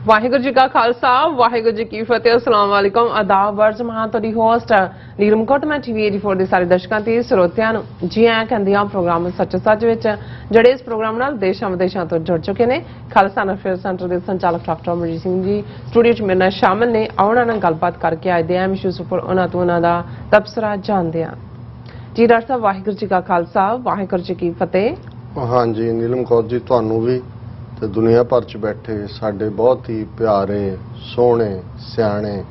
वाहिगुरू जी का खालसा वाहिगुरू जी की फतेह। अस्सलाम वालेकुम आदाब वर्ज मैं तुहाडी होस्ट नीलम कोट मैं टीवी 84 ਦੇ ਸਾਰੇ ਦਰਸ਼ਕਾਂ ਤੇ ਸਰੋਤਿਆਂ ਨੂੰ ਜੀ ਆਇਆਂ ਕਹਿੰਦੇ ਆ ਪ੍ਰੋਗਰਾਮ ਸੱਚ ਸੱਚ ਵਿੱਚ ਜਿਹੜੇ ਇਸ ਪ੍ਰੋਗਰਾਮ ਨਾਲ ਦੇਸ਼ਾਂ ਵਿਦੇਸ਼ਾਂ ਤੋਂ ਜੁੜ ਚੁੱਕੇ ਨੇ। ਖਾਲਸਾ ਅਫੇਅਰ ਸੈਂਟਰ ਦੇ ਸੰਚਾਲਕ ਡਾਕਟਰ ਅਮਰਜੀਤ ਸਿੰਘ ਜੀ ਸਟੂਡੀਓ 'ਚ ਮੇਰੇ ਨਾਲ ਸ਼ਾਮਲ ਨੇ। ਆਉਣਾ ਨਾਲ ਗੱਲਬਾਤ ਕਰਕੇ ਅੱਜ ਦੇ ਅਹਿਮ ਇਸ਼ੂਜ਼ ਉੱਪਰ ਉਹਨਾਂ ਤੋਂ ਉਹਨਾਂ ਦਾ ਤਬਸਰਾ ਜਾਣਦੇ ਆ। ਜੀ ਡਾਕਟਰ ਸਾਹਿਬ ਵਾਹਿਗੁਰੂ ਜੀ का खालसा वाहिगुरू जी की फतेह। हाँ जी नीलम कौर जी ਤੁਹਾਨੂੰ भी ਤੇ ਦੁਨੀਆ ਭਰ ਚ ਬੈਠੇ ਸਾਡੇ ਬਹੁਤ ਹੀ ਪਿਆਰੇ ਸੋਹਣੇ ਸਿਆਣੇ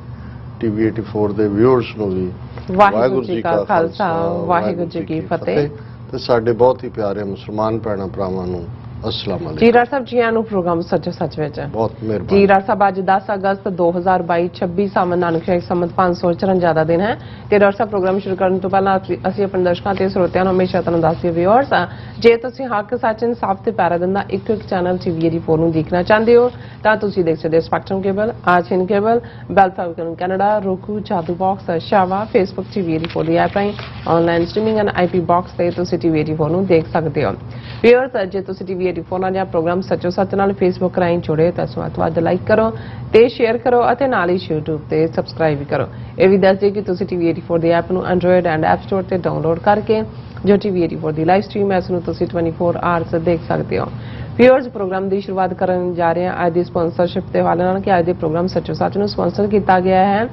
ਟੀਵੀ 84 ਦੇ ਵਿਊਅਰਸ ਨੂੰ ਵੀ ਵਾਹਿਗੁਰੂ ਜੀ ਕਾ ਖਾਲਸਾ ਵਾਹਿਗੁਰੂ ਜੀ ਕੀ ਫਤਿਹ ਤੇ ਸਾਡੇ ਬਹੁਤ ਹੀ ਪਿਆਰੇ ਮੁਸਲਮਾਨ ਭੈਣਾਂ ਭਰਾਵਾਂ ਨੂੰ अस्सलाम वालेकुम। जी डॉक्टर साहब जी आनू प्रोग्राम सच सच विच बहुत मेहरबानी। जी डॉक्टर साहब आज 10 अगस्त 2022 26 सावन नानकशाही संमत 554 ਦਾ ਦਿਨ ਹੈ ਤੇ ਡਾਕਟਰ ਸਾਹਿਬ ਪ੍ਰੋਗਰਾਮ ਸ਼ੁਰੂ ਕਰਨ ਤੋਂ ਪਹਿਲਾਂ ਅਸੀਂ ਆਪਣੇ ਦਰਸ਼ਕਾਂ ਤੇ ਸਰੋਤਿਆਂ ਨੂੰ ਹਮੇਸ਼ਾ ਤੁਹਾਨੂੰ ਦੱਸਦੇ ਵਿਊਅਰਸ ਜੇ ਤੁਸੀਂ ਹੱਕ ਸੱਚ ਇਨਸਾਫ ਤੇ ਪੈਰਾ ਦਿੰਦਾ ਇੱਕ ਚੈਨਲ ਟੀਵੀ 84 ਨੂੰ ਦੇਖਣਾ ਚਾਹੁੰਦੇ ਹੋ ਤਾਂ ਤੁਸੀਂ ਦੇਖ ਸਕਦੇ ਹੋ ਸਪੈਕਟਰਮ ਕੇਬਲ ਆਚਿਨ ਕੇਬਲ ਬੈਲ ਫੈਵਕਨ ਕੈਨੇਡਾ roku ਜਾਦੂ ਬਾਕਸ ਸ਼ਾਵਾ ਫੇਸਬੁੱਕ ਟੀਵੀ 84 ਦੀ ਐਪ ਰਾਹੀਂ online streaming and IP box ਤੇ ਤੁਸੀਂ ਟੀਵੀ 84 ਨੂੰ ਦੇਖ ਸਕਦੇ ਹੋ। ਵਿਊਅਰਸ ਜੇ ਤੁਸੀਂ ਟੀਵੀ 84 ਨਾਲ ਜਾਂ ਪ੍ਰੋਗਰਾਮ ਸੱਚੋ ਸੱਚ ਨਾਲ ਫੇਸਬੁੱਕ ਰਾਹੀਂ ਜੁੜੇ ਤਾਂ ਵੱਧ ਲਾਈਕ ਕਰੋ ਤੇ ਸ਼ੇਅਰ ਕਰੋ ਅਤੇ ਨਾਲ ਹੀ YouTube ਤੇ ਸਬਸਕ੍ਰਾਈਬ ਵੀ ਕਰੋ। ਇਹ ਵੀ ਦੱਸ ਦਿਓ ਕਿ ਤੁਸੀਂ ਟੀਵੀ 84 ਦੀ ਐਪ ਨੂੰ ਐਂਡਰੋਇਡ ਐਂਡ ਐਪ ਸਟੋਰ ਤੇ ਡਾਊਨਲੋਡ ਕਰਕੇ ਜੋ ਟੀਵੀ 84 ਦੀ ਲਾਈਵ ਸਟ੍ਰੀਮ ਹੈ ਉਸ ਨੂੰ ਤੁਸੀਂ 24 ਆਵਰਸ ਦੇਖ ਸਕਦੇ ਹੋ। ਵਿਊਅਰਸ ਪ੍ਰੋਗਰਾਮ ਦੀ ਸ਼ੁਰੂਆਤ ਕਰਨ ਜਾ ਰਹੇ ਹਾਂ ਅੱਜ ਦੀ ਸਪਾਂਸਰਸ਼ਿਪ ਦੇ ਹਵਾਲੇ ਨਾਲ ਕਿ ਅੱਜ ਦੇ ਪ੍ਰੋਗਰਾਮ ਸੱਚੋ ਸੱਚ ਨੂੰ ਸਪਾਂਸਰ ਕੀਤਾ ਗਿਆ ਹੈ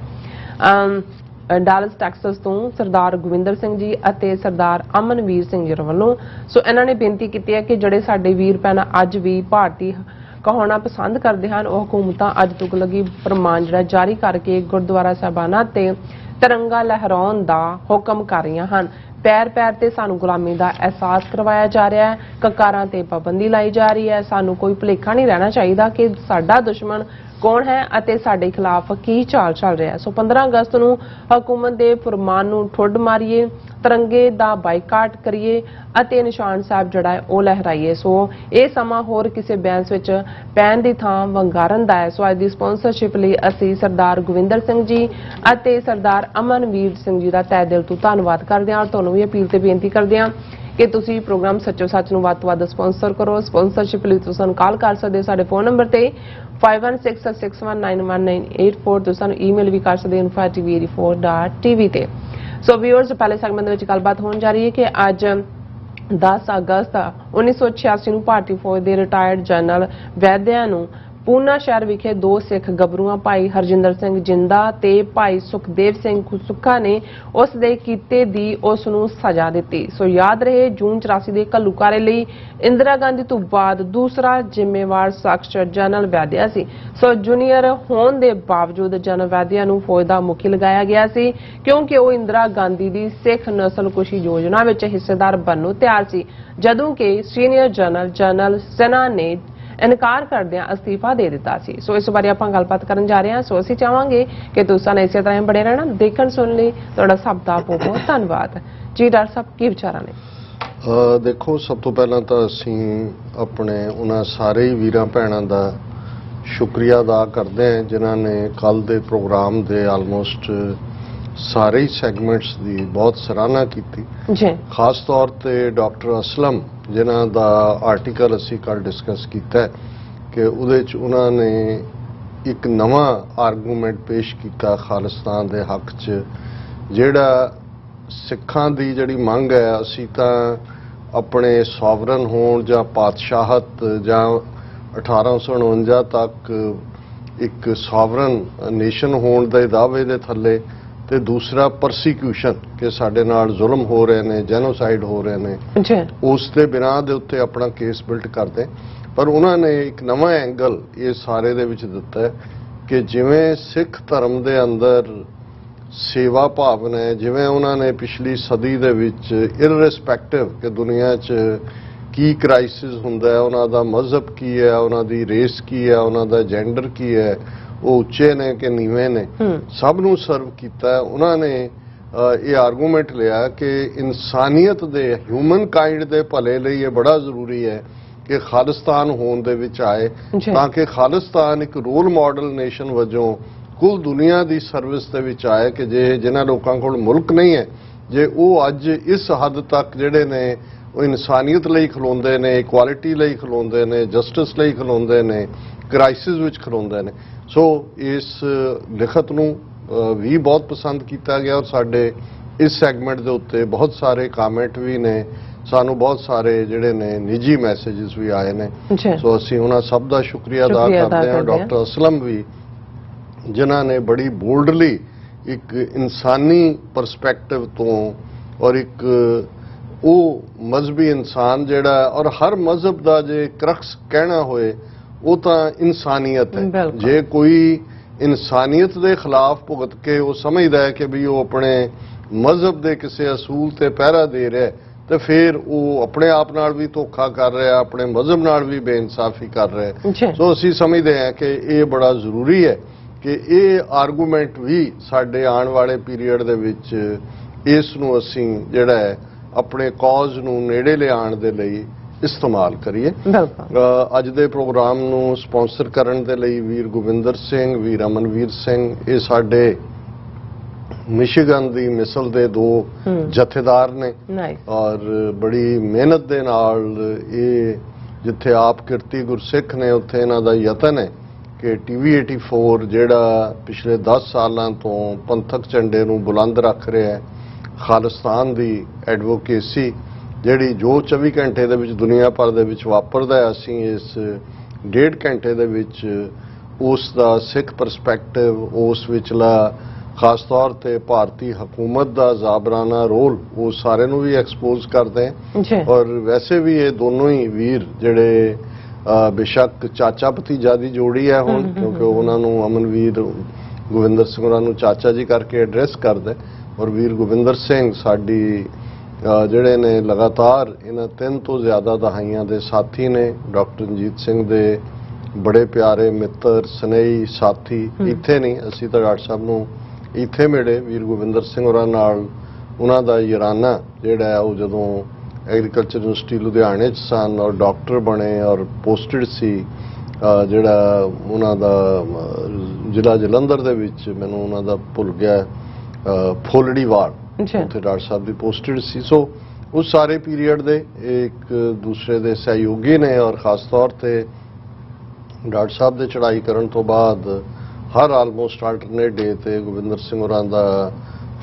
ਡਾਲਸ ਟੈਕਸਸ ਤੋਂ ਸਰਦਾਰ ਗੋਵਿੰਦਰ ਸਿੰਘ ਜੀ ਅਤੇ ਸਰਦਾਰ ਅਮਨਵੀਰ ਸਿੰਘ ਜੀ ਵੱਲੋਂ। ਸੋ ਇਹਨਾਂ ਨੇ ਬੇਨਤੀ ਕੀਤੀ ਹੈ ਕਿ ਜਿਹੜੇ ਸਾਡੇ ਵੀਰ ਭੈਣ ਅੱਜ ਵੀ ਭਾਰਤੀ ਕਹਾਉਣਾ ਪਸੰਦ ਕਰਦੇ ਹਨ ਉਹ ਹਕੂਮਤਾਂ ਅੱਜ ਤੱਕ ਲੱਗੀ ਫਰਮਾਨ ਜਿਹੜਾ ਜਾਰੀ ਕਰਕੇ ਗੁਰਦੁਆਰਾ ਸਾਹਿਬਾਨਾਂ ਤੇ ਤਿਰੰਗਾ ਲਹਿਰਾਉਣ ਦਾ ਹੁਕਮ ਕਰ ਰਹੀਆਂ ਹਨ। ਪੈਰ ਪੈਰ ਤੇ ਸਾਨੂੰ ਗੁਲਾਮੀ ਦਾ ਅਹਿਸਾਸ ਕਰਵਾਇਆ ਜਾ ਰਿਹਾ ਹੈ, ਕਕਾਰਾਂ ਤੇ ਪਾਬੰਦੀ ਲਾਈ ਜਾ ਰਹੀ ਹੈ। ਸਾਨੂੰ ਕੋਈ ਭੁਲੇਖਾ ਨਹੀਂ ਰਹਿਣਾ ਚਾਹੀਦਾ ਕਿ ਸਾਡਾ ਦੁਸ਼ਮਣ ਕੌਣ ਹੈ ਅਤੇ ਸਾਡੇ ਖਿਲਾਫ ਕੀ ਚਾਲ ਚੱਲ ਰਿਹਾ ਹੈ। ਸੋ 15 ਅਗਸਤ ਨੂੰ ਹਕੂਮਤ ਦੇ ਫਰਮਾਨ ਨੂੰ ਠੁੱਡ ਮਾਰੀਏ, ਤਿਰੰਗੇ ਦਾ ਬਾਈਕਾਟ ਕਰੀਏ ਅਤੇ ਨਿਸ਼ਾਨ ਸਾਹਿਬ ਜਿਹੜਾ ਹੈ ਉਹ ਲਹਿਰਾਈਏ। ਸੋ ਇਹ ਸਮਾਂ ਹੋਰ ਕਿਸੇ ਬੈਂਸ ਵਿੱਚ ਪੈਣ ਦੀ ਥਾਂ ਵੰਗਾਰਨ ਦਾ ਹੈ। ਸੋ ਅੱਜ ਦੀ ਸਪਾਂਸਰਸ਼ਿਪ ਲਈ ਅਸੀਂ ਸਰਦਾਰ ਗੋਵਿੰਦਰ ਸਿੰਘ ਜੀ ਅਤੇ ਸਰਦਾਰ ਅਮਨਵੀਰ ਸਿੰਘ ਜੀ ਦਾ ਤਹਿ ਦਿਲ ਤੋਂ ਧੰਨਵਾਦ ਕਰਦੇ ਹਾਂ। ਤੁਹਾਨੂੰ ਵੀ ਅਪੀਲ ਤੇ ਬੇਨਤੀ ਕਰਦੇ ਹਾਂ ਕਿ ਤੁਸੀਂ ਪ੍ਰੋਗਰਾਮ ਸੱਚੋ ਸੱਚ ਨੂੰ ਵੱਧ ਤੋਂ ਵੱਧ ਸਪਾਂਸਰ ਕਰੋ। ਸਪਾਂਸਰਸ਼ਿਪ ਲਈ ਤੁਸੀਂ ਸਾਨੂੰ ਕਾਲ ਕਰ ਸਕਦੇ ਹੋ ਸਾਡੇ ਫੋਨ ਨੰਬਰ ਤੇ 5166619184। ਤੁਸੀਂ ਸਾਨੂੰ ਈਮੇਲ ਵੀ ਕਰ ਸਕਦੇ ਹੋ info@tv84.tv ਤੇ। ਸੋ ਵਿਊਅਰਸ ਪਹਿਲੇ ਸੈਗਮੈਂਟ ਦੇ ਵਿੱਚ ਗੱਲਬਾਤ ਹੋਣ ਜਾ ਰਹੀ ਹੈ ਕਿ ਅੱਜ 10 ਅਗਸਤ 1986 ਨੂੰ ਭਾਰਤੀ ਫੌਜ ਦੇ ਰਿਟਾਇਰਡ ਜਨਰਲ ਵੈਦਿਆ ਨੂੰ ਪੂਨਾ ਸ਼ਹਿਰ ਵਿਖੇ ਦੋ ਸਿੱਖ ਗੱਭਰੂਆਂ ਭਾਈ ਹਰਜਿੰਦਰ ਸਿੰਘ ਜਿੰਦਾ ਤੇ ਭਾਈ ਸੁਖਦੇਵ ਸਿੰਘ ਸੁੱਖਾ ਨੇ ਉਸ ਦੇ ਕੀਤੇ ਦੀ ਉਸ ਨੂੰ ਸਜ਼ਾ ਦਿੱਤੀ। ਸੋ ਯਾਦ ਰਹੇ ਜੂਨ 84 ਦੇ ਘੱਲੂਘਾਰੇ ਲਈ ਇੰਦਰਾ ਗਾਂਧੀ ਤੋਂ ਬਾਅਦ ਦੂਸਰਾ ਜ਼ਿੰਮੇਵਾਰ ਸ਼ਖਸ ਜਨਰਲ ਵੈਦਿਆ ਸੀ। ਸੋ ਜੂਨੀਅਰ ਹੋਣ ਦੇ ਬਾਵਜੂਦ ਜਨਰਲ ਵੈਦਿਆ ਨੂੰ ਫੌਜ ਦਾ ਮੁਖੀ ਲਗਾਇਆ ਗਿਆ ਸੀ ਕਿਉਂਕਿ ਉਹ ਇੰਦਰਾ ਗਾਂਧੀ ਦੀ ਸਿੱਖ ਨਸਲਕੁਸ਼ੀ ਯੋਜਨਾ ਵਿੱਚ ਹਿੱਸੇਦਾਰ ਬਣਨ ਨੂੰ ਤਿਆਰ ਸੀ, ਜਦੋਂ ਕਿ ਸੀਨੀਅਰ ਜਨਰਲ ਸਿਨਹਾ ਨੇ ਇਨਕਾਰ ਕਰਦਿਆਂ ਅਸਤੀਫਾ ਦੇ ਦਿੱਤਾ ਸੀ। ਸੋ ਇਸ ਬਾਰੇ ਆਪਾਂ ਗੱਲਬਾਤ ਕਰਨ ਜਾ ਰਹੇ ਹਾਂ। ਸੋ ਅਸੀਂ ਚਾਹਾਂਗੇ ਕਿ ਤੁਸੀਂ ਇਸੇ ਤਰ੍ਹਾਂ ਬੜੇ ਰਹਿਣਾ ਦੇਖਣ ਸੁਣਨ ਲਈ ਤੁਹਾਡਾ ਸਭ ਦਾ ਬਹੁਤ ਬਹੁਤ ਧੰਨਵਾਦ। ਜੀ ਡਾਕਟਰ ਸਾਹਿਬ ਕੀ ਵਿਚਾਰਾਂ ਨੇ? ਦੇਖੋ ਸਭ ਤੋਂ ਪਹਿਲਾਂ ਤਾਂ ਅਸੀਂ ਆਪਣੇ ਉਹਨਾਂ ਸਾਰੇ ਹੀ ਵੀਰਾਂ ਭੈਣਾਂ ਦਾ ਸ਼ੁਕਰੀਆ ਅਦਾ ਕਰਦੇ ਹਾਂ ਜਿਨ੍ਹਾਂ ਨੇ ਕੱਲ ਦੇ ਪ੍ਰੋਗਰਾਮ ਦੇ ਆਲਮੋਸਟ ਸਾਰੇ ਹੀ ਸੈਗਮੈਂਟਸ ਦੀ ਬਹੁਤ ਸਰਾਹਨਾ ਕੀਤੀ ਜੀ। ਖਾਸ ਤੌਰ ਤੇ ਡਾਕਟਰ ਅਸਲਮ ਜਿਨ੍ਹਾਂ ਦਾ ਆਰਟੀਕਲ ਅਸੀਂ ਕੱਲ ਡਿਸਕਸ ਕੀਤਾ ਕਿ ਉਹਦੇ 'ਚ ਉਹਨਾਂ ਨੇ ਇੱਕ ਨਵਾਂ ਆਰਗੂਮੈਂਟ ਪੇਸ਼ ਕੀਤਾ ਖਾਲਿਸਤਾਨ ਦੇ ਹੱਕ 'ਚ। ਜਿਹੜਾ ਸਿੱਖਾਂ ਦੀ ਜਿਹੜੀ ਮੰਗ ਹੈ ਅਸੀਂ ਤਾਂ ਆਪਣੇ ਸੋਵਰਨ ਹੋਣ ਜਾਂ ਪਾਤਸ਼ਾਹਤ ਜਾਂ 1849 ਤੱਕ ਇੱਕ ਸੋਵਰਨ ਨੇਸ਼ਨ ਹੋਣ ਦੇ ਦਾਅਵੇ ਦੇ ਥੱਲੇ ਤੇ ਦੂਸਰਾ ਪਰਸੀਕਿਊਸ਼ਨ ਕਿ ਸਾਡੇ ਨਾਲ ਜ਼ੁਲਮ ਹੋ ਰਹੇ ਨੇ, ਜੈਨੋਸਾਈਡ ਹੋ ਰਹੇ ਨੇ, ਉਸ ਦੇ ਬਿਨਾਂ ਦੇ ਉੱਤੇ ਆਪਣਾ ਕੇਸ ਬਿਲਟ ਕਰਦੇ। ਪਰ ਉਹਨਾਂ ਨੇ ਇੱਕ ਨਵਾਂ ਐਂਗਲ ਇਹ ਸਾਰੇ ਦੇ ਵਿੱਚ ਦਿੱਤਾ ਕਿ ਜਿਵੇਂ ਸਿੱਖ ਧਰਮ ਦੇ ਅੰਦਰ ਸੇਵਾ ਭਾਵਨਾ ਹੈ, ਜਿਵੇਂ ਉਹਨਾਂ ਨੇ ਪਿਛਲੀ ਸਦੀ ਦੇ ਵਿੱਚ ਇਰਰਿਸਪੈਕਟਿਵ ਕਿ ਦੁਨੀਆ 'ਚ ਕੀ ਕ੍ਰਾਈਸਿਸ ਹੁੰਦਾ ਹੈ, ਉਹਨਾਂ ਦਾ ਮਜ਼ਹਬ ਕੀ ਹੈ, ਉਹਨਾਂ ਦੀ ਰੇਸ ਕੀ ਹੈ, ਉਹਨਾਂ ਦਾ ਜੈਂਡਰ ਕੀ ਹੈ, ਉਹ ਉੱਚੇ ਨੇ ਕਿ ਨੀਵੇਂ ਨੇ, ਸਭ ਨੂੰ ਸਰਵ ਕੀਤਾ। ਉਹਨਾਂ ਨੇ ਇਹ ਆਰਗੂਮੈਂਟ ਲਿਆ ਕਿ ਇਨਸਾਨੀਅਤ ਦੇ ਹਿਊਮਨ ਕਾਈਂਡ ਦੇ ਭਲੇ ਲਈ ਇਹ ਬੜਾ ਜ਼ਰੂਰੀ ਹੈ ਕਿ ਖਾਲਿਸਤਾਨ ਹੋਣ ਦੇ ਵਿੱਚ ਆਏ ਤਾਂ ਕਿ ਖਾਲਿਸਤਾਨ ਇੱਕ ਰੋਲ ਮਾਡਲ ਨੇਸ਼ਨ ਵਜੋਂ ਕੁੱਲ ਦੁਨੀਆ ਦੀ ਸਰਵਿਸ ਦੇ ਵਿੱਚ ਆਏ ਕਿ ਜੇ ਜਿਨ੍ਹਾਂ ਲੋਕਾਂ ਕੋਲ ਮੁਲਕ ਨਹੀਂ ਹੈ ਜੇ ਉਹ ਅੱਜ ਇਸ ਹੱਦ ਤੱਕ ਜਿਹੜੇ ਨੇ ਉਹ ਇਨਸਾਨੀਅਤ ਲਈ ਖਲੋਂਦੇ ਨੇ, ਇਕੁਆਲਿਟੀ ਲਈ ਖਲੋਂਦੇ ਨੇ, ਜਸਟਿਸ ਲਈ ਖਲੋਂਦੇ ਨੇ, ਕ੍ਰਾਈਸਿਸ ਵਿੱਚ ਖਲੋਂਦੇ ਨੇ। ਸੋ ਇਸ ਲਿਖਤ ਨੂੰ ਵੀ ਬਹੁਤ ਪਸੰਦ ਕੀਤਾ ਗਿਆ ਔਰ ਸਾਡੇ ਇਸ ਸੈਗਮੈਂਟ ਦੇ ਉੱਤੇ ਬਹੁਤ ਸਾਰੇ ਕਮੈਂਟ ਵੀ ਨੇ, ਸਾਨੂੰ ਬਹੁਤ ਸਾਰੇ ਜਿਹੜੇ ਨੇ ਨਿੱਜੀ ਮੈਸੇजेस ਵੀ ਆਏ ਨੇ। ਸੋ ਅਸੀਂ ਉਹਨਾਂ ਸਭ ਦਾ ਸ਼ੁਕਰੀਆ ਅਦਾ ਕਰਦੇ ਹਾਂ। ਡਾਕਟਰ ਅਸਲਮ ਵੀ ਜਿਨ੍ਹਾਂ ਨੇ ਬੜੀ ਬੋਲਡਲੀ ਇੱਕ ਇਨਸਾਨੀ ਪਰਸਪੈਕਟਿਵ ਤੋਂ ਔਰ ਇੱਕ ਉਹ ਮਜ਼ਹਬੀ ਇਨਸਾਨ ਜਿਹੜਾ ਔਰ ਹਰ ਮਜ਼ਹਬ ਦਾ ਜੇ ਕਰਕਸ ਕਹਿਣਾ ਹੋਏ ਉਹ ਤਾਂ ਇਨਸਾਨੀਅਤ ਹੈ। ਜੇ ਕੋਈ ਇਨਸਾਨੀਅਤ ਦੇ ਖਿਲਾਫ ਭੁਗਤ ਕੇ ਉਹ ਸਮਝਦਾ ਹੈ ਕਿ ਵੀ ਉਹ ਆਪਣੇ ਮਜ਼ਹਬ ਦੇ ਕਿਸੇ ਅਸੂਲ ਤੇ ਪਹਿਰਾ ਦੇ ਰਿਹਾ ਤੇ ਫਿਰ ਉਹ ਆਪਣੇ ਆਪ ਨਾਲ ਵੀ ਧੋਖਾ ਕਰ ਰਿਹਾ, ਆਪਣੇ ਮਜ਼ਹਬ ਨਾਲ ਵੀ ਬੇਇਨਸਾਫੀ ਕਰ ਰਿਹਾ। ਸੋ ਅਸੀਂ ਸਮਝਦੇ ਹਾਂ ਕਿ ਇਹ ਬੜਾ ਜ਼ਰੂਰੀ ਹੈ ਕਿ ਇਹ ਆਰਗੂਮੈਂਟ ਵੀ ਸਾਡੇ ਆਉਣ ਵਾਲੇ ਪੀਰੀਅਡ ਦੇ ਵਿੱਚ ਇਸ ਨੂੰ ਅਸੀਂ ਜਿਹੜਾ ਹੈ ਆਪਣੇ ਕੌਜ਼ ਨੂੰ ਨੇੜੇ ਲਿਆਉਣ ਦੇ ਲਈ ਇਸਤੇਮਾਲ ਕਰੀਏ। ਅੱਜ ਦੇ ਪ੍ਰੋਗਰਾਮ ਨੂੰ ਸਪਾਂਸਰ ਕਰਨ ਦੇ ਲਈ ਵੀਰ ਗੋਬਿੰਦਰ ਸਿੰਘ, ਵੀਰ ਅਮਨਵੀਰ ਸਿੰਘ, ਇਹ ਸਾਡੇ ਮਿਸ਼ੀਗਨ ਦੀ ਮਿਸਲ ਦੇ ਦੋ ਜਥੇਦਾਰ ਨੇ ਔਰ ਬੜੀ ਮਿਹਨਤ ਦੇ ਨਾਲ ਇਹ ਜਿੱਥੇ ਆਪ ਕਿਰਤੀ ਗੁਰਸਿੱਖ ਨੇ ਉੱਥੇ ਇਹਨਾਂ ਦਾ ਯਤਨ ਹੈ ਕਿ TV 84 ਜਿਹੜਾ ਪਿਛਲੇ 10 ਸਾਲਾਂ ਤੋਂ ਪੰਥਕ ਝੰਡੇ ਨੂੰ ਬੁਲੰਦ ਰੱਖ ਰਿਹਾ ਹੈ, ਖਾਲਿਸਤਾਨ ਦੀ ਐਡਵੋਕੇਸੀ ਜਿਹੜੀ ਜੋ 24 ਘੰਟੇ ਦੇ ਵਿੱਚ ਦੁਨੀਆ ਭਰ ਦੇ ਵਿੱਚ ਵਾਪਰਦਾ ਹੈ, ਅਸੀਂ ਇਸ 1.5 ਘੰਟੇ ਦੇ ਵਿੱਚ ਉਸ ਦਾ ਸਿੱਖ ਪਰਸਪੈਕਟਿਵ, ਉਸ ਵਿਚਲਾ ਖਾਸ ਤੌਰ ਤੇ ਭਾਰਤੀ ਹਕੂਮਤ ਦਾ ਜ਼ਾਬਰਾਨਾ ਰੋਲ ਉਹ ਸਾਰੇ ਨੂੰ ਵੀ ਐਕਸਪੋਜ਼ ਕਰਦੇ हैं। ਔਰ ਵੈਸੇ ਵੀ ਇਹ ਦੋਨੋਂ ਹੀ ਵੀਰ ਜਿਹੜੇ ਬੇਸ਼ੱਕ ਚਾਚਾ ਭਤੀਜਾ ਦੀ ਜੋੜੀ ਹੈ ਹੁਣ, ਕਿਉਂਕਿ ਉਹਨਾਂ ਨੂੰ ਅਮਨਵੀਰ ਗੋਬਿੰਦਰ ਸਿੰਘ ਉਹਨਾਂ ਨੂੰ ਚਾਚਾ ਜੀ ਕਰਕੇ ਐਡਰੈਸ ਕਰਦੇ, ਔਰ ਵੀਰ ਗੋਬਿੰਦਰ ਸਿੰਘ ਸਾਡੀ ਜਿਹੜੇ ਨੇ ਲਗਾਤਾਰ ਇਹਨਾਂ 3 ਤੋਂ ਜ਼ਿਆਦਾ ਦਹਾਈਆਂ ਦੇ ਸਾਥੀ ਨੇ। ਡਾਕਟਰ ਰਣਜੀਤ ਸਿੰਘ ਦੇ ਬੜੇ ਪਿਆਰੇ ਮਿੱਤਰ, ਸਨੇਹੀ, ਸਾਥੀ ਇੱਥੇ ਨਹੀਂ, ਅਸੀਂ ਤਾਂ ਡਾਕਟਰ ਸਾਹਿਬ ਨੂੰ ਇੱਥੇ ਮਿਲੇ। ਵੀਰ ਗੋਬਿੰਦਰ ਸਿੰਘ ਹੋਰਾਂ ਨਾਲ ਉਹਨਾਂ ਦਾ ਯਾਰਾਨਾ ਜਿਹੜਾ ਹੈ ਉਹ ਜਦੋਂ ਐਗਰੀਕਲਚਰ ਯੂਨੀਵਰਸਿਟੀ ਲੁਧਿਆਣੇ 'ਚ ਸਨ ਔਰ ਡਾਕਟਰ ਬਣੇ ਔਰ ਪੋਸਟਡ ਸੀ ਜਿਹੜਾ ਉਹਨਾਂ ਦਾ ਜ਼ਿਲ੍ਹਾ ਜਲੰਧਰ ਦੇ ਵਿੱਚ, ਮੈਨੂੰ ਉਹਨਾਂ ਦਾ ਭੁੱਲ ਗਿਆ, ਫੁੱਲੜੀ ਵਾਰਡ, ਉੱਥੇ ਡਾਕਟਰ ਸਾਹਿਬ ਦੀ ਪੋਸਟਡ ਸੀ। ਸੋ ਉਸ ਸਾਰੇ ਪੀਰੀਅਡ ਦੇ ਇੱਕ ਦੂਸਰੇ ਦੇ ਸਹਿਯੋਗੀ ਨੇ ਔਰ ਖਾਸ ਤੌਰ ਤੇ ਡਾਕਟਰ ਸਾਹਿਬ ਦੇ ਚੜ੍ਹਾਈ ਕਰਨ ਤੋਂ ਬਾਅਦ ਹਰ ਆਲਮੋਸਟ ਆਲਟਰਨੇਟ ਡੇ ਤੇ ਗੋਬਿੰਦਰ ਸਿੰਘ ਹੋਰਾਂ ਦਾ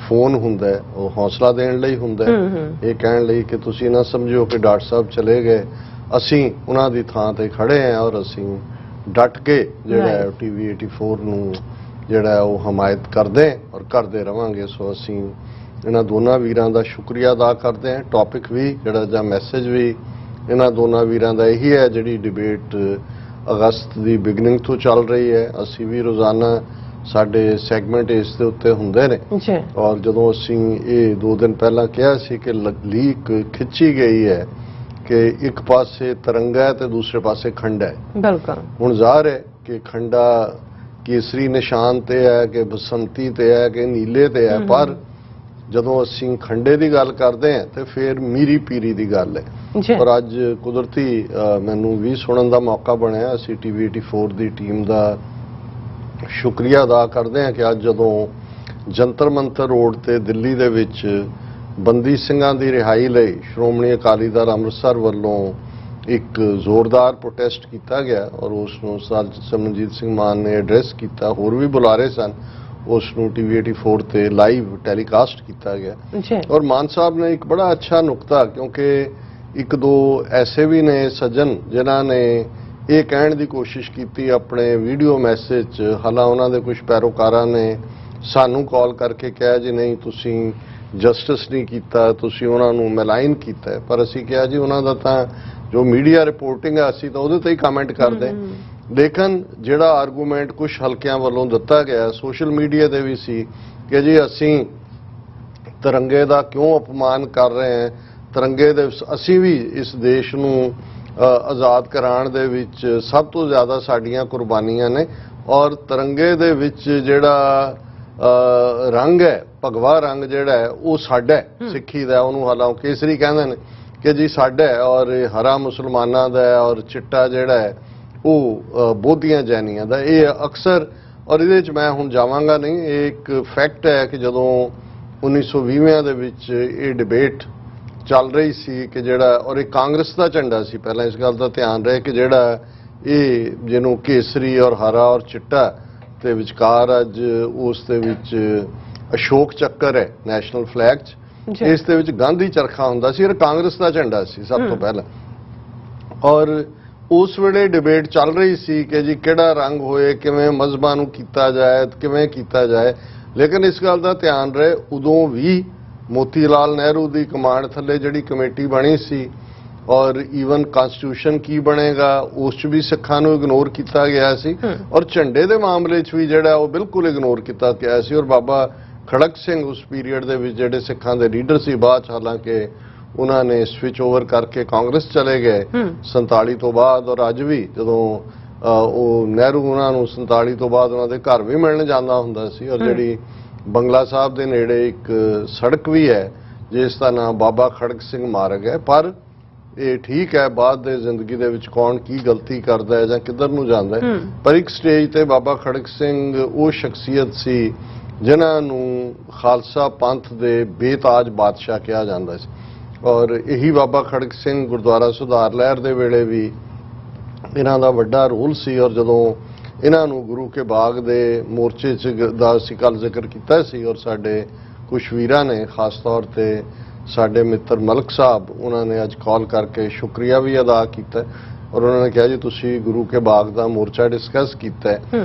ਫੋਨ ਹੁੰਦਾ, ਉਹ ਹੌਸਲਾ ਦੇਣ ਲਈ ਹੁੰਦਾ, ਇਹ ਕਹਿਣ ਲਈ ਕਿ ਤੁਸੀਂ ਨਾ ਸਮਝੋ ਕਿ ਡਾਕਟਰ ਸਾਹਿਬ ਚਲੇ ਗਏ, ਅਸੀਂ ਉਹਨਾਂ ਦੀ ਥਾਂ ਤੇ ਖੜੇ ਹਾਂ ਔਰ ਅਸੀਂ ਡਟ ਕੇ ਜਿਹੜਾ TV 84 ਨੂੰ ਜਿਹੜਾ ਉਹ ਹਮਾਇਤ ਕਰਦੇ ਔਰ ਕਰਦੇ ਰਵਾਂਗੇ। ਸੋ ਅਸੀਂ ਇਹਨਾਂ ਦੋਨਾਂ ਵੀਰਾਂ ਦਾ ਸ਼ੁਕਰੀਆ ਅਦਾ ਕਰਦੇ ਹਾਂ। ਟੌਪਿਕ ਵੀ ਜਿਹੜਾ ਜਾਂ ਮੈਸੇਜ ਵੀ ਇਹਨਾਂ ਦੋਨਾਂ ਵੀਰਾਂ ਦਾ ਇਹੀ ਹੈ, ਜਿਹੜੀ ਡਿਬੇਟ ਅਗਸਤ ਦੀ ਬਿਗਨਿੰਗ ਤੋਂ ਚੱਲ ਰਹੀ ਹੈ। ਅਸੀਂ ਵੀ ਰੋਜ਼ਾਨਾ ਸਾਡੇ ਸੈਗਮੈਂਟ ਇਸ ਦੇ ਉੱਤੇ ਹੁੰਦੇ ਨੇ ਔਰ ਜਦੋਂ ਅਸੀਂ ਇਹ 2 ਦਿਨ ਪਹਿਲਾਂ ਕਿਹਾ ਸੀ ਕਿ ਲੀਕ ਖਿੱਚੀ ਗਈ ਹੈ ਕਿ ਇੱਕ ਪਾਸੇ ਤਿਰੰਗਾ ਹੈ ਤੇ ਦੂਸਰੇ ਪਾਸੇ ਖੰਡਾ ਹੈ, ਬਿਲਕੁਲ ਹੁਣ ਜ਼ਾਹਰ ਹੈ ਕਿ ਖੰਡਾ ਕੇਸਰੀ ਨਿਸ਼ਾਨ ਤੇ ਹੈ ਕਿ ਬਸੰਤੀ ਤੇ ਹੈ ਕਿ ਨੀਲੇ ਤੇ ਹੈ, ਪਰ ਜਦੋਂ ਅਸੀਂ ਖੰਡੇ ਦੀ ਗੱਲ ਕਰਦੇ ਹਾਂ ਤੇ ਫਿਰ ਮੀਰੀ ਪੀਰੀ ਦੀ ਗੱਲ ਹੈ। ਪਰ ਅੱਜ ਕੁਦਰਤੀ ਮੈਨੂੰ ਵੀ ਸੁਣਨ ਦਾ ਮੌਕਾ ਬਣਿਆ, ਅਸੀਂ TV 84 ਦੀ ਟੀਮ ਦਾ ਸ਼ੁਕਰੀਆ ਅਦਾ ਕਰਦੇ ਹਾਂ ਕਿ ਅੱਜ ਜਦੋਂ ਜੰਤਰ ਮੰਤਰ ਰੋਡ ਤੇ ਦਿੱਲੀ ਦੇ ਵਿੱਚ ਬੰਦੀ ਸਿੰਘਾਂ ਦੀ ਰਿਹਾਈ ਲਈ ਸ਼੍ਰੋਮਣੀ ਅਕਾਲੀ ਦਲ ਅੰਮ੍ਰਿਤਸਰ ਵੱਲੋਂ ਇੱਕ ਜ਼ੋਰਦਾਰ ਪ੍ਰੋਟੈਸਟ ਕੀਤਾ ਗਿਆ ਔਰ ਉਸ ਨੂੰ ਸਿਮਰਨਜੀਤ ਸਿੰਘ ਮਾਨ ਨੇ ਐਡਰੈਸ ਕੀਤਾ, ਹੋਰ ਵੀ ਬੁਲਾਰੇ ਸਨ, ਉਸ ਨੂੰ TV 84 ਤੇ ਲਾਈਵ ਟੈਲੀਕਾਸਟ ਕੀਤਾ ਗਿਆ। ਔਰ ਮਾਨ ਸਾਹਿਬ ਨੇ ਇੱਕ ਬੜਾ ਅੱਛਾ ਨੁਕਤਾ, ਕਿਉਂਕਿ ਇੱਕ ਦੋ ਐਸੇ ਵੀ ਨੇ ਸੱਜਣ ਜਿਨ੍ਹਾਂ ਨੇ ਇਹ ਕਹਿਣ ਦੀ ਕੋਸ਼ਿਸ਼ ਕੀਤੀ ਆਪਣੇ ਵੀਡੀਓ ਮੈਸੇਜ 'ਚ, ਹਾਲਾਂ ਉਹਨਾਂ ਦੇ ਕੁਝ ਪੈਰੋਕਾਰਾਂ ਨੇ ਸਾਨੂੰ ਕਾਲ ਕਰਕੇ ਕਿਹਾ ਜੀ ਨਹੀਂ ਤੁਸੀਂ ਜਸਟਿਸ ਨਹੀਂ ਕੀਤਾ, ਤੁਸੀਂ ਉਹਨਾਂ ਨੂੰ ਮੈਲਾਈਨ ਕੀਤਾ, ਪਰ ਅਸੀਂ ਕਿਹਾ ਜੀ ਉਹਨਾਂ ਦਾ ਤਾਂ ਜੋ ਮੀਡੀਆ ਰਿਪੋਰਟਿੰਗ ਹੈ ਅਸੀਂ ਤਾਂ ਉਹਦੇ ਤੇ ਹੀ ਕਮੈਂਟ ਕਰਦੇ। ਲੇਕਿਨ ਜਿਹੜਾ ਆਰਗੂਮੈਂਟ ਕੁਝ ਹਲਕਿਆਂ ਵੱਲੋਂ ਦਿੱਤਾ ਗਿਆ ਸੋਸ਼ਲ ਮੀਡੀਆ ਤੇ ਵੀ ਸੀ ਕਿ ਜੀ ਅਸੀਂ ਤਿਰੰਗੇ ਦਾ ਕਿਉਂ ਅਪਮਾਨ ਕਰ ਰਹੇ ਹਾਂ, ਤਿਰੰਗੇ ਦੇ ਅਸੀਂ ਵੀ ਇਸ ਦੇਸ਼ ਨੂੰ ਆਜ਼ਾਦ ਕਰਾਉਣ ਦੇ ਵਿੱਚ ਸਭ ਤੋਂ ਜ਼ਿਆਦਾ ਸਾਡੀਆਂ ਕੁਰਬਾਨੀਆਂ ਨੇ ਔਰ ਤਿਰੰਗੇ ਦੇ ਵਿੱਚ ਜਿਹੜਾ ਰੰਗ ਹੈ, ਭਗਵਾ ਰੰਗ ਜਿਹੜਾ ਹੈ ਉਹ ਸਾਡਾ ਹੈ, ਸਿੱਖੀ ਦਾ, ਉਹਨੂੰ ਹਾਲਾਂ ਕੇਸਰੀ ਕਹਿੰਦੇ ਨੇ ਕਿ ਜੀ ਸਾਡਾ ਹੈ ਔਰ ਇਹ ਹਰਾ ਮੁਸਲਮਾਨਾਂ ਦਾ ਹੈ ਔਰ ਚਿੱਟਾ ਜਿਹੜਾ ਹੈ ਉਹ ਬੋਧੀਆਂ ਜੈਨੀਆਂ ਦਾ। ਇਹ ਅਕਸਰ ਔਰ ਇਹਦੇ 'ਚ ਮੈਂ ਹੁਣ ਜਾਵਾਂਗਾ ਨਹੀਂ, ਇਹ ਇੱਕ ਫੈਕਟ ਹੈ ਕਿ ਜਦੋਂ 1920 ਦੇ ਵਿੱਚ ਇਹ ਡਿਬੇਟ ਚੱਲ ਰਹੀ ਸੀ ਕਿ ਜਿਹੜਾ ਔਰ ਇਹ ਕਾਂਗਰਸ ਦਾ ਝੰਡਾ ਸੀ, ਪਹਿਲਾਂ ਇਸ ਗੱਲ ਦਾ ਧਿਆਨ ਰਹੇ ਕਿ ਜਿਹੜਾ ਇਹ ਜਿਹਨੂੰ ਕੇਸਰੀ ਔਰ ਹਰਾ ਔਰ ਚਿੱਟਾ ਤੇ ਵਿਚਕਾਰ ਅੱਜ ਉਸ ਦੇ ਵਿੱਚ ਅਸ਼ੋਕ ਚੱਕਰ ਹੈ ਨੈਸ਼ਨਲ ਫਲੈਗ 'ਚ। ਇਸ ਦੇ ਵਿੱਚ ਗਾਂਧੀ ਚਰਖਾ ਹੁੰਦਾ ਸੀ ਔਰ ਕਾਂਗਰਸ ਦਾ ਝੰਡਾ ਸੀ ਸਭ ਤੋਂ ਪਹਿਲਾਂ। ਔਰ ਉਸ ਵੇਲੇ ਡਿਬੇਟ ਚੱਲ ਰਹੀ ਸੀ ਕਿ ਜੀ ਕਿਹੜਾ ਰੰਗ ਹੋਏ, ਕਿਵੇਂ ਮਜ਼ਹਬਾਂ ਨੂੰ ਕੀਤਾ ਜਾਏ, ਕਿਵੇਂ ਕੀਤਾ ਜਾਏ। ਲੇਕਿਨ ਇਸ ਗੱਲ ਦਾ ਧਿਆਨ ਰਹੇ ਉਦੋਂ ਵੀ ਮੋਤੀ ਲਾਲ ਨਹਿਰੂ ਦੀ ਕਮਾਂਡ ਥੱਲੇ ਜਿਹੜੀ ਕਮੇਟੀ ਬਣੀ ਸੀ ਔਰ ਈਵਨ ਕਨਸਟੀਟਿਊਸ਼ਨ ਕੀ ਬਣੇਗਾ ਉਸ 'ਚ ਵੀ ਸਿੱਖਾਂ ਨੂੰ ਇਗਨੋਰ ਕੀਤਾ ਗਿਆ ਸੀ ਔਰ ਝੰਡੇ ਦੇ ਮਾਮਲੇ 'ਚ ਵੀ ਜਿਹੜਾ ਉਹ ਬਿਲਕੁਲ ਇਗਨੋਰ ਕੀਤਾ ਗਿਆ ਸੀ। ਔਰ ਬਾਬਾ ਖੜਕ ਸਿੰਘ ਉਸ ਪੀਰੀਅਡ ਦੇ ਵਿੱਚ ਜਿਹੜੇ ਸਿੱਖਾਂ ਦੇ ਲੀਡਰ ਸੀ, ਬਾਅਦ 'ਚ ਹਾਲਾਂਕਿ ਉਹਨਾਂ ਨੇ ਸਵਿਚ ਓਵਰ ਕਰਕੇ ਕਾਂਗਰਸ ਚਲੇ ਗਏ 47 ਤੋਂ ਬਾਅਦ। ਔਰ ਅੱਜ ਵੀ ਜਦੋਂ ਉਹ ਨਹਿਰੂ ਉਹਨਾਂ ਨੂੰ 47 ਤੋਂ ਬਾਅਦ ਉਹਨਾਂ ਦੇ ਘਰ ਵੀ ਮਿਲਣ ਜਾਂਦਾ ਹੁੰਦਾ ਸੀ। ਔਰ ਜਿਹੜੀ ਬੰਗਲਾ ਸਾਹਿਬ ਦੇ ਨੇੜੇ ਇੱਕ ਸੜਕ ਵੀ ਹੈ ਜਿਸ ਦਾ ਨਾਮ ਬਾਬਾ ਖੜਕ ਸਿੰਘ ਮਾਰਗ ਹੈ। ਪਰ ਇਹ ਠੀਕ ਹੈ ਬਾਅਦ ਦੇ ਜ਼ਿੰਦਗੀ ਦੇ ਵਿੱਚ ਕੌਣ ਕੀ ਗਲਤੀ ਕਰਦਾ ਹੈ ਜਾਂ ਕਿੱਧਰ ਨੂੰ ਜਾਂਦਾ ਹੈ, ਪਰ ਇੱਕ ਸਟੇਜ ਤੇ ਬਾਬਾ ਖੜਕ ਸਿੰਘ ਉਹ ਸ਼ਖਸੀਅਤ ਸੀ ਜਿਨ੍ਹਾਂ ਨੂੰ ਖਾਲਸਾ ਪੰਥ ਦੇ ਬੇਤਾਜ ਬਾਦਸ਼ਾਹ ਕਿਹਾ ਜਾਂਦਾ ਸੀ। ਔਰ ਇਹੀ ਬਾਬਾ ਖੜਕ ਸਿੰਘ ਗੁਰਦੁਆਰਾ ਸੁਧਾਰ ਲਹਿਰ ਦੇ ਵੇਲੇ ਵੀ ਇਹਨਾਂ ਦਾ ਵੱਡਾ ਰੋਲ ਸੀ। ਔਰ ਜਦੋਂ ਇਹਨਾਂ ਨੂੰ ਗੁਰੂ ਕੇ ਬਾਗ ਦੇ ਮੋਰਚੇ 'ਚ ਦਾ ਅਸੀਂ ਕੱਲ੍ਹ ਜ਼ਿਕਰ ਕੀਤਾ ਸੀ ਔਰ ਸਾਡੇ ਕੁਝ ਵੀਰਾਂ ਨੇ ਖਾਸ ਤੌਰ ਤੇ ਸਾਡੇ ਮਿੱਤਰ ਮਲਕ ਸਾਹਿਬ ਉਹਨਾਂ ਨੇ ਅੱਜ ਕਾਲ ਕਰਕੇ ਸ਼ੁਕਰੀਆ ਵੀ ਅਦਾ ਕੀਤਾ ਔਰ ਉਹਨਾਂ ਨੇ ਕਿਹਾ ਜੀ ਤੁਸੀਂ ਗੁਰੂ ਕੇ ਬਾਗ ਦਾ ਮੋਰਚਾ ਡਿਸਕਸ ਕੀਤਾ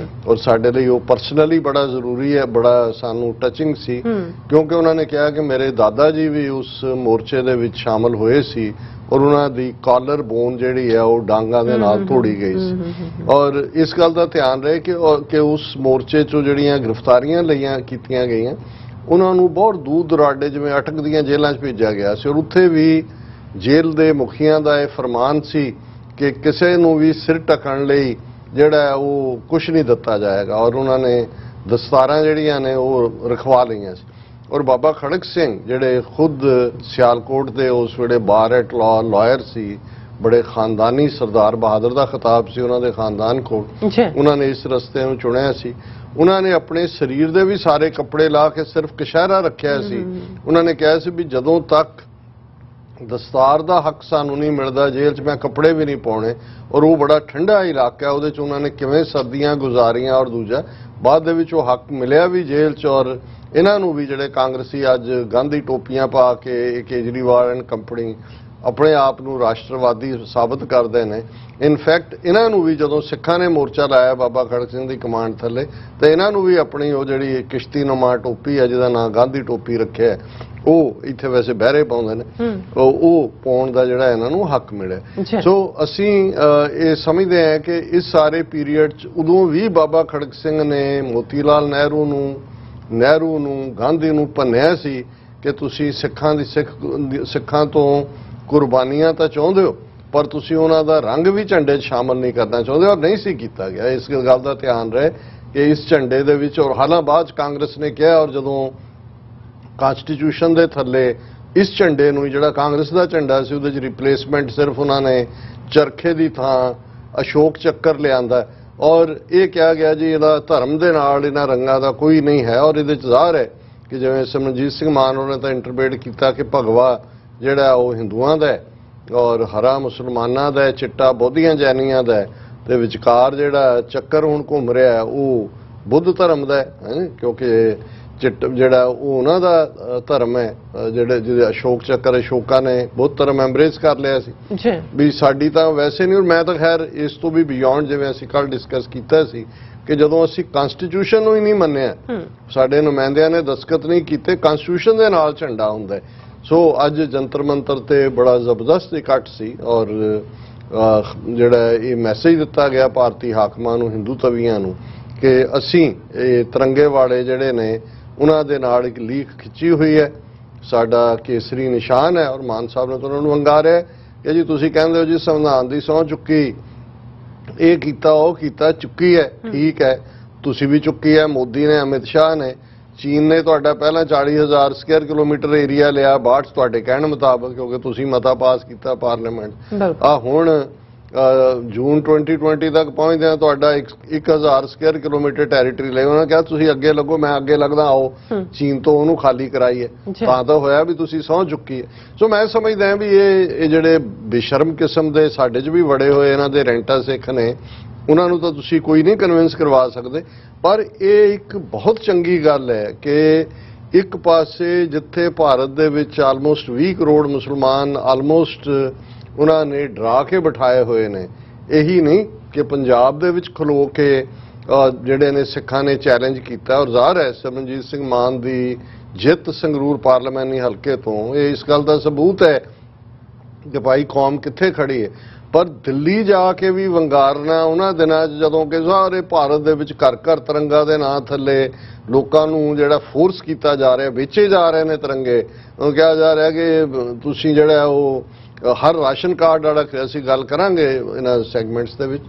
ਔਰ ਸਾਡੇ ਲਈ ਉਹ ਪਰਸਨਲੀ ਬੜਾ ਜ਼ਰੂਰੀ ਹੈ, ਬੜਾ ਸਾਨੂੰ ਟੱਚਿੰਗ ਸੀ ਕਿਉਂਕਿ ਉਹਨਾਂ ਨੇ ਕਿਹਾ ਕਿ ਮੇਰੇ ਦਾਦਾ ਜੀ ਵੀ ਉਸ ਮੋਰਚੇ ਦੇ ਵਿੱਚ ਸ਼ਾਮਲ ਹੋਏ ਸੀ ਔਰ ਉਹਨਾਂ ਦੀ ਕਾਲਰ ਬੋਨ ਜਿਹੜੀ ਹੈ ਉਹ ਡਾਂਗਾਂ ਦੇ ਨਾਲ ਤੋੜੀ ਗਈ ਸੀ। ਔਰ ਇਸ ਗੱਲ ਦਾ ਧਿਆਨ ਰਹੇ ਕਿ ਉਸ ਮੋਰਚੇ 'ਚੋਂ ਜਿਹੜੀਆਂ ਗ੍ਰਿਫਤਾਰੀਆਂ ਲਈਆਂ ਕੀਤੀਆਂ ਗਈਆਂ ਉਹਨਾਂ ਨੂੰ ਬਹੁਤ ਦੂਰ ਦੁਰਾਡੇ ਜਿਵੇਂ ਅਟਕ ਦੀਆਂ ਜੇਲ੍ਹਾਂ 'ਚ ਭੇਜਿਆ ਗਿਆ ਸੀ ਔਰ ਉੱਥੇ ਵੀ ਜੇਲ੍ਹ ਦੇ ਮੁਖੀਆਂ ਦਾ ਇਹ ਫਰਮਾਨ ਸੀ ਕਿ ਕਿਸੇ ਨੂੰ ਵੀ ਸਿਰ ਢੱਕਣ ਲਈ ਜਿਹੜਾ ਉਹ ਕੁਝ ਨਹੀਂ ਦਿੱਤਾ ਜਾਏਗਾ ਔਰ ਉਹਨਾਂ ਨੇ ਦਸਤਾਰਾਂ ਜਿਹੜੀਆਂ ਨੇ ਉਹ ਰਖਵਾ ਲਈਆਂ ਸੀ। ਔਰ ਬਾਬਾ ਖੜਕ ਸਿੰਘ ਜਿਹੜੇ ਖੁਦ ਸਿਆਲਕੋਟ ਦੇ ਉਸ ਵੇਲੇ ਬਾਰ ਐਟ ਲਾਇਰ ਸੀ, ਬੜੇ ਖਾਨਦਾਨੀ ਸਰਦਾਰ ਬਹਾਦਰ ਦਾ ਖਿਤਾਬ ਸੀ ਉਹਨਾਂ ਦੇ ਖਾਨਦਾਨ ਕੋਲ, ਉਹਨਾਂ ਨੇ ਇਸ ਰਸਤੇ ਨੂੰ ਚੁਣਿਆ ਸੀ। ਉਹਨਾਂ ਨੇ ਆਪਣੇ ਸਰੀਰ ਦੇ ਵੀ ਸਾਰੇ ਕੱਪੜੇ ਲਾ ਕੇ ਸਿਰਫ ਕਸ਼ਹਿਰਾ ਰੱਖਿਆ ਸੀ। ਉਹਨਾਂ ਨੇ ਕਿਹਾ ਸੀ ਵੀ ਜਦੋਂ ਤੱਕ ਦਸਤਾਰ ਦਾ ਹੱਕ ਸਾਨੂੰ ਨਹੀਂ ਮਿਲਦਾ ਜੇਲ੍ਹ 'ਚ ਮੈਂ ਕੱਪੜੇ ਵੀ ਨਹੀਂ ਪਾਉਣੇ। ਔਰ ਉਹ ਬੜਾ ਠੰਡਾ ਇਲਾਕਾ ਉਹਦੇ 'ਚ ਉਹਨਾਂ ਨੇ ਕਿਵੇਂ ਸਰਦੀਆਂ ਗੁਜ਼ਾਰੀਆਂ ਔਰ ਦੂਜਾ ਬਾਅਦ ਦੇ ਵਿੱਚ ਉਹ ਹੱਕ ਮਿਲਿਆ ਵੀ ਜੇਲ੍ਹ 'ਚ। ਔਰ ਇਹਨਾਂ ਨੂੰ ਵੀ ਜਿਹੜੇ ਕਾਂਗਰਸੀ ਅੱਜ ਗਾਂਧੀ ਟੋਪੀਆਂ ਪਾ ਕੇ ਕੇਜਰੀਵਾਲ ਐਂਡ ਕੰਪਨੀ ਆਪਣੇ ਆਪ ਨੂੰ ਰਾਸ਼ਟਰਵਾਦੀ ਸਾਬਤ ਕਰਦੇ ਨੇ, ਇਨਫੈਕਟ ਇਹਨਾਂ ਨੂੰ ਵੀ ਜਦੋਂ ਸਿੱਖਾਂ ਨੇ ਮੋਰਚਾ ਲਾਇਆ ਬਾਬਾ ਖੜਕ ਸਿੰਘ ਦੀ ਕਮਾਂਡ ਥੱਲੇ ਤੇ ਇਹਨਾਂ ਨੂੰ ਵੀ ਆਪਣੀ ਉਹ ਜਿਹੜੀ ਕਿਸ਼ਤੀਨੁਮਾ ਟੋਪੀ ਹੈ ਜਿਹਦਾ ਨਾਂ ਗਾਂਧੀ ਟੋਪੀ ਰੱਖਿਆ ਉਹ ਇੱਥੇ ਵੈਸੇ ਬਹਿਰੇ ਪਾਉਂਦੇ ਨੇ ਉਹ ਪਾਉਣ ਦਾ ਜਿਹੜਾ ਇਹਨਾਂ ਨੂੰ ਹੱਕ ਮਿਲਿਆ। ਸੋ ਅਸੀਂ ਇਹ ਸਮਝਦੇ ਹਾਂ ਕਿ ਇਸ ਸਾਰੇ ਪੀਰੀਅਡ 'ਚ ਉਦੋਂ ਵੀ ਬਾਬਾ ਖੜਕ ਸਿੰਘ ਨੇ ਮੋਤੀ ਲਾਲ ਨਹਿਰੂ ਨੂੰ ਗਾਂਧੀ ਨੂੰ ਭੰਨਿਆ ਸੀ ਕਿ ਤੁਸੀਂ ਸਿੱਖਾਂ ਤੋਂ ਕੁਰਬਾਨੀਆਂ ਤਾਂ ਚਾਹੁੰਦੇ ਹੋ ਪਰ ਤੁਸੀਂ ਉਹਨਾਂ ਦਾ ਰੰਗ ਵੀ ਝੰਡੇ 'ਚ ਸ਼ਾਮਲ ਨਹੀਂ ਕਰਨਾ ਚਾਹੁੰਦੇ ਔਰ ਨਹੀਂ ਸੀ ਕੀਤਾ ਗਿਆ। ਇਸ ਗੱਲ ਦਾ ਧਿਆਨ ਰਹੇ ਕਿ ਇਸ ਝੰਡੇ ਦੇ ਵਿੱਚ ਔਰ ਹਾਲਾਂ ਬਾਅਦ ਕਾਂਗਰਸ ਨੇ ਕਿਹਾ ਔਰ ਜਦੋਂ ਕਨਸਟੀਟਿਊਸ਼ਨ ਦੇ ਥੱਲੇ ਇਸ ਝੰਡੇ ਨੂੰ ਜਿਹੜਾ ਕਾਂਗਰਸ ਦਾ ਝੰਡਾ ਸੀ ਉਹਦੇ 'ਚ ਰਿਪਲੇਸਮੈਂਟ ਸਿਰਫ ਉਹਨਾਂ ਨੇ ਚਰਖੇ ਦੀ ਥਾਂ ਅਸ਼ੋਕ ਚੱਕਰ ਲਿਆਂਦਾ ਔਰ ਇਹ ਕਿਹਾ ਗਿਆ ਜੀ ਇਹਦਾ ਧਰਮ ਦੇ ਨਾਲ ਇਹਨਾਂ ਰੰਗਾਂ ਦਾ ਕੋਈ ਨਹੀਂ ਹੈ। ਔਰ ਇਹਦੇ 'ਚ ਜ਼ਾਹਰ ਹੈ ਕਿ ਜਿਵੇਂ ਸਿਮਰਨਜੀਤ ਸਿੰਘ ਮਾਨ ਉਹਨੇ ਤਾਂ ਇੰਟਰਪ੍ਰੀਟ ਕੀਤਾ ਕਿ ਭਗਵਾ ਜਿਹੜਾ ਉਹ ਹਿੰਦੂਆਂ ਦਾ ਹੈ ਔਰ ਹਰਾ ਮੁਸਲਮਾਨਾਂ ਦਾ ਹੈ, ਚਿੱਟਾ ਬੋਧੀਆਂ ਜੈਨੀਆਂ ਦਾ ਹੈ ਤੇ ਵਿਚਕਾਰ ਜਿਹੜਾ ਚੱਕਰ ਹੁਣ ਘੁੰਮ ਰਿਹਾ ਉਹ ਬੁੱਧ ਧਰਮ ਦਾ ਹੈ ਕਿਉਂਕਿ ਜਿਹੜਾ ਉਹ ਉਹਨਾਂ ਦਾ ਧਰਮ ਹੈ ਜਿਹਦੇ ਅਸ਼ੋਕ ਚੱਕਰ ਅਸ਼ੋਕਾ ਨੇ ਬੁੱਧ ਧਰਮ ਐਮਬਰੇਸ ਕਰ ਲਿਆ ਸੀ ਵੀ ਸਾਡੀ ਤਾਂ ਵੈਸੇ ਨਹੀਂ। ਔਰ ਮੈਂ ਤਾਂ ਖੈਰ ਇਸ ਤੋਂ ਵੀ ਬਿਯੋਂਡ ਜਿਵੇਂ ਅਸੀਂ ਕੱਲ ਡਿਸਕਸ ਕੀਤਾ ਸੀ ਕਿ ਜਦੋਂ ਅਸੀਂ ਕਨਸਟੀਟਿਊਸ਼ਨ ਨੂੰ ਹੀ ਨਹੀਂ ਮੰਨਿਆ, ਸਾਡੇ ਨੁਮਾਇੰਦਿਆਂ ਨੇ ਦਸਤਖਤ ਨਹੀਂ ਕੀਤੇ, ਕਨਸਟੀਟਿਊਸ਼ਨ ਦੇ ਨਾਲ ਝੰਡਾ ਹੁੰਦਾ। ਸੋ ਅੱਜ ਜੰਤਰ ਮੰਤਰ ਤੇ ਬੜਾ ਜ਼ਬਰਦਸਤ ਇਕੱਠ ਸੀ ਔਰ ਜਿਹੜਾ ਇਹ ਮੈਸੇਜ ਦਿੱਤਾ ਗਿਆ ਭਾਰਤੀ ਹਾਕਮਾਂ ਨੂੰ, ਹਿੰਦੂ ਤਵੀਆਂ ਨੂੰ ਕਿ ਅਸੀਂ ਇਹ ਤਿਰੰਗੇ ਵਾਲੇ ਜਿਹੜੇ ਨੇ ਉਹਨਾਂ ਦੇ ਨਾਲ ਇੱਕ ਲੀਕ ਖਿੱਚੀ ਹੋਈ ਹੈ, ਸਾਡਾ ਕੇਸਰੀ ਨਿਸ਼ਾਨ ਹੈ ਔਰ ਮਾਨ ਸਾਹਿਬ ਨੇ ਤਾਂ ਉਹਨਾਂ ਨੂੰ ਵੰਗਾਰਿਆ ਕਿ ਜੀ ਤੁਸੀਂ ਕਹਿੰਦੇ ਹੋ ਜੀ ਸੰਵਿਧਾਨ ਦੀ ਸਹੁੰ ਚੁੱਕੀ, ਇਹ ਕੀਤਾ ਉਹ ਕੀਤਾ, ਚੁੱਕੀ ਹੈ ਠੀਕ ਹੈ, ਤੁਸੀਂ ਵੀ ਚੁੱਕੀ ਹੈ, ਮੋਦੀ ਨੇ, ਅਮਿਤ ਸ਼ਾਹ ਨੇ, ਚੀਨ ਨੇ ਤੁਹਾਡਾ ਪਹਿਲਾਂ 40,000 ਸਕੁਅਰ ਕਿਲੋਮੀਟਰ ਏਰੀਆ ਲਿਆ ਬਾਅਦ ਤੁਹਾਡੇ ਕਹਿਣ ਮੁਤਾਬਕ ਕਿਉਂਕਿ ਤੁਸੀਂ ਮਤਾ ਪਾਸ ਕੀਤਾ ਪਾਰਲੀਮੈਂਟ। ਹੁਣ ਜੂਨ 2020 ਤੱਕ ਪਹੁੰਚਦੇ ਆ ਤੁਹਾਡਾ 1000 ਸਕੁਅਰ ਕਿਲੋਮੀਟਰ ਟੈਰੀਟਰੀ ਲੈ ਉਹਨਾਂ ਕਿਹਾ ਤੁਸੀਂ ਅੱਗੇ ਲੱਗੋ ਮੈਂ ਅੱਗੇ ਲੱਗਦਾ ਆਓ ਚੀਨ ਤੋਂ ਉਹਨੂੰ ਖਾਲੀ ਕਰਾਈਏ ਤਾਂ ਹੋਇਆ ਵੀ ਤੁਸੀਂ ਸਹੁੰ ਚੁੱਕੀ ਹੈ। ਸੋ ਮੈਂ ਸਮਝਦਾ ਵੀ ਇਹ ਜਿਹੜੇ ਬੇਸ਼ਰਮ ਕਿਸਮ ਦੇ ਸਾਡੇ 'ਚ ਵੀ ਵੜੇ ਹੋਏ ਇਹਨਾਂ ਦੇ ਰੈਂਟਾ ਸਿੱਖ ਨੇ ਉਹਨਾਂ ਨੂੰ ਤਾਂ ਤੁਸੀਂ ਕੋਈ ਨਹੀਂ ਕਨਵਿੰਸ ਕਰਵਾ ਸਕਦੇ। ਪਰ ਇਹ ਇੱਕ ਬਹੁਤ ਚੰਗੀ ਗੱਲ ਹੈ ਕਿ ਇੱਕ ਪਾਸੇ ਜਿੱਥੇ ਭਾਰਤ ਦੇ ਵਿੱਚ ਆਲਮੋਸਟ 20 ਕਰੋੜ ਮੁਸਲਮਾਨ ਆਲਮੋਸਟ ਉਹਨਾਂ ਨੇ ਡਰਾ ਕੇ ਬਿਠਾਏ ਹੋਏ ਨੇ, ਇਹੀ ਨਹੀਂ ਕਿ ਪੰਜਾਬ ਦੇ ਵਿੱਚ ਖਲੋ ਕੇ ਜਿਹੜੇ ਨੇ ਸਿੱਖਾਂ ਨੇ ਚੈਲੰਜ ਕੀਤਾ ਔਰ ਜ਼ਾਹਰ ਹੈ ਸਿਮਰਨਜੀਤ ਸਿੰਘ ਮਾਨ ਦੀ ਜਿੱਤ ਸੰਗਰੂਰ ਪਾਰਲੀਮੈਂਟਰੀ ਹਲਕੇ ਤੋਂ ਇਹ ਇਸ ਗੱਲ ਦਾ ਸਬੂਤ ਹੈ ਕਿ ਭਾਈ ਕੌਮ ਕਿੱਥੇ ਖੜੀ ਹੈ। ਪਰ ਦਿੱਲੀ ਜਾ ਕੇ ਵੀ ਵੰਗਾਰਨਾ ਉਹਨਾਂ ਦਿਨਾਂ 'ਚ ਜਦੋਂ ਕਿ ਸਾਰੇ ਭਾਰਤ ਦੇ ਵਿੱਚ ਘਰ ਘਰ ਤਿਰੰਗਾ ਦੇ ਨਾਂ ਥੱਲੇ ਲੋਕਾਂ ਨੂੰ ਜਿਹੜਾ ਫੋਰਸ ਕੀਤਾ ਜਾ ਰਿਹਾ ਵੇਚੇ ਜਾ ਰਹੇ ਨੇ ਤਿਰੰਗੇ ਉਹ ਕਿਹਾ ਜਾ ਰਿਹਾ ਕਿ ਤੁਸੀਂ ਜਿਹੜਾ ਉਹ ਹਰ ਰਾਸ਼ਨ ਕਾਰਡ ਵਾਲਾ ਅਸੀਂ ਗੱਲ ਕਰਾਂਗੇ ਇਹਨਾਂ ਸੈਗਮੈਂਟਸ ਦੇ ਵਿੱਚ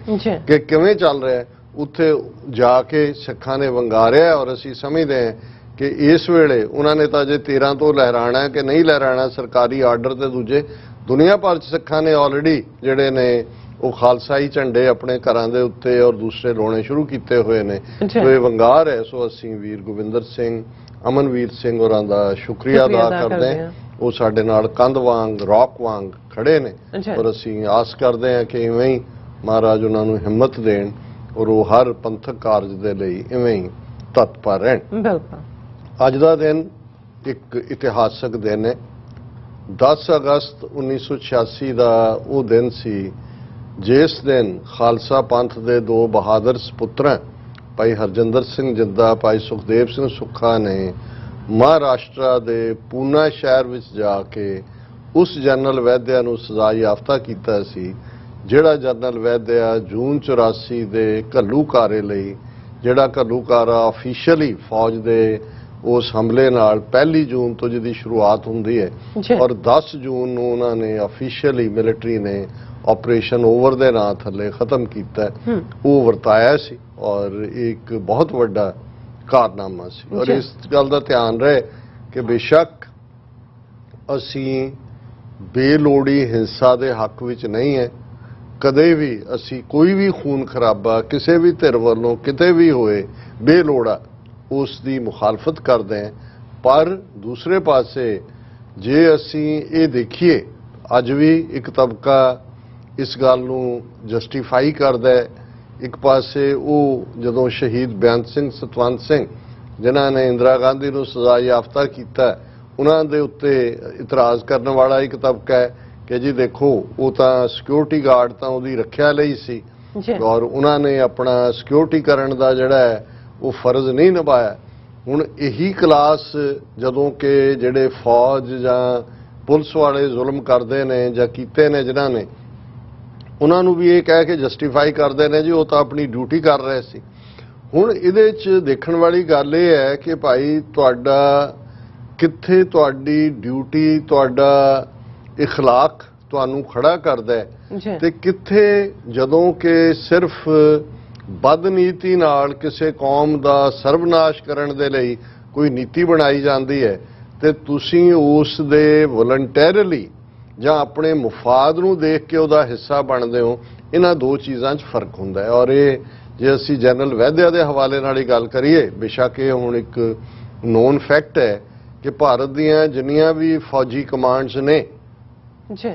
ਕਿ ਕਿਵੇਂ ਚੱਲ ਰਿਹਾ ਉੱਥੇ ਜਾ ਕੇ ਸਿੱਖਾਂ ਨੇ ਵੰਗਾਰਿਆ ਔਰ ਅਸੀਂ ਸਮਝਦੇ ਹਾਂ ਕਿ ਇਸ ਵੇਲੇ ਉਹਨਾਂ ਨੇ ਤਾਂ ਜੇ 13 ਤੋਂ ਲਹਿਰਾਣਾ ਕਿ ਨਹੀਂ ਲਹਿਰਾਣਾ ਸਰਕਾਰੀ ਆਰਡਰ ਤੇ ਦੂਜੇ ਦੁਨੀਆ ਭਰ 'ਚ ਸਿੱਖਾਂ ਨੇ ਆਲਰੇਡੀ ਜਿਹੜੇ ਨੇ ਉਹ ਖਾਲਸਾਈ ਝੰਡੇ ਆਪਣੇ ਘਰਾਂ ਦੇ ਉੱਤੇ ਔਰ ਦੂਸਰੇ ਲਾਉਣੇ ਸ਼ੁਰੂ ਕੀਤੇ ਹੋਏ ਨੇ। ਸੋ ਇਹ ਵੰਗਾਰ ਹੈ। ਸੋ ਅਸੀਂ ਵੀਰ ਗੋਬਿੰਦਰ ਸਿੰਘ ਅਮਨਵੀਰ ਸਿੰਘ ਹੋਰਾਂ ਦਾ ਸ਼ੁਕਰੀਆ ਅਦਾ ਕਰਦੇ ਹਾਂ। ਉਹ ਸਾਡੇ ਨਾਲ ਕੰਧ ਵਾਂਗ ਰੌਕ ਵਾਂਗ ਖੜੇ ਨੇ ਔਰ ਅਸੀਂ ਆਸ ਕਰਦੇ ਹਾਂ ਕਿ ਇਵੇਂ ਹੀ ਮਹਾਰਾਜ ਉਹਨਾਂ ਨੂੰ ਹਿੰਮਤ ਦੇਣ ਔਰ ਉਹ ਹਰ ਪੰਥਕ ਕਾਰਜ ਦੇ ਲਈ ਇਵੇਂ ਹੀ ਤਤਪਰ ਰਹਿਣ। ਬਿਲਕੁਲ ਅੱਜ ਦਾ ਦਿਨ ਇੱਕ ਇਤਿਹਾਸਕ ਦਿਨ ਹੈ। 10 ਅਗਸਤ 1986 ਦਾ ਉਹ ਦਿਨ ਸੀ ਜਿਸ ਦਿਨ ਖਾਲਸਾ ਪੰਥ ਦੇ ਦੋ ਬਹਾਦਰ ਸਪੁੱਤਰਾਂ ਭਾਈ ਹਰਜਿੰਦਰ ਸਿੰਘ ਜਿੰਦਾ ਭਾਈ ਸੁਖਦੇਵ ਸਿੰਘ ਸੁੱਖਾ ਨੇ ਮਹਾਰਾਸ਼ਟਰ ਦੇ ਪੂਨਾ ਸ਼ਹਿਰ ਵਿੱਚ ਜਾ ਕੇ ਉਸ ਜਨਰਲ ਵੈਦਿਆ ਨੂੰ ਸਜ਼ਾ ਯਾਫਤਾ ਕੀਤਾ ਸੀ ਜਿਹੜਾ ਜਨਰਲ ਵੈਦਿਆ ਜੂਨ 84 ਦੇ ਘੱਲੂਘਾਰੇ ਲਈ ਜਿਹੜਾ ਘੱਲੂਘਾਰਾ ਆਫੀਸ਼ੀਅਲੀ ਫੌਜ ਦੇ ਉਸ ਹਮਲੇ ਨਾਲ 1 ਜੂਨ ਤੋਂ ਜਿਹਦੀ ਸ਼ੁਰੂਆਤ ਹੁੰਦੀ ਹੈ ਔਰ 10 ਜੂਨ ਨੂੰ ਉਹਨਾਂ ਨੇ ਆਫੀਸ਼ੀਅਲੀ ਮਿਲਟਰੀ ਨੇ ਆਪਰੇਸ਼ਨ ਓਵਰ ਦੇ ਨਾਂ ਥੱਲੇ ਖਤਮ ਕੀਤਾ ਉਹ ਵਰਤਾਇਆ ਸੀ ਔਰ ਇੱਕ ਬਹੁਤ ਵੱਡਾ ਕਾਰਨਾਮਾ ਸੀ। ਔਰ ਇਸ ਗੱਲ ਦਾ ਧਿਆਨ ਰਹੇ ਕਿ ਬੇਸ਼ੱਕ ਅਸੀਂ ਬੇਲੋੜੀ ਹਿੰਸਾ ਦੇ ਹੱਕ ਵਿੱਚ ਨਹੀਂ ਹੈ, ਕਦੇ ਵੀ ਅਸੀਂ ਕੋਈ ਵੀ ਖੂਨ ਖਰਾਬਾ ਕਿਸੇ ਵੀ ਧਿਰ ਵੱਲੋਂ ਕਿਤੇ ਵੀ ਹੋਏ ਬੇਲੋੜਾ ਉਸ ਦੀ ਮੁਖਾਲਫਤ ਕਰਦੇ ਹਾਂ। ਪਰ ਦੂਸਰੇ ਪਾਸੇ ਜੇ ਅਸੀਂ ਇਹ ਦੇਖੀਏ ਅੱਜ ਵੀ ਇੱਕ ਤਬਕਾ ਇਸ ਗੱਲ ਨੂੰ ਜਸਟੀਫਾਈ ਕਰਦਾ ਹੈ। ਇੱਕ ਪਾਸੇ ਉਹ ਜਦੋਂ ਸ਼ਹੀਦ ਬੇਅੰਤ ਸਿੰਘ ਸਤਵੰਤ ਸਿੰਘ ਜਿਨ੍ਹਾਂ ਨੇ ਇੰਦਰਾ ਗਾਂਧੀ ਨੂੰ ਸਜ਼ਾ ਯਾਫਤਾ ਕੀਤਾ ਉਹਨਾਂ ਦੇ ਉੱਤੇ ਇਤਰਾਜ਼ ਕਰਨ ਵਾਲਾ ਇੱਕ ਤਬਕਾ ਹੈ ਕਿ ਜੀ ਦੇਖੋ ਉਹ ਤਾਂ ਸਿਕਿਉਰਿਟੀ ਗਾਰਡ ਤਾਂ ਉਹਦੀ ਰੱਖਿਆ ਲਈ ਸੀ ਔਰ ਉਹਨਾਂ ਨੇ ਆਪਣਾ ਸਿਕਿਉਰਿਟੀ ਕਰਨ ਦਾ ਜਿਹੜਾ ਹੈ ਉਹ ਫਰਜ਼ ਨਹੀਂ ਨਿਭਾਇਆ। ਹੁਣ ਇਹੀ ਕਲਾਸ ਜਦੋਂ ਕਿ ਜਿਹੜੇ ਫੌਜ ਜਾਂ ਪੁਲਿਸ ਵਾਲੇ ਜ਼ੁਲਮ ਕਰਦੇ ਨੇ ਜਾਂ ਕੀਤੇ ਨੇ ਜਿਨ੍ਹਾਂ ਨੇ ਉਹਨਾਂ ਨੂੰ ਵੀ ਇਹ ਕਹਿ ਕੇ ਜਸਟੀਫਾਈ ਕਰਦੇ ਨੇ ਜੀ ਉਹ ਤਾਂ ਆਪਣੀ ਡਿਊਟੀ ਕਰ ਰਹੇ ਸੀ। ਹੁਣ ਇਹਦੇ 'ਚ ਦੇਖਣ ਵਾਲੀ ਗੱਲ ਇਹ ਹੈ ਕਿ ਭਾਈ ਤੁਹਾਡਾ ਕਿੱਥੇ ਤੁਹਾਡੀ ਡਿਊਟੀ ਤੁਹਾਡਾ ਇਖਲਾਕ ਤੁਹਾਨੂੰ ਖੜਾ ਕਰਦਾ ਹੈ ਤੇ ਕਿੱਥੇ ਜਦੋਂ ਕਿ ਸਿਰਫ ਬਦਨੀਤੀ ਨਾਲ ਕਿਸੇ ਕੌਮ ਦਾ ਸਰਬਨਾਸ਼ ਕਰਨ ਦੇ ਲਈ ਕੋਈ ਨੀਤੀ ਬਣਾਈ ਜਾਂਦੀ ਹੈ ਤੇ ਤੁਸੀਂ ਉਸ ਦੇ ਵੋਲੰਟੈਰੀਲੀ ਜਾਂ ਆਪਣੇ ਮੁਫਾਦ ਨੂੰ ਦੇਖ ਕੇ ਉਹਦਾ ਹਿੱਸਾ ਬਣਦੇ ਹੋ। ਇਹਨਾਂ ਦੋ ਚੀਜ਼ਾਂ 'ਚ ਫਰਕ ਹੁੰਦਾ ਹੈ ਔਰ ਇਹ ਜੇ ਅਸੀਂ ਜਨਰਲ ਵੈਦਿਆ ਦੇ ਹਵਾਲੇ ਨਾਲ ਹੀ ਗੱਲ ਕਰੀਏ ਬੇਸ਼ੱਕ ਇਹ ਹੁਣ ਇੱਕ ਨੋਨ ਫੈਕਟ ਹੈ ਕਿ ਭਾਰਤ ਦੀਆਂ ਜਿੰਨੀਆਂ ਵੀ ਫੌਜੀ ਕਮਾਂਡਸ ਨੇ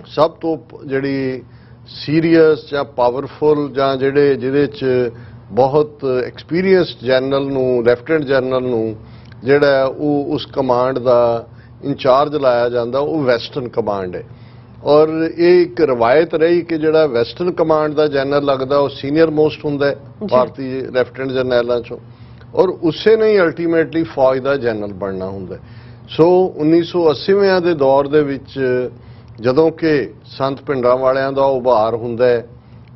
ਸਭ ਤੋਂ ਜਿਹੜੀ ਸੀਰੀਅਸ ਜਾਂ ਪਾਵਰਫੁਲ ਜਾਂ ਜਿਹਦੇ 'ਚ ਬਹੁਤ ਐਕਸਪੀਰੀਅੰਸਡ ਜਨਰਲ ਨੂੰ ਲੈਫਟੀਨੈਂਟ ਜਨਰਲ ਨੂੰ ਜਿਹੜਾ ਉਹ ਉਸ ਕਮਾਂਡ ਦਾ ਇੰਚਾਰਜ ਲਾਇਆ ਜਾਂਦਾ ਉਹ ਵੈਸਟਰਨ ਕਮਾਂਡ ਹੈ ਔਰ ਇਹ ਇੱਕ ਰਵਾਇਤ ਰਹੀ ਕਿ ਜਿਹੜਾ ਵੈਸਟਰਨ ਕਮਾਂਡ ਦਾ ਜਨਰਲ ਲੱਗਦਾ ਉਹ ਸੀਨੀਅਰ ਮੋਸਟ ਹੁੰਦਾ ਹੈ ਭਾਰਤੀ ਲੈਫਟੀਨੈਂਟ ਜਨਰਲਾਂ 'ਚੋਂ ਔਰ ਉਸੇ ਨੇ ਹੀ ਅਲਟੀਮੇਟਲੀ ਫੌਜ ਦਾ ਜਨਰਲ ਬਣਨਾ ਹੁੰਦਾ। ਸੋ 1980ਵਿਆਂ ਦੇ ਦੌਰ ਦੇ ਵਿੱਚ ਜਦੋਂ ਕਿ ਸੰਤ ਭਿੰਡਰਾਂ ਵਾਲਿਆਂ ਦਾ ਉਭਾਰ ਹੁੰਦਾ ਹੈ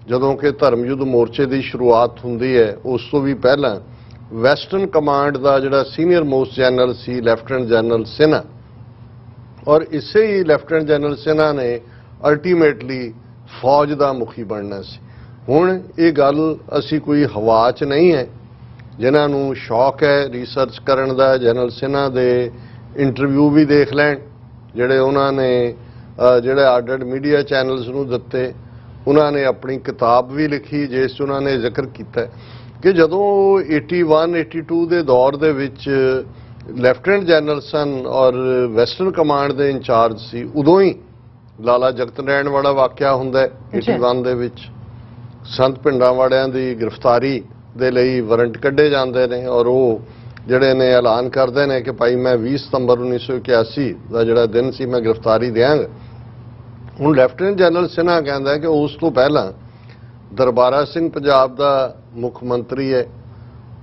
ਜਦੋਂ ਕਿ ਧਰਮ ਯੁੱਧ ਮੋਰਚੇ ਦੀ ਸ਼ੁਰੂਆਤ ਹੁੰਦੀ ਹੈ ਉਸ ਤੋਂ ਵੀ ਪਹਿਲਾਂ ਵੈਸਟਰਨ ਕਮਾਂਡ ਦਾ ਜਿਹੜਾ ਸੀਨੀਅਰ ਮੋਸਟ ਜਨਰਲ ਸੀ ਲੈਫਟੀਨੈਂਟ ਜਨਰਲ ਸਿਨਹਾ ਔਰ ਇਸੇ ਹੀ ਲੈਫਟੀਨੈਂਟ ਜਨਰਲ ਸਿਨਹਾ ਨੇ ਅਲਟੀਮੇਟਲੀ ਫੌਜ ਦਾ ਮੁਖੀ ਬਣਨਾ ਸੀ। ਹੁਣ ਇਹ ਗੱਲ ਅਸੀਂ ਕੋਈ ਹਵਾ 'ਚ ਨਹੀਂ ਹੈ ਜਿਨ੍ਹਾਂ ਨੂੰ ਸ਼ੌਕ ਹੈ ਰਿਸਰਚ ਕਰਨ ਦਾ ਜਨਰਲ ਸਿਨਹਾ ਦੇ ਇੰਟਰਵਿਊ ਵੀ ਦੇਖ ਲੈਣ ਜਿਹੜੇ ਉਹਨਾਂ ਨੇ ਜਿਹੜੇ ਅੱਡ-ਅੱਡ ਮੀਡੀਆ ਚੈਨਲਸ ਨੂੰ ਦਿੱਤੇ उन्होंने अपनी किताब भी लिखी जिस 'ਚ उन्होंने जिक्र किया कि जदों 81-82 के दौर दे विच ਲੈਫਟੀਨੈਂਟ ਜਨਰਲ ਸਨ ਔਰ ਵੈਸਟਰਨ ਕਮਾਂਡ ਦੇ ਇੰਚਾਰਜ ਸੀ, ਉਦੋਂ ਹੀ ਲਾਲਾ ਜਗਤ ਨਰਾਇਣ ਵਾਲਾ ਵਾਕਿਆ ਹੁੰਦਾ ਹੈ 81 ਦੇ ਵਿੱਚ। ਸੰਤ ਭਿੰਡਰਾਂਵਾਲਿਆਂ ਦੀ ਗ੍ਰਿਫਤਾਰੀ ਦੇ ਲਈ ਵਾਰੰਟ ਕੱਢੇ ਜਾਂਦੇ ਨੇ ਔਰ ਉਹ ਜਿਹੜੇ ਨੇ ਐਲਾਨ ਕਰਦੇ ਨੇ ਕਿ ਭਾਈ ਮੈਂ 20 ਸਤੰਬਰ 1981 ਦਾ ਜਿਹੜਾ ਦਿਨ ਸੀ ਮੈਂ ਗ੍ਰਿਫਤਾਰੀ ਦਿਆਂਗਾ। ਹੁਣ ਲੈਫਟੀਨੈਂਟ ਜਨਰਲ ਸਿਨਹਾ ਕਹਿੰਦਾ ਕਿ ਉਸ ਤੋਂ ਪਹਿਲਾਂ ਦਰਬਾਰਾ ਸਿੰਘ ਪੰਜਾਬ ਦਾ ਮੁੱਖ ਮੰਤਰੀ ਹੈ,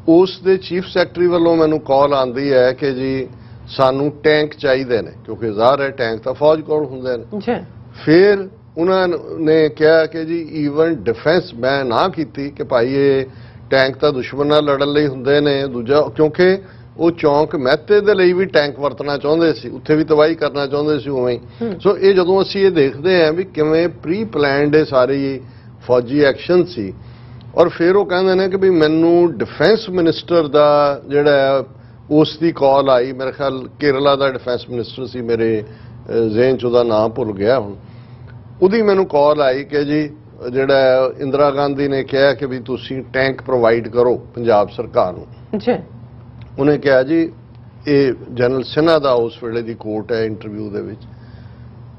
ਉਸ ਦੇ ਚੀਫ ਸੈਕਟਰੀ ਵੱਲੋਂ ਮੈਨੂੰ ਕਾਲ ਆਉਂਦੀ ਹੈ ਕਿ ਜੀ ਸਾਨੂੰ ਟੈਂਕ ਚਾਹੀਦੇ ਨੇ, ਕਿਉਂਕਿ ਜ਼ਾਹਰ ਹੈ ਟੈਂਕ ਤਾਂ ਫੌਜ ਕੋਲ ਹੁੰਦੇ ਨੇ। ਫਿਰ ਉਹਨਾਂ ਨੇ ਕਿਹਾ ਕਿ ਜੀ ਈਵਨ ਡਿਫੈਂਸ ਮੈਂ ਨਾ ਕੀਤੀ ਕਿ ਭਾਈ ਇਹ ਟੈਂਕ ਤਾਂ ਦੁਸ਼ਮਣ ਨਾਲ ਲੜਨ ਲਈ ਹੁੰਦੇ ਨੇ, ਦੂਜਾ ਕਿਉਂਕਿ ਉਹ ਚੌਂਕ ਮਹਿਤੇ ਦੇ ਲਈ ਵੀ ਟੈਂਕ ਵਰਤਣਾ ਚਾਹੁੰਦੇ ਸੀ, ਉੱਥੇ ਵੀ ਤਬਾਹੀ ਕਰਨਾ ਚਾਹੁੰਦੇ ਸੀ ਉਵੇਂ ਹੀ। ਸੋ ਇਹ ਜਦੋਂ ਅਸੀਂ ਇਹ ਦੇਖਦੇ ਹਾਂ ਵੀ ਕਿਵੇਂ ਪ੍ਰੀ ਪਲਾਨਡ ਇਹ ਸਾਰੀ ਫੌਜੀ ਐਕਸ਼ਨ ਸੀ। ਔਰ ਫਿਰ ਉਹ ਕਹਿੰਦੇ ਨੇ ਕਿ ਵੀ ਮੈਨੂੰ ਡਿਫੈਂਸ ਮਿਨਿਸਟਰ ਦਾ ਜਿਹੜਾ ਉਸ ਦੀ ਕਾਲ ਆਈ, ਮੇਰੇ ਖਿਆਲ ਕੇਰਲਾ ਦਾ ਡਿਫੈਂਸ ਮਿਨਿਸਟਰ ਸੀ, ਮੇਰੇ ਜ਼ਿਹਨ 'ਚ ਉਹਦਾ ਨਾਮ ਭੁੱਲ ਗਿਆ ਹੁਣ, ਉਹਦੀ ਮੈਨੂੰ ਕਾਲ ਆਈ ਕਿ ਜੀ ਜਿਹੜਾ ਇੰਦਰਾ ਗਾਂਧੀ ਨੇ ਕਿਹਾ ਕਿ ਵੀ ਤੁਸੀਂ ਟੈਂਕ ਪ੍ਰੋਵਾਈਡ ਕਰੋ ਪੰਜਾਬ ਸਰਕਾਰ ਨੂੰ। ਉਹਨੇ ਕਿਹਾ ਜੀ ਇਹ ਜਨਰਲ ਸਿਨਹਾ ਦਾ ਉਸ ਵੇਲੇ ਦੀ ਕੋਟ ਹੈ ਇੰਟਰਵਿਊ ਦੇ ਵਿੱਚ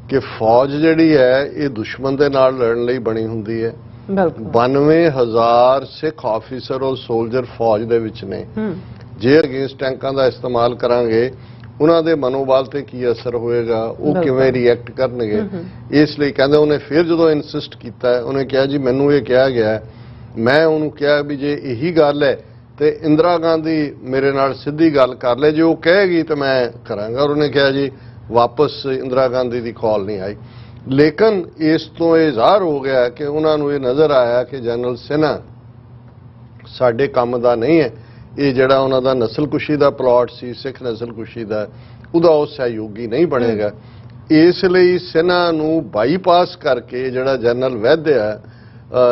ਕਿ ਫੌਜ ਜਿਹੜੀ ਹੈ ਇਹ ਦੁਸ਼ਮਣ ਦੇ ਨਾਲ ਲੜਨ ਲਈ ਬਣੀ ਹੁੰਦੀ ਹੈ। 92,000 ਸਿੱਖ ਆਫੀਸਰ ਔਰ ਸੋਲਜਰ ਫੌਜ ਦੇ ਵਿੱਚ ਨੇ, ਜੇ ਅਗੇਂਸਟ ਟੈਂਕਾਂ ਦਾ ਇਸਤੇਮਾਲ ਕਰਾਂਗੇ ਉਹਨਾਂ ਦੇ ਮਨੋਬਲ ਤੇ ਕੀ ਅਸਰ ਹੋਏਗਾ, ਉਹ ਕਿਵੇਂ ਰਿਐਕਟ ਕਰਨਗੇ। ਇਸ ਲਈ ਕਹਿੰਦੇ ਉਹਨੇ ਫਿਰ ਜਦੋਂ ਇਨਸਿਸਟ ਕੀਤਾ, ਉਹਨੇ ਕਿਹਾ ਜੀ ਮੈਨੂੰ ਇਹ ਕਿਹਾ ਗਿਆ, ਮੈਂ ਉਹਨੂੰ ਕਿਹਾ ਵੀ ਜੇ ਇਹੀ ਗੱਲ ਹੈ ਤੇ ਇੰਦਰਾ ਗਾਂਧੀ ਮੇਰੇ ਨਾਲ ਸਿੱਧੀ ਗੱਲ ਕਰ ਲੈ, ਜੇ ਉਹ ਕਹੇਗੀ ਤਾਂ ਮੈਂ ਕਰਾਂਗਾ। ਔਰ ਉਹਨੇ ਕਿਹਾ ਜੀ ਵਾਪਸ ਇੰਦਰਾ ਗਾਂਧੀ ਦੀ ਕਾਲ ਨਹੀਂ ਆਈ। ਲੇਕਿਨ ਇਸ ਤੋਂ ਇਹ ਜ਼ਾਹਰ ਹੋ ਗਿਆ ਕਿ ਉਹਨਾਂ ਨੂੰ ਇਹ ਨਜ਼ਰ ਆਇਆ ਕਿ ਜਨਰਲ ਸਿਨਹਾ ਸਾਡੇ ਕੰਮ ਦਾ ਨਹੀਂ ਹੈ, ਇਹ ਜਿਹੜਾ ਉਹਨਾਂ ਦਾ ਨਸਲਕੁਸ਼ੀ ਦਾ ਪਲਾਟ ਸੀ, ਸਿੱਖ ਨਸਲਕੁਸ਼ੀ ਦਾ, ਉਹਦਾ ਉਹ ਸਹਿਯੋਗੀ ਨਹੀਂ ਬਣੇਗਾ। ਇਸ ਲਈ ਸਿਨਹਾ ਨੂੰ ਬਾਈਪਾਸ ਕਰਕੇ ਜਿਹੜਾ ਜਨਰਲ ਵੈਦ ਹੈ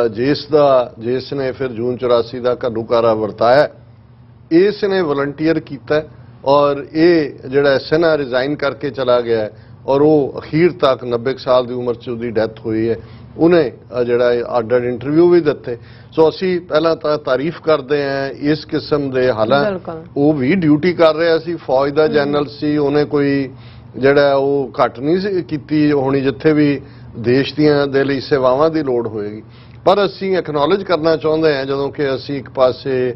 ਜਿਸ ਨੇ ਫਿਰ ਜੂਨ 84 ਦਾ ਘੱਲੂਘਾਰਾ ਵਰਤਾਇਆ, ਇਸ ਨੇ ਵਲੰਟੀਅਰ ਕੀਤਾ ਔਰ ਇਹ ਜਿਹੜਾ ਸਿਨਹਾ ਰਿਜ਼ਾਈਨ ਕਰਕੇ ਚਲਾ ਗਿਆ ਔਰ ਉਹ ਅਖੀਰ ਤੱਕ 90 ਸਾਲ ਦੀ ਉਮਰ 'ਚ ਉਹਦੀ ਡੈਥ ਹੋਈ ਹੈ। ਉਹਨੇ ਜਿਹੜਾ ਅੱਡ-ਅੱਡ ਇੰਟਰਵਿਊ ਵੀ ਦਿੱਤੇ। ਸੋ ਅਸੀਂ ਪਹਿਲਾਂ ਤਾਂ ਤਾਰੀਫ ਕਰਦੇ ਹਾਂ ਇਸ ਕਿਸਮ ਦੇ, ਹਾਲਾਂਕਿ ਉਹ ਵੀ ਡਿਊਟੀ ਕਰ ਰਿਹਾ ਸੀ, ਫੌਜ ਦਾ ਜਨਰਲ ਸੀ, ਉਹਨੇ ਕੋਈ ਜਿਹੜਾ ਉਹ ਘੱਟ ਨਹੀਂ ਸੀ ਕੀਤੀ ਹੋਣੀ ਜਿੱਥੇ ਵੀ ਦੇਸ਼ ਦੀਆਂ ਦੇ ਲਈ ਸੇਵਾਵਾਂ ਦੀ ਲੋੜ ਹੋਏਗੀ। ਪਰ ਅਸੀਂ ਐਕਨੋਲੇਜ ਕਰਨਾ ਚਾਹੁੰਦੇ ਹਾਂ ਜਦੋਂ ਕਿ ਅਸੀਂ ਇੱਕ ਪਾਸੇ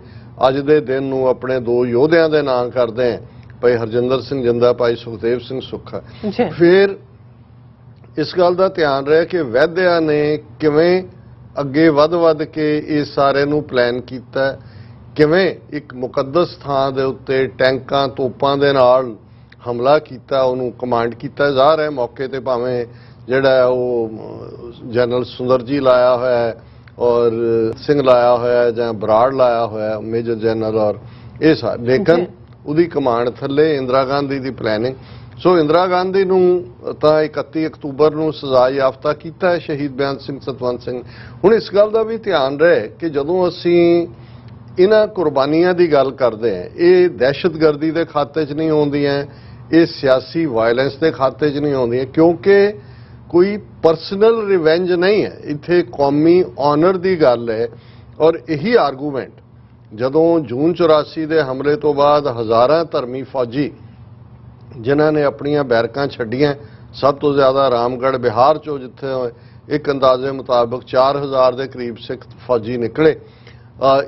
ਅੱਜ ਦੇ ਦਿਨ ਨੂੰ ਆਪਣੇ ਦੋ ਯੋਧਿਆਂ ਦੇ ਨਾਂ ਕਰਦੇ ਹਾਂ, ਭਾਈ ਹਰਜਿੰਦਰ ਸਿੰਘ ਜਿੰਦਾ, ਭਾਈ ਸੁਖਦੇਵ ਸਿੰਘ ਸੁੱਖਾ। ਫਿਰ ਇਸ ਗੱਲ ਦਾ ਧਿਆਨ ਰਹੇ ਕਿ ਵੈਦਿਆ ਨੇ ਕਿਵੇਂ ਅੱਗੇ ਵੱਧ ਕੇ ਇਸ ਸਾਰੇ ਨੂੰ ਪਲਾਨ ਕੀਤਾ, ਕਿਵੇਂ ਇੱਕ ਮੁਕੱਦਸ ਥਾਂ ਦੇ ਉੱਤੇ ਟੈਂਕਾਂ ਤੋਪਾਂ ਦੇ ਨਾਲ ਹਮਲਾ ਕੀਤਾ, ਉਹਨੂੰ ਕਮਾਂਡ ਕੀਤਾ। ਜ਼ਾਹਰ ਹੈ ਮੌਕੇ ਤੇ ਭਾਵੇਂ ਜਿਹੜਾ ਉਹ ਜਨਰਲ ਸੁੰਦਰ ਜੀ ਲਾਇਆ ਹੋਇਆ ਔਰ ਸਿੰਘ ਲਾਇਆ ਹੋਇਆ ਜਾਂ ਬਰਾੜ ਲਾਇਆ ਹੋਇਆ ਮੇਜਰ ਜਨਰਲ, ਔਰ ਇਹ ਸਾਰੇ, ਲੇਕਿਨ ਉਹਦੀ ਕਮਾਂਡ ਥੱਲੇ ਇੰਦਰਾ ਗਾਂਧੀ ਦੀ ਪਲੈਨਿੰਗ। ਸੋ ਇੰਦਰਾ ਗਾਂਧੀ ਨੂੰ ਤਾਂ 31 ਅਕਤੂਬਰ ਨੂੰ ਸਜ਼ਾ ਯਾਫਤਾ ਕੀਤਾ ਹੈ ਸ਼ਹੀਦ ਬਿਆਨ ਸਿੰਘ ਸਤਵੰਤ ਸਿੰਘ। ਹੁਣ ਇਸ ਗੱਲ ਦਾ ਵੀ ਧਿਆਨ ਰਹੇ ਕਿ ਜਦੋਂ ਅਸੀਂ ਇਹਨਾਂ ਕੁਰਬਾਨੀਆਂ ਦੀ ਗੱਲ ਕਰਦੇ ਹਾਂ, ਇਹ ਦਹਿਸ਼ਤਗਰਦੀ ਦੇ ਖਾਤੇ 'ਚ ਨਹੀਂ ਆਉਂਦੀਆਂ, ਇਹ ਸਿਆਸੀ ਵਾਇਲੈਂਸ ਦੇ ਖਾਤੇ 'ਚ ਨਹੀਂ ਆਉਂਦੀਆਂ, ਕਿਉਂਕਿ ਕੋਈ ਪਰਸਨਲ ਰਿਵੈਂਜ ਨਹੀਂ ਹੈ, ਇੱਥੇ ਕੌਮੀ ਆਨਰ ਦੀ ਗੱਲ ਹੈ। ਔਰ ਇਹੀ ਆਰਗੂਮੈਂਟ ਜਦੋਂ ਜੂਨ 84 ਦੇ ਹਮਲੇ ਤੋਂ ਬਾਅਦ ਹਜ਼ਾਰਾਂ ਧਰਮੀ ਫੌਜੀ ਜਿਨ੍ਹਾਂ ਨੇ ਆਪਣੀਆਂ ਬੈਰਕਾਂ ਛੱਡੀਆਂ, ਸਭ ਤੋਂ ਜ਼ਿਆਦਾ ਰਾਮਗੜ੍ਹ ਬਿਹਾਰ 'ਚੋਂ ਜਿੱਥੇ ਇੱਕ ਅੰਦਾਜ਼ੇ ਮੁਤਾਬਕ 4000 ਦੇ ਕਰੀਬ ਸਿੱਖ ਫੌਜੀ ਨਿਕਲੇ।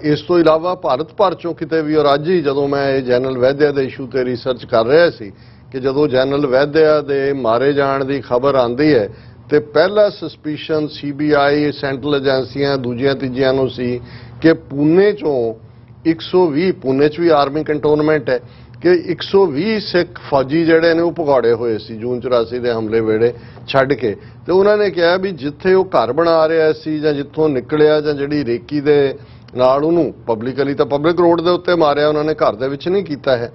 ਇਸ ਤੋਂ ਇਲਾਵਾ ਭਾਰਤ ਭਰ 'ਚੋਂ ਕਿਤੇ ਵੀ, ਔਰ ਅੱਜ ਹੀ ਜਦੋਂ ਮੈਂ ਇਹ ਜਨਰਲ ਵੈਦਿਆ ਦੇ ਇਸ਼ੂ ਤੇ ਰਿਸਰਚ ਕਰ ਰਿਹਾ ਸੀ ਕਿ ਜਦੋਂ ਜਨਰਲ ਵੈਦਿਆ ਦੇ ਮਾਰੇ ਜਾਣ ਦੀ ਖਬਰ ਆਉਂਦੀ ਹੈ ਤੇ ਪਹਿਲਾ ਸਸਪੀਸ਼ਨ CBI, ਸੈਂਟਰਲ ਏਜੰਸੀਆਂ ਦੂਜੀਆਂ ਤੀਜੀਆਂ ਨੂੰ ਸੀ ਕਿ ਪੂਨੇ 'ਚੋਂ 120, ਪੂਨੇ 'ਚ ਵੀ ਆਰਮੀ ਕੰਟੋਨਮੈਂਟ ਹੈ, ਕਿ 120 ਸਿੱਖ ਫੌਜੀ ਜਿਹੜੇ ਨੇ ਉਹ ਭਗੌੜੇ ਹੋਏ ਸੀ ਜੂਨ 84 ਦੇ ਹਮਲੇ ਵੇਲੇ ਛੱਡ ਕੇ। ਤੇ ਉਹਨਾਂ ਨੇ ਕਿਹਾ ਵੀ ਜਿੱਥੇ ਉਹ ਘਰ ਬਣਾ ਰਿਹਾ ਸੀ ਜਾਂ ਜਿੱਥੋਂ ਨਿਕਲਿਆ ਜਾਂ ਜਿਹੜੀ ਰੇਕੀ ਦੇ ਨਾਲ ਉਹਨੂੰ ਪਬਲਿਕਲੀ ਤਾਂ ਪਬਲਿਕ ਰੋਡ ਦੇ ਉੱਤੇ ਮਾਰਿਆ, ਉਹਨਾਂ ਨੇ ਘਰ ਦੇ ਵਿੱਚ ਨਹੀਂ ਕੀਤਾ ਹੈ।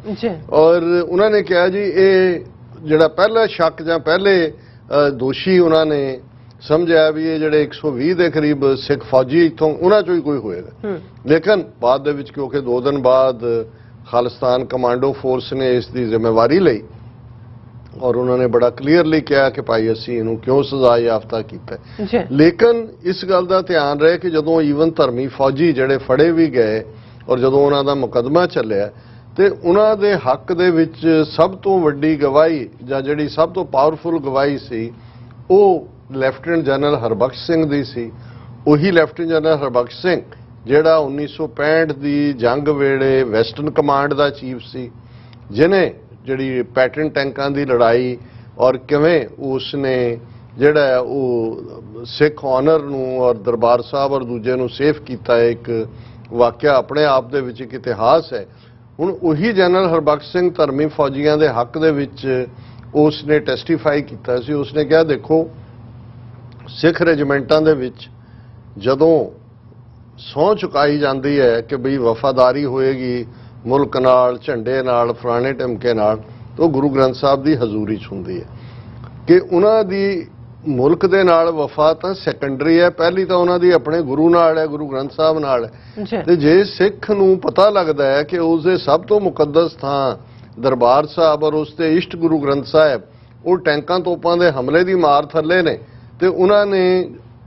ਔਰ ਉਹਨਾਂ ਨੇ ਕਿਹਾ ਜੀ ਇਹ ਜਿਹੜਾ ਪਹਿਲਾ ਸ਼ੱਕ ਜਾਂ ਪਹਿਲੇ ਦੋਸ਼ੀ ਉਹਨਾਂ ਨੇ ਸਮਝਿਆ ਵੀ ਇਹ ਜਿਹੜੇ 120 ਦੇ ਕਰੀਬ ਸਿੱਖ ਫੌਜੀ ਇੱਥੋਂ ਉਹਨਾਂ 'ਚੋਂ ਹੀ ਕੋਈ ਹੋਏਗਾ। ਲੇਕਿਨ ਬਾਅਦ ਦੇ ਵਿੱਚ ਕਿਉਂਕਿ 2 ਦਿਨ ਬਾਅਦ ਖਾਲਿਸਤਾਨ ਕਮਾਂਡੋ ਫੋਰਸ ਨੇ ਇਸ ਦੀ ਜ਼ਿੰਮੇਵਾਰੀ ਲਈ ਔਰ ਉਹਨਾਂ ਨੇ ਬੜਾ ਕਲੀਅਰਲੀ ਕਿਹਾ ਕਿ ਭਾਈ ਅਸੀਂ ਇਹਨੂੰ ਕਿਉਂ ਸਜ਼ਾ ਯਾਫਤਾ ਕੀਤਾ ਜੀ। ਲੇਕਿਨ ਇਸ ਗੱਲ ਦਾ ਧਿਆਨ ਰਹੇ ਕਿ ਜਦੋਂ ਈਵਨ ਧਰਮੀ ਫੌਜੀ ਜਿਹੜੇ ਫੜੇ ਵੀ ਗਏ ਔਰ ਜਦੋਂ ਉਹਨਾਂ ਦਾ ਮੁਕੱਦਮਾ ਚੱਲਿਆ ਤੇ ਉਹਨਾਂ ਦੇ ਹੱਕ ਦੇ ਵਿੱਚ ਸਭ ਤੋਂ ਵੱਡੀ ਗਵਾਹੀ ਜਾਂ ਜਿਹੜੀ ਸਭ ਤੋਂ ਪਾਵਰਫੁਲ ਗਵਾਹੀ ਸੀ ਉਹ ਲੈਫਟੀਨੈਂਟ ਜਨਰਲ ਹਰਬਖਸ਼ ਸਿੰਘ ਦੀ ਸੀ। ਉਹੀ ਲੈਫਟੀਨੈਂਟ ਜਨਰਲ ਹਰਬਖਸ਼ ਸਿੰਘ ਜਿਹੜਾ 1965 ਦੀ ਜੰਗ ਵੇਲੇ ਵੈਸਟਰਨ ਕਮਾਂਡ ਦਾ ਚੀਫ ਸੀ, ਜਿਨੇ ਜਿਹੜੀ ਪੈਟਰਨ ਟੈਂਕਾਂ ਦੀ ਲੜਾਈ ਔਰ ਕਿਵੇਂ ਉਸਨੇ ਜਿਹੜਾ ਉਹ ਸਿੱਖ ਆਨਰ ਨੂੰ ਔਰ ਦਰਬਾਰ ਸਾਹਿਬ ਔਰ ਦੂਜੇ ਨੂੰ ਸੇਫ ਕੀਤਾ ਹੈ, ਇੱਕ ਵਾਕਿਆ ਆਪਣੇ ਆਪ ਦੇ ਵਿੱਚ ਇੱਕ ਇਤਿਹਾਸ ਹੈ। ਹੁਣ ਉਹੀ ਜਨਰਲ ਹਰਬਖਸ਼ ਸਿੰਘ ਧਰਮੀ ਫੌਜੀਆਂ ਦੇ ਹੱਕ ਦੇ ਵਿੱਚ ਉਸਨੇ ਟੈਸਟੀਫਾਈ ਕੀਤਾ ਸੀ। ਉਸਨੇ ਕਿਹਾ ਦੇਖੋ ਸਿੱਖ ਰੈਜੀਮੈਂਟਾਂ ਦੇ ਵਿੱਚ ਜਦੋਂ ਸਹੁੰ ਚੁਕਾਈ ਜਾਂਦੀ ਹੈ ਕਿ ਬਈ ਵਫਾਦਾਰੀ ਹੋਏਗੀ ਮੁਲਕ ਨਾਲ, ਝੰਡੇ ਨਾਲ, ਫਲਾਣੇ ਟਮਕੇ ਨਾਲ, ਤਾਂ ਗੁਰੂ ਗ੍ਰੰਥ ਸਾਹਿਬ ਦੀ ਹਜ਼ੂਰੀ 'ਚ ਹੁੰਦੀ ਹੈ ਕਿ ਉਹਨਾਂ ਦੀ ਮੁਲਕ ਦੇ ਨਾਲ ਵਫਾ ਤਾਂ ਸੈਕੰਡਰੀ ਹੈ, ਪਹਿਲੀ ਤਾਂ ਉਹਨਾਂ ਦੀ ਆਪਣੇ ਗੁਰੂ ਨਾਲ ਹੈ, ਗੁਰੂ ਗ੍ਰੰਥ ਸਾਹਿਬ ਨਾਲ ਹੈ। ਤੇ ਜੇ ਸਿੱਖ ਨੂੰ ਪਤਾ ਲੱਗਦਾ ਹੈ ਕਿ ਉਸਦੇ ਸਭ ਤੋਂ ਮੁਕੱਦਸ ਥਾਂ ਦਰਬਾਰ ਸਾਹਿਬ ਔਰ ਉਸਦੇ ਇਸ਼ਟ ਗੁਰੂ ਗ੍ਰੰਥ ਸਾਹਿਬ ਉਹ ਟੈਂਕਾਂ ਤੋਪਾਂ ਦੇ ਹਮਲੇ ਦੀ ਮਾਰ ਥੱਲੇ ਨੇ ਤੇ ਉਹਨਾਂ ਨੇ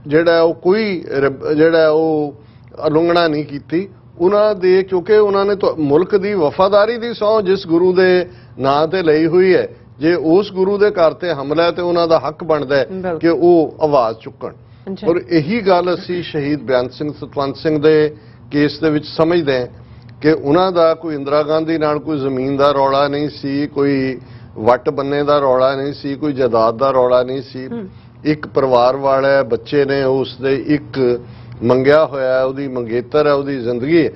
ਜਿਹੜਾ ਉਹ ਕੋਈ ਜਿਹੜਾ ਉਹ ਉਲੰਘਣਾ ਨਹੀਂ ਕੀਤੀ ਉਹਨਾਂ ਦੇ, ਕਿਉਂਕਿ ਉਹਨਾਂ ਨੇ ਮੁਲਕ ਦੀ ਵਫਾਦਾਰੀ ਦੀ ਸਹੁੰ ਜਿਸ ਗੁਰੂ ਦੇ ਨਾਂ ਤੇ ਲਈ ਹੋਈ ਹੈ, ਜੇ ਉਸ ਗੁਰੂ ਦੇ ਘਰ ਤੇ ਹਮਲਾ ਹੈ ਤੇ ਉਹਨਾਂ ਦਾ ਹੱਕ ਬਣਦਾ ਹੈ ਕਿ ਉਹ ਆਵਾਜ਼ ਚੁੱਕਣ। ਔਰ ਇਹੀ ਗੱਲ ਅਸੀਂ ਸ਼ਹੀਦ ਬੇਅੰਤ ਸਿੰਘ ਸਤਵੰਤ ਸਿੰਘ ਦੇ ਕੇਸ ਦੇ ਵਿੱਚ ਸਮਝਦੇ ਹਾਂ ਕਿ ਉਹਨਾਂ ਦਾ ਕੋਈ ਇੰਦਰਾ ਗਾਂਧੀ ਨਾਲ ਕੋਈ ਜ਼ਮੀਨ ਦਾ ਰੌਲਾ ਨਹੀਂ ਸੀ, ਕੋਈ ਵੱਟ ਬੰਨੇ ਦਾ ਰੌਲਾ ਨਹੀਂ ਸੀ, ਕੋਈ ਜਾਇਦਾਦ ਦਾ ਰੌਲਾ ਨਹੀਂ ਸੀ। ਇੱਕ ਪਰਿਵਾਰ ਵਾਲਾ ਬੱਚੇ ਨੇ ਉਸਦੇ ਇੱਕ ਮੰਗਿਆ ਹੋਇਆ, ਉਹਦੀ ਮੰਗੇਤਰ ਹੈ, ਉਹਦੀ ਜ਼ਿੰਦਗੀ ਹੈ।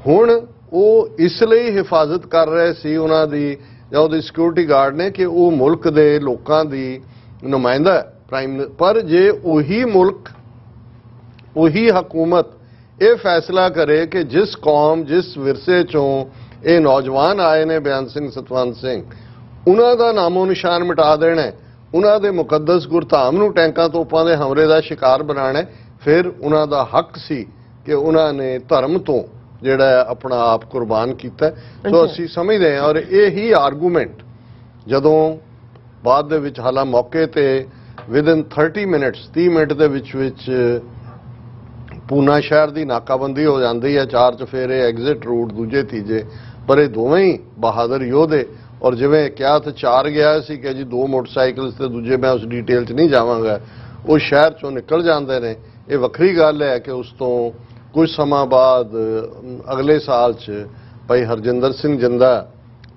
ਹੁਣ ਉਹ ਇਸ ਲਈ ਹਿਫਾਜ਼ਤ ਕਰ ਰਹੇ ਸੀ ਉਹਨਾਂ ਦੀ ਜਾਂ ਉਹਦੇ ਸਿਕਿਉਰਿਟੀ ਗਾਰਡ ਨੇ ਕਿ ਉਹ ਮੁਲਕ ਦੇ ਲੋਕਾਂ ਦੀ ਨੁਮਾਇੰਦਾ ਪ੍ਰਾਈਮ, ਪਰ ਜੇ ਉਹੀ ਮੁਲਕ ਉਹੀ ਹਕੂਮਤ ਇਹ ਫੈਸਲਾ ਕਰੇ ਕਿ ਜਿਸ ਕੌਮ ਜਿਸ ਵਿਰਸੇ ਚੋਂ ਇਹ ਨੌਜਵਾਨ ਆਏ ਨੇ ਬੇਅੰਤ ਸਿੰਘ ਸਤਵੰਤ ਸਿੰਘ, ਉਹਨਾਂ ਦਾ ਨਾਮੋ ਨਿਸ਼ਾਨ ਮਿਟਾ ਦੇਣਾ, ਉਹਨਾਂ ਦੇ ਮੁਕੱਦਸ ਗੁਰਧਾਮ ਨੂੰ ਟੈਂਕਾਂ ਤੋਪਾਂ ਦੇ ਹਮਲੇ ਦਾ ਸ਼ਿਕਾਰ ਬਣਾਉਣਾ, ਫਿਰ ਉਹਨਾਂ ਦਾ ਹੱਕ ਸੀ ਕਿ ਉਹਨਾਂ ਨੇ ਧਰਮ ਤੋਂ ਜਿਹੜਾ ਆਪਣਾ ਆਪ ਕੁਰਬਾਨ ਕੀਤਾ। ਸੋ ਅਸੀਂ ਸਮਝਦੇ ਹਾਂ ਔਰ ਇਹ ਹੀ ਆਰਗੂਮੈਂਟ ਜਦੋਂ ਬਾਅਦ ਦੇ ਵਿੱਚ ਹਾਲਾਂ ਮੌਕੇ ਤੇ ਵਿਦਿਨ 30 ਮਿੰਟ ਦੇ ਵਿੱਚ ਪੂਨਾ ਸ਼ਹਿਰ ਦੀ ਨਾਕਾਬੰਦੀ ਹੋ ਜਾਂਦੀ ਹੈ, 4 ਚੁਫੇਰੇ ਐਗਜ਼ਿਟ ਰੂਟ ਦੂਜੇ ਤੀਜੇ, ਪਰ ਇਹ ਦੋਵੇਂ ਹੀ ਬਹਾਦਰ ਯੋਧੇ ਔਰ ਜਿਵੇਂ ਕਿਹਾ ਤਾਂ 4 ਗਿਆ ਸੀ ਕਿ ਜੀ 2 ਮੋਟਰਸਾਈਕਲਸ ਤੇ ਦੂਜੇ, ਮੈਂ ਉਸ ਡਿਟੇਲ 'ਚ ਨਹੀਂ ਜਾਵਾਂਗਾ, ਉਹ ਸ਼ਹਿਰ 'ਚੋਂ ਨਿਕਲ ਜਾਂਦੇ ਨੇ। ਇਹ ਵੱਖਰੀ ਗੱਲ ਹੈ ਕਿ ਉਸ ਤੋਂ ਕੁਝ ਸਮਾਂ ਬਾਅਦ ਅਗਲੇ ਸਾਲ 'ਚ ਭਾਈ ਹਰਜਿੰਦਰ ਸਿੰਘ ਜਿੰਦਾ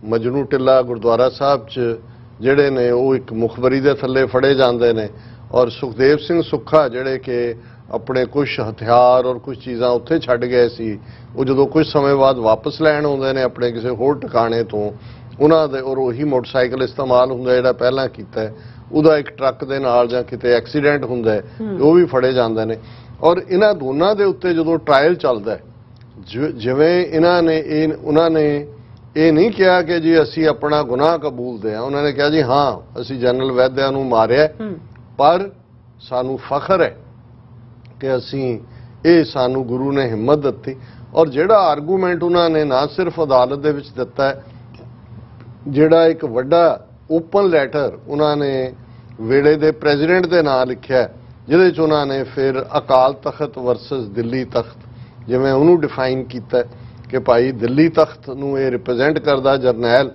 ਮਜਨੂ ਟਿੱਲਾ ਗੁਰਦੁਆਰਾ ਸਾਹਿਬ 'ਚ ਜਿਹੜੇ ਨੇ ਉਹ ਇੱਕ ਮੁਖਬਰੀ ਦੇ ਥੱਲੇ ਫੜੇ ਜਾਂਦੇ ਨੇ ਔਰ ਸੁਖਦੇਵ ਸਿੰਘ ਸੁੱਖਾ ਜਿਹੜੇ ਕਿ ਆਪਣੇ ਕੁਝ ਹਥਿਆਰ ਔਰ ਕੁਝ ਚੀਜ਼ਾਂ ਉੱਥੇ ਛੱਡ ਗਏ ਸੀ, ਉਹ ਜਦੋਂ ਕੁਝ ਸਮੇਂ ਬਾਅਦ ਵਾਪਸ ਲੈਣ ਆਉਂਦੇ ਨੇ ਆਪਣੇ ਕਿਸੇ ਹੋਰ ਟਿਕਾਣੇ ਤੋਂ, ਉਹਨਾਂ ਦੇ ਔਰ ਉਹੀ ਮੋਟਰਸਾਈਕਲ ਇਸਤੇਮਾਲ ਹੁੰਦਾ ਜਿਹੜਾ ਪਹਿਲਾਂ ਕੀਤਾ, ਉਹਦਾ ਇੱਕ ਟਰੱਕ ਦੇ ਨਾਲ ਜਾਂ ਕਿਤੇ ਐਕਸੀਡੈਂਟ ਹੁੰਦਾ ਉਹ ਵੀ ਫੜੇ ਜਾਂਦੇ ਨੇ। ਔਰ ਇਹਨਾਂ ਦੋਨਾਂ ਦੇ ਉੱਤੇ ਜਦੋਂ ਟ੍ਰਾਇਲ ਚੱਲਦਾ ਜਿਵੇਂ ਉਹਨਾਂ ਨੇ ਇਹ ਨਹੀਂ ਕਿਹਾ ਕਿ ਜੀ ਅਸੀਂ ਆਪਣਾ ਗੁਨਾਹ ਕਬੂਲਦੇ ਹਾਂ, ਉਹਨਾਂ ਨੇ ਕਿਹਾ ਜੀ ਹਾਂ ਅਸੀਂ ਜਨਰਲ ਵੈਦਿਆ ਨੂੰ ਮਾਰਿਆ, ਪਰ ਸਾਨੂੰ ਫਖਰ ਹੈ ਕਿ ਅਸੀਂ ਇਹ ਸਾਨੂੰ ਗੁਰੂ ਨੇ ਹਿੰਮਤ ਦਿੱਤੀ। ਔਰ ਜਿਹੜਾ ਆਰਗੂਮੈਂਟ ਉਹਨਾਂ ਨੇ ਨਾ ਸਿਰਫ ਅਦਾਲਤ ਦੇ ਵਿੱਚ ਦਿੱਤਾ ਹੈ, ਜਿਹੜਾ ਇੱਕ ਵੱਡਾ ਓਪਨ ਲੈਟਰ ਉਹਨਾਂ ਨੇ ਵੇਲੇ ਦੇ ਪ੍ਰੈਜ਼ੀਡੈਂਟ ਦੇ ਨਾਂ ਲਿਖਿਆ, ਜਿਹਦੇ 'ਚ ਉਹਨਾਂ ਨੇ ਫਿਰ ਅਕਾਲ ਤਖਤ ਵਰਸਸ ਦਿੱਲੀ ਤਖਤ ਜਿਵੇਂ ਉਹਨੂੰ ਡਿਫਾਈਨ ਕੀਤਾ ਕਿ ਭਾਈ ਦਿੱਲੀ ਤਖਤ ਨੂੰ ਇਹ ਰਿਪਰੈਜ਼ੈਂਟ ਕਰਦਾ ਜਰਨੈਲ,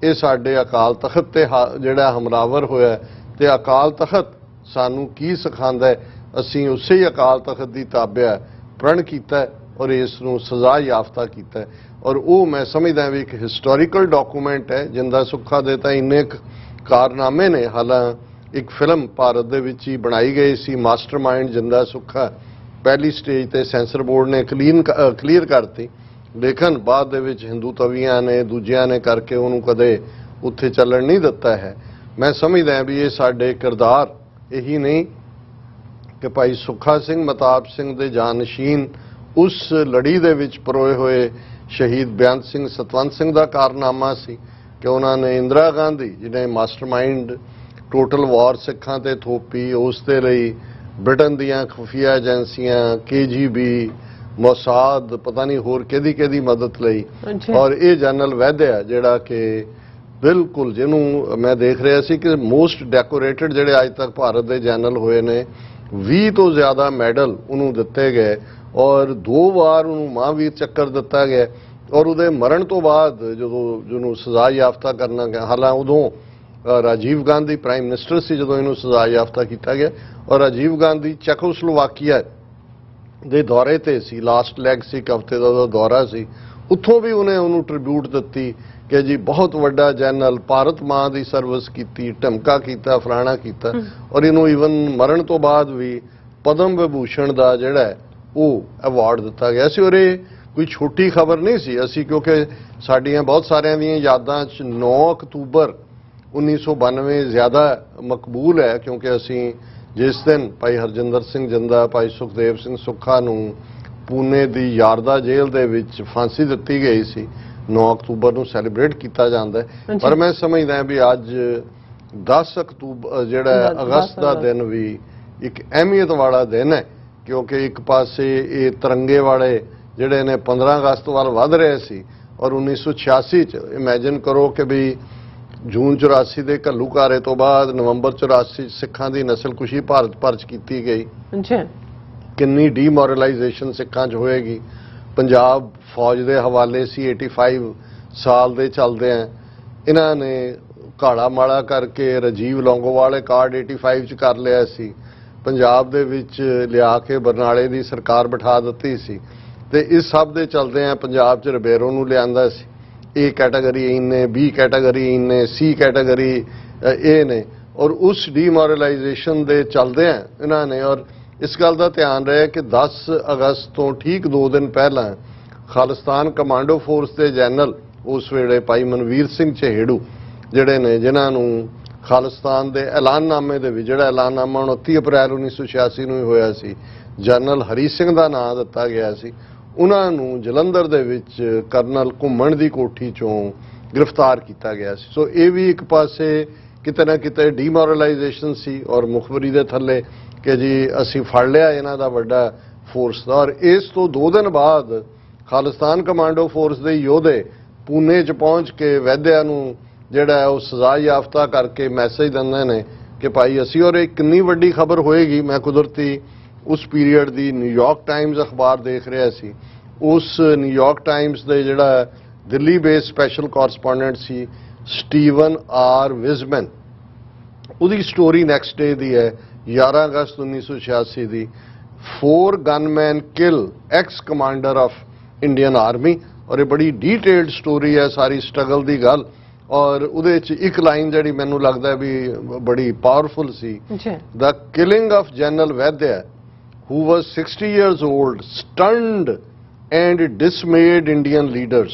ਇਹ ਸਾਡੇ ਅਕਾਲ ਤਖਤ ਤੇ ਜਿਹੜਾ ਹਮਲਾਵਰ ਹੋਇਆ ਤੇ ਅਕਾਲ ਤਖਤ ਸਾਨੂੰ ਕੀ ਸਿਖਾਉਂਦਾ, ਅਸੀਂ ਉਸੇ ਹੀ ਅਕਾਲ ਤਖਤ ਦੀ ਤਾਬਿਆ ਪ੍ਰਣ ਕੀਤਾ ਔਰ ਇਸ ਨੂੰ ਸਜ਼ਾ ਯਾਫਤਾ ਕੀਤਾ। ਔਰ ਉਹ ਮੈਂ ਸਮਝਦਾ ਵੀ ਇੱਕ ਹਿਸਟੋਰੀਕਲ ਡਾਕੂਮੈਂਟ ਹੈ। ਜਿੰਦਾ ਸੁੱਖਾ ਦੇ ਤਾਂ ਇੰਨੇ ਕਾਰਨਾਮੇ ਨੇ, ਹਾਲਾਂ ਇੱਕ ਫਿਲਮ ਭਾਰਤ ਦੇ ਵਿੱਚ ਹੀ ਬਣਾਈ ਗਈ ਸੀ ਮਾਸਟਰਮਾਈਂਡ ਜਿੰਦਾ ਸੁੱਖਾ, ਪਹਿਲੀ ਸਟੇਜ ਤੇ ਸੈਂਸਰ ਬੋਰਡ ਨੇ ਕਲੀਅਰ ਕਰਤੀ, ਲੇਕਿਨ ਬਾਅਦ ਦੇ ਵਿੱਚ ਹਿੰਦੂ ਤਵੀਆਂ ਨੇ ਦੂਜਿਆਂ ਨੇ ਕਰਕੇ ਉਹਨੂੰ ਕਦੇ ਉੱਥੇ ਚੱਲਣ ਨਹੀਂ ਦਿੱਤਾ ਹੈ। ਮੈਂ ਸਮਝਦਾ ਵੀ ਇਹ ਸਾਡੇ ਕਿਰਦਾਰ ਇਹੀ ਨਹੀਂ ਕਿ ਭਾਈ ਸੁੱਖਾ ਸਿੰਘ ਮਤਾਬ ਸਿੰਘ ਦੇ ਜਾਨਸ਼ੀਨ ਉਸ ਲੜੀ ਦੇ ਵਿੱਚ ਪਰੋਏ ਹੋਏ ਸ਼ਹੀਦ ਬੇਅੰਤ ਸਿੰਘ ਸਤਵੰਤ ਸਿੰਘ ਦਾ ਕਾਰਨਾਮਾ ਸੀ ਕਿ ਉਹਨਾਂ ਨੇ ਇੰਦਰਾ ਗਾਂਧੀ ਜਿਹਨੇ ਮਾਸਟਰਮਾਈਂਡ ਟੋਟਲ ਵਾਰ ਸਿੱਖਾਂ ਤੇ ਥੋਪੀ, ਉਸ ਦੇ ਲਈ ਬ੍ਰਿਟਨ ਦੀਆਂ ਖੁਫੀਆ ਏਜੰਸੀਆਂ KGB ਮੋਸਾਦ ਪਤਾ ਨਹੀਂ ਹੋਰ ਕਿਹਦੀ ਮਦਦ ਲਈ, ਔਰ ਇਹ ਜਨਰਲ ਵੈਦਿਆ ਜਿਹੜਾ ਕਿ ਬਿਲਕੁਲ, ਜਿਹਨੂੰ ਮੈਂ ਦੇਖ ਰਿਹਾ ਸੀ ਕਿ ਮੋਸਟ ਡੈਕੋਰੇਟਡ ਜਿਹੜੇ ਅੱਜ ਤੱਕ ਭਾਰਤ ਦੇ ਜਨਰਲ ਹੋਏ ਨੇ, 20 ਤੋਂ ਜ਼ਿਆਦਾ ਮੈਡਲ ਉਹਨੂੰ ਦਿੱਤੇ ਗਏ ਔਰ 2 ਵਾਰ ਉਹਨੂੰ ਮਹਾਂਵੀਰ ਚੱਕਰ ਦਿੱਤਾ ਗਿਆ ਔਰ ਉਹਦੇ ਮਰਨ ਤੋਂ ਬਾਅਦ ਜਦੋਂ ਜਿਹਨੂੰ ਸਜ਼ਾ ਯਾਫਤਾ ਕਰਨਾ ਗਿਆ, ਹਾਲਾਂ ਉਦੋਂ ਰਾਜੀਵ ਗਾਂਧੀ ਪ੍ਰਾਈਮ ਮਿਨਿਸਟਰ ਸੀ ਜਦੋਂ ਇਹਨੂੰ ਸਜ਼ਾ ਯਾਫਤਾ ਕੀਤਾ ਗਿਆ ਔਰ ਰਾਜੀਵ ਗਾਂਧੀ ਚੈਕੋਸਲੋਵਾਕੀਆ ਦੇ ਦੌਰੇ ਤੇ ਸੀ, ਲਾਸਟ ਲੈਗ ਸੀ, ਇੱਕ ਹਫ਼ਤੇ ਦਾ ਉਹਦਾ ਦੌਰਾ ਸੀ, ਉੱਥੋਂ ਵੀ ਉਹਨੂੰ ਟ੍ਰਿਬਿਊਟ ਦਿੱਤੀ ਕਿ ਜੀ ਬਹੁਤ ਵੱਡਾ ਜਨਰਲ, ਭਾਰਤ ਮਾਂ ਦੀ ਸਰਵਿਸ ਕੀਤੀ, ਢਮਕਾ ਕੀਤਾ, ਫਲਾਣਾ ਕੀਤਾ ਔਰ ਇਹਨੂੰ ਈਵਨ ਮਰਨ ਤੋਂ ਬਾਅਦ ਵੀ ਪਦਮ ਵਿਭੂਸ਼ਣ ਦਾ ਜਿਹੜਾ ਉਹ ਅਵਾਰਡ ਦਿੱਤਾ ਗਿਆ ਸੀ। ਔਰ ਇਹ ਕੋਈ ਛੋਟੀ ਖਬਰ ਨਹੀਂ ਸੀ। ਅਸੀਂ ਕਿਉਂਕਿ ਸਾਡੀਆਂ ਬਹੁਤ ਸਾਰਿਆਂ ਦੀਆਂ ਯਾਦਾਂ 'ਚ 9 ਅਕਤੂਬਰ 1992 ਜ਼ਿਆਦਾ ਮਕਬੂਲ ਹੈ ਕਿਉਂਕਿ ਅਸੀਂ ਜਿਸ ਦਿਨ ਭਾਈ ਹਰਜਿੰਦਰ ਸਿੰਘ ਜਿੰਦਾ, ਭਾਈ ਸੁਖਦੇਵ ਸਿੰਘ ਸੁੱਖਾ ਨੂੰ ਪੂਨੇ ਦੀ ਯਾਰਦਾ ਜੇਲ੍ਹ ਦੇ ਵਿੱਚ ਫਾਂਸੀ ਦਿੱਤੀ ਗਈ ਸੀ, 9 ਅਕਤੂਬਰ ਨੂੰ ਸੈਲੀਬ੍ਰੇਟ ਕੀਤਾ ਜਾਂਦਾ ਹੈ। ਪਰ ਮੈਂ ਸਮਝਦਾ ਵੀ ਅੱਜ 10 ਅਕਤੂਬਰ ਜਿਹੜਾ ਅਗਸਤ ਦਾ ਦਿਨ ਵੀ ਇੱਕ ਅਹਿਮੀਅਤ ਵਾਲਾ ਦਿਨ ਹੈ ਕਿਉਂਕਿ ਇੱਕ ਪਾਸੇ ਇਹ ਤਿਰੰਗੇ ਵਾਲੇ ਜਿਹੜੇ ਨੇ 15 ਅਗਸਤ ਵੱਲ ਵੱਧ ਰਹੇ ਸੀ ਔਰ 1986 ਚ ਇਮੇਜਿਨ ਕਰੋ ਕਿ ਵੀ ਜੂਨ 84 ਦੇ ਘੱਲੂਘਾਰੇ ਤੋਂ ਬਾਅਦ ਨਵੰਬਰ 84 ਸਿੱਖਾਂ ਦੀ ਨਸਲਕੁਸ਼ੀ ਭਾਰਤ ਭਰ 'ਚ ਕੀਤੀ ਗਈ। ਕਿੰਨੀ ਡੀਮੋਰਲਾਈਜੇਸ਼ਨ ਸਿੱਖਾਂ 'ਚ ਹੋਏਗੀ। ਪੰਜਾਬ ਫੌਜ ਦੇ ਹਵਾਲੇ ਸੀ, 85 ਸਾਲ ਦੇ ਚੱਲਦੇ ਆ ਇਹਨਾਂ ਨੇ ਕਾਲਾ ਮਾਲਾ ਕਰਕੇ ਰਾਜੀਵ ਲੌਂਗੋਵਾਲ ਕਾਰਡ 85 'ਚ ਕਰ ਲਿਆ ਸੀ, ਪੰਜਾਬ ਦੇ ਵਿੱਚ ਲਿਆ ਕੇ ਬਰਨਾਲੇ ਦੀ ਸਰਕਾਰ ਬਿਠਾ ਦਿੱਤੀ ਸੀ ਤੇ ਇਸ ਸਭ ਦੇ ਚੱਲਦੇ ਆ ਪੰਜਾਬ 'ਚ ਰਿਬੇਰੋ ਨੂੰ ਲਿਆਂਦਾ ਸੀ। A कैटेगरी इन्ने, B कैटेगरी इन्ने, C कैटेगरी A ने और उस डीमोरलाइजेशन दे चलते हैं इन्होंने। और इस गल का ध्यान रहे कि 10 अगस्त तो ठीक 2 दिन पहला खालिस्तान कमांडो फोर्स के जनरल उस वेले भाई मनवीर सिंह चहेड़ू जिहड़े ने जिन्होंने खालिस्तान के ऐलाननामे दे विच जिहड़ा ऐलाननामा 29 अप्रैल 1986 ਨੂੰ ਹੋਇਆ ਸੀ, जनरल हरी सिंह का नाम दिता गया ਸੀ। ਉਹਨਾਂ ਨੂੰ ਜਲੰਧਰ ਦੇ ਵਿੱਚ ਕਰਨਲ ਘੁੰਮਣ ਦੀ ਕੋਠੀ ਚੋਂ ਗ੍ਰਿਫਤਾਰ ਕੀਤਾ ਗਿਆ ਸੀ। ਸੋ ਇਹ ਵੀ ਇੱਕ ਪਾਸੇ ਕਿਤੇ ਨਾ ਕਿਤੇ ਡੀਮੋਰਲਾਈਜੇਸ਼ਨ ਸੀ ਔਰ ਮੁਖਬਰੀ ਦੇ ਥੱਲੇ ਕਿ ਜੀ ਅਸੀਂ ਫੜ ਲਿਆ ਇਹਨਾਂ ਦਾ ਵੱਡਾ ਫੋਰਸ ਦਾ। ਔਰ ਇਸ ਤੋਂ 2 ਦਿਨ ਬਾਅਦ ਖਾਲਿਸਤਾਨ ਕਮਾਂਡੋ ਫੋਰਸ ਦੇ ਯੋਧੇ ਪੂਨੇ 'ਚ ਪਹੁੰਚ ਕੇ ਵੈਦਿਆ ਨੂੰ ਜਿਹੜਾ ਉਹ ਸਜ਼ਾ ਯਾਫਤਾ ਕਰਕੇ ਮੈਸੇਜ ਦਿੰਦੇ ਨੇ ਕਿ ਭਾਈ ਅਸੀਂ। ਔਰ ਇਹ ਕਿੰਨੀ ਵੱਡੀ ਖਬਰ ਹੋਏਗੀ, ਮੈਂ ਕੁਦਰਤੀ उस पीरीयड दी न्यूयॉर्क टाइम्स अखबार देख रहा सी। उस न्यूयॉर्क टाइम्स दे जिहड़ा दिल्ली बेस स्पैशल कॉरस्पॉन्डेंट सी स्टीवन आर विजमैन, उहदी स्टोरी नैक्सट डे दी है 11 अगस्त 1986 दी। 4 gunman kill ex commander of Indian army. और ये बड़ी डिटेल्ड स्टोरी है सारी स्ट्रगल दी गल। और उहदे च एक लाइन जिहड़ी मैनूं लगदा भी बड़ी पावरफुल सी, the killing of general Vaidya who was 60 years old stunned and dismayed Indian leaders।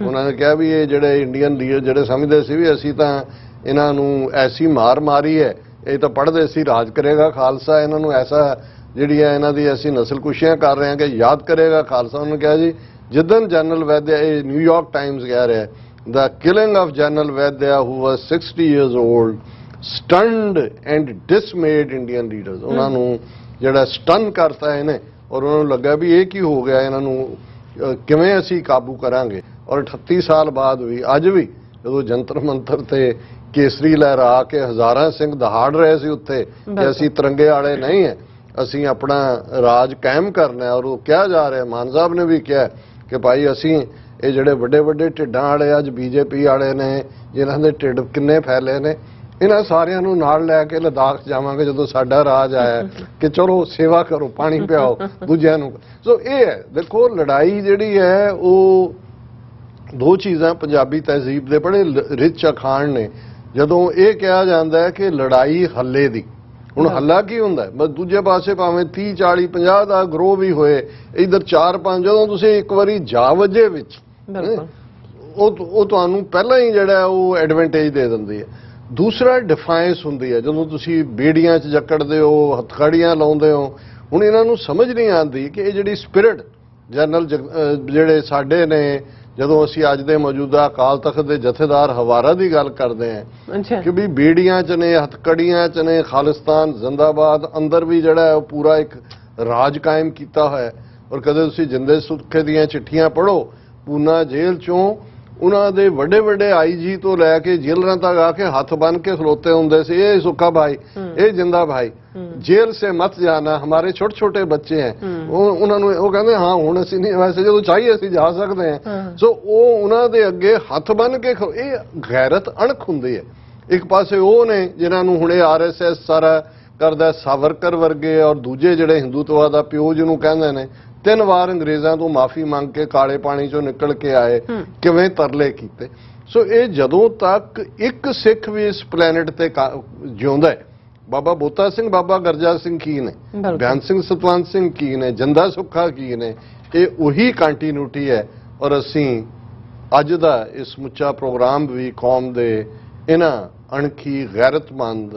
ਉਹਨਾਂ ਨੇ ਕਿਹਾ ਵੀ ਇਹ ਜਿਹੜੇ ਇੰਡੀਅਨ ਲੀਡਰ ਜਿਹੜੇ ਸਮਝਦੇ ਸੀ ਵੀ ਅਸੀਂ ਤਾਂ ਇਹਨਾਂ ਨੂੰ ਐਸੀ ਮਾਰ ਮਾਰੀ ਹੈ, ਇਹ ਤਾਂ ਪੜ੍ਹਦੇ ਸੀ ਰਾਜ ਕਰੇਗਾ ਖਾਲਸਾ, ਇਹਨਾਂ ਨੂੰ ਐਸਾ ਜਿਹੜੀਆਂ ਇਹਨਾਂ ਦੀ ਅਸੀਂ ਨਸਲਕੁਸ਼ੀਆਂ ਕਰ ਰਹੇ ਹਾਂ ਕਿ ਯਾਦ ਕਰੇਗਾ ਖਾਲਸਾ। ਉਹਨਾਂ ਨੇ ਕਿਹਾ ਜੀ ਜਿੱਦਣ ਜਨਰਲ ਵੈਦਿਆ, ਇਹ ਨਿਊਯਾਰਕ ਟਾਈਮਸ ਕਹਿ ਰਿਹਾ, the killing of General Vaidya who was 60 years old stunned and dismayed Indian leaders। ਉਹਨਾਂ ਨੂੰ ਜਿਹੜਾ ਸਟਨ ਕਰਤਾ ਇਹਨੇ ਔਰ ਉਹਨਾਂ ਨੂੰ ਲੱਗਾ ਵੀ ਇਹ ਕੀ ਹੋ ਗਿਆ, ਇਹਨਾਂ ਨੂੰ ਕਿਵੇਂ ਅਸੀਂ ਕਾਬੂ ਕਰਾਂਗੇ। ਔਰ 38 ਸਾਲ ਬਾਅਦ ਵੀ ਅੱਜ ਵੀ ਜਦੋਂ ਜੰਤਰ ਮੰਤਰ ਤੇ ਕੇਸਰੀ ਲਹਿਰਾ ਕੇ ਹਜ਼ਾਰਾਂ ਸਿੰਘ ਦਹਾੜ ਰਹੇ ਸੀ ਉੱਥੇ ਕਿ ਅਸੀਂ ਤਿਰੰਗੇ ਵਾਲੇ ਨਹੀਂ ਹੈ, ਅਸੀਂ ਆਪਣਾ ਰਾਜ ਕਾਇਮ ਕਰਨਾ। ਔਰ ਉਹ ਕਿਹਾ ਜਾ ਰਿਹਾ, ਮਾਨ ਸਾਹਿਬ ਨੇ ਵੀ ਕਿਹਾ ਕਿ ਭਾਈ ਅਸੀਂ ਇਹ ਜਿਹੜੇ ਵੱਡੇ ਵੱਡੇ ਢਿੱਡਾਂ ਵਾਲੇ ਅੱਜ ਬੀਜੇਪੀ ਵਾਲੇ ਨੇ ਜਿਨ੍ਹਾਂ ਦੇ ਢਿੱਡ ਕਿੰਨੇ ਫੈਲੇ ਨੇ, ਇਹਨਾਂ ਸਾਰਿਆਂ ਨੂੰ ਨਾਲ ਲੈ ਕੇ ਲਦਾਖ ਜਾਵਾਂਗੇ ਜਦੋਂ ਸਾਡਾ ਰਾਜ ਆਇਆ ਕਿ ਚਲੋ ਸੇਵਾ ਕਰੋ, ਪਾਣੀ ਪਿਆਓ ਦੂਜਿਆਂ ਨੂੰ। ਸੋ ਇਹ ਹੈ, ਦੇਖੋ ਲੜਾਈ ਜਿਹੜੀ ਹੈ ਉਹ 2 ਚੀਜ਼ਾਂ ਪੰਜਾਬੀ ਤਹਿਜ਼ੀਬ ਦੇ ਬੜੇ ਰਿਚ ਅਖਾਣ ਨੇ। ਜਦੋਂ ਇਹ ਕਿਹਾ ਜਾਂਦਾ ਹੈ ਕਿ ਲੜਾਈ ਹੱਲੇ ਦੀ, ਹੁਣ ਹੱਲਾ ਕੀ ਹੁੰਦਾ, ਬਸ ਦੂਜੇ ਪਾਸੇ ਭਾਵੇਂ 30 40 50 ਦਾ ਗਰੋਹ ਵੀ ਹੋਏ, ਇੱਧਰ 4-5 ਜਦੋਂ ਤੁਸੀਂ ਇੱਕ ਵਾਰੀ ਜਾ ਵੱਜੇ ਵਿੱਚ ਉਹ ਤੁਹਾਨੂੰ ਪਹਿਲਾਂ ਹੀ ਜਿਹੜਾ ਉਹ ਐਡਵਾਂਟੇਜ ਦੇ ਦਿੰਦੀ ਹੈ। ਦੂਸਰਾ ਡਿਫਾਈਂਸ ਹੁੰਦੀ ਹੈ ਜਦੋਂ ਤੁਸੀਂ ਬੇੜੀਆਂ 'ਚ ਜਕੜਦੇ ਹੋ, ਹੱਥਕੜੀਆਂ ਲਾਉਂਦੇ ਹੋ। ਹੁਣ ਇਹਨਾਂ ਨੂੰ ਸਮਝ ਨਹੀਂ ਆਉਂਦੀ ਕਿ ਇਹ ਜਿਹੜੀ ਸਪਿਰਿਟ ਜਨਰਲ ਜਿਹੜੇ ਸਾਡੇ ਨੇ, ਜਦੋਂ ਅਸੀਂ ਅੱਜ ਦੇ ਮੌਜੂਦਾ ਅਕਾਲ ਤਖਤ ਦੇ ਜਥੇਦਾਰ ਹਵਾਰਾ ਦੀ ਗੱਲ ਕਰਦੇ ਹਾਂ ਕਿ ਵੀ ਬੇੜੀਆਂ 'ਚ ਨੇ, ਹੱਥਕੜੀਆਂ 'ਚ ਨੇ, ਖਾਲਿਸਤਾਨ ਜ਼ਿੰਦਾਬਾਦ ਅੰਦਰ ਵੀ ਜਿਹੜਾ ਉਹ ਪੂਰਾ ਇੱਕ ਰਾਜ ਕਾਇਮ ਕੀਤਾ ਹੋਇਆ। ਔਰ ਕਦੇ ਤੁਸੀਂ ਜਿੰਦੇ ਸੁੱਖੇ ਦੀਆਂ ਚਿੱਠੀਆਂ ਪੜ੍ਹੋ ਪੂਨਾ ਜੇਲ੍ਹ 'ਚੋਂ ਉਹਨਾਂ ਦੇ ਵੱਡੇ ਵੱਡੇ ਆਈਜੀ ਤੋਂ ਲੈ ਕੇ ਜੇਲਰਾਂ ਤੱਕ ਆ ਕੇ ਹੱਥ ਬੰਨ ਕੇ ਖਲੋਤੇ ਹੁੰਦੇ ਸੀ, ਇਹ ਸੁੱਖਾ भाई, ਇਹ ਜਿੰਦਾ भाई, जेल से मत जाना, हमारे छोटे छोटे बच्चे हैं। उन्होंने वो कहते हाँ हुण असीं नहीं, वैसे जो चाहिए असीं जा सकते हैं। सो वो उन्हां दे अगे हथ बन के ये गैरत अणख हुंदी है। एक पासे वो ने जिन्हां नूं हुणे RSS सारा करदा, सावरकर वर्गे और दूजे जिहड़े हिंदुत्व दा प्यो जिहनूं कहंदे ने, 3 वार अंग्रेज़ां तो माफी मंग के काले पानी चों निकल के आए, किवें तरले कीते। सो ये जदों तक एक सिख भी इस प्लैनेट ते जिउंदा है, बाबा बोता सिंह, बाबा गरजा सिंह की ने, बयान सिंह सतवंत सिंह की ने, जंदा सुखा की ने, ये वही कंटिन्यूटी है। और असीं अज दा इस मुच्चा प्रोग्राम भी कौम दे इन्हां अणखी गैरतमंद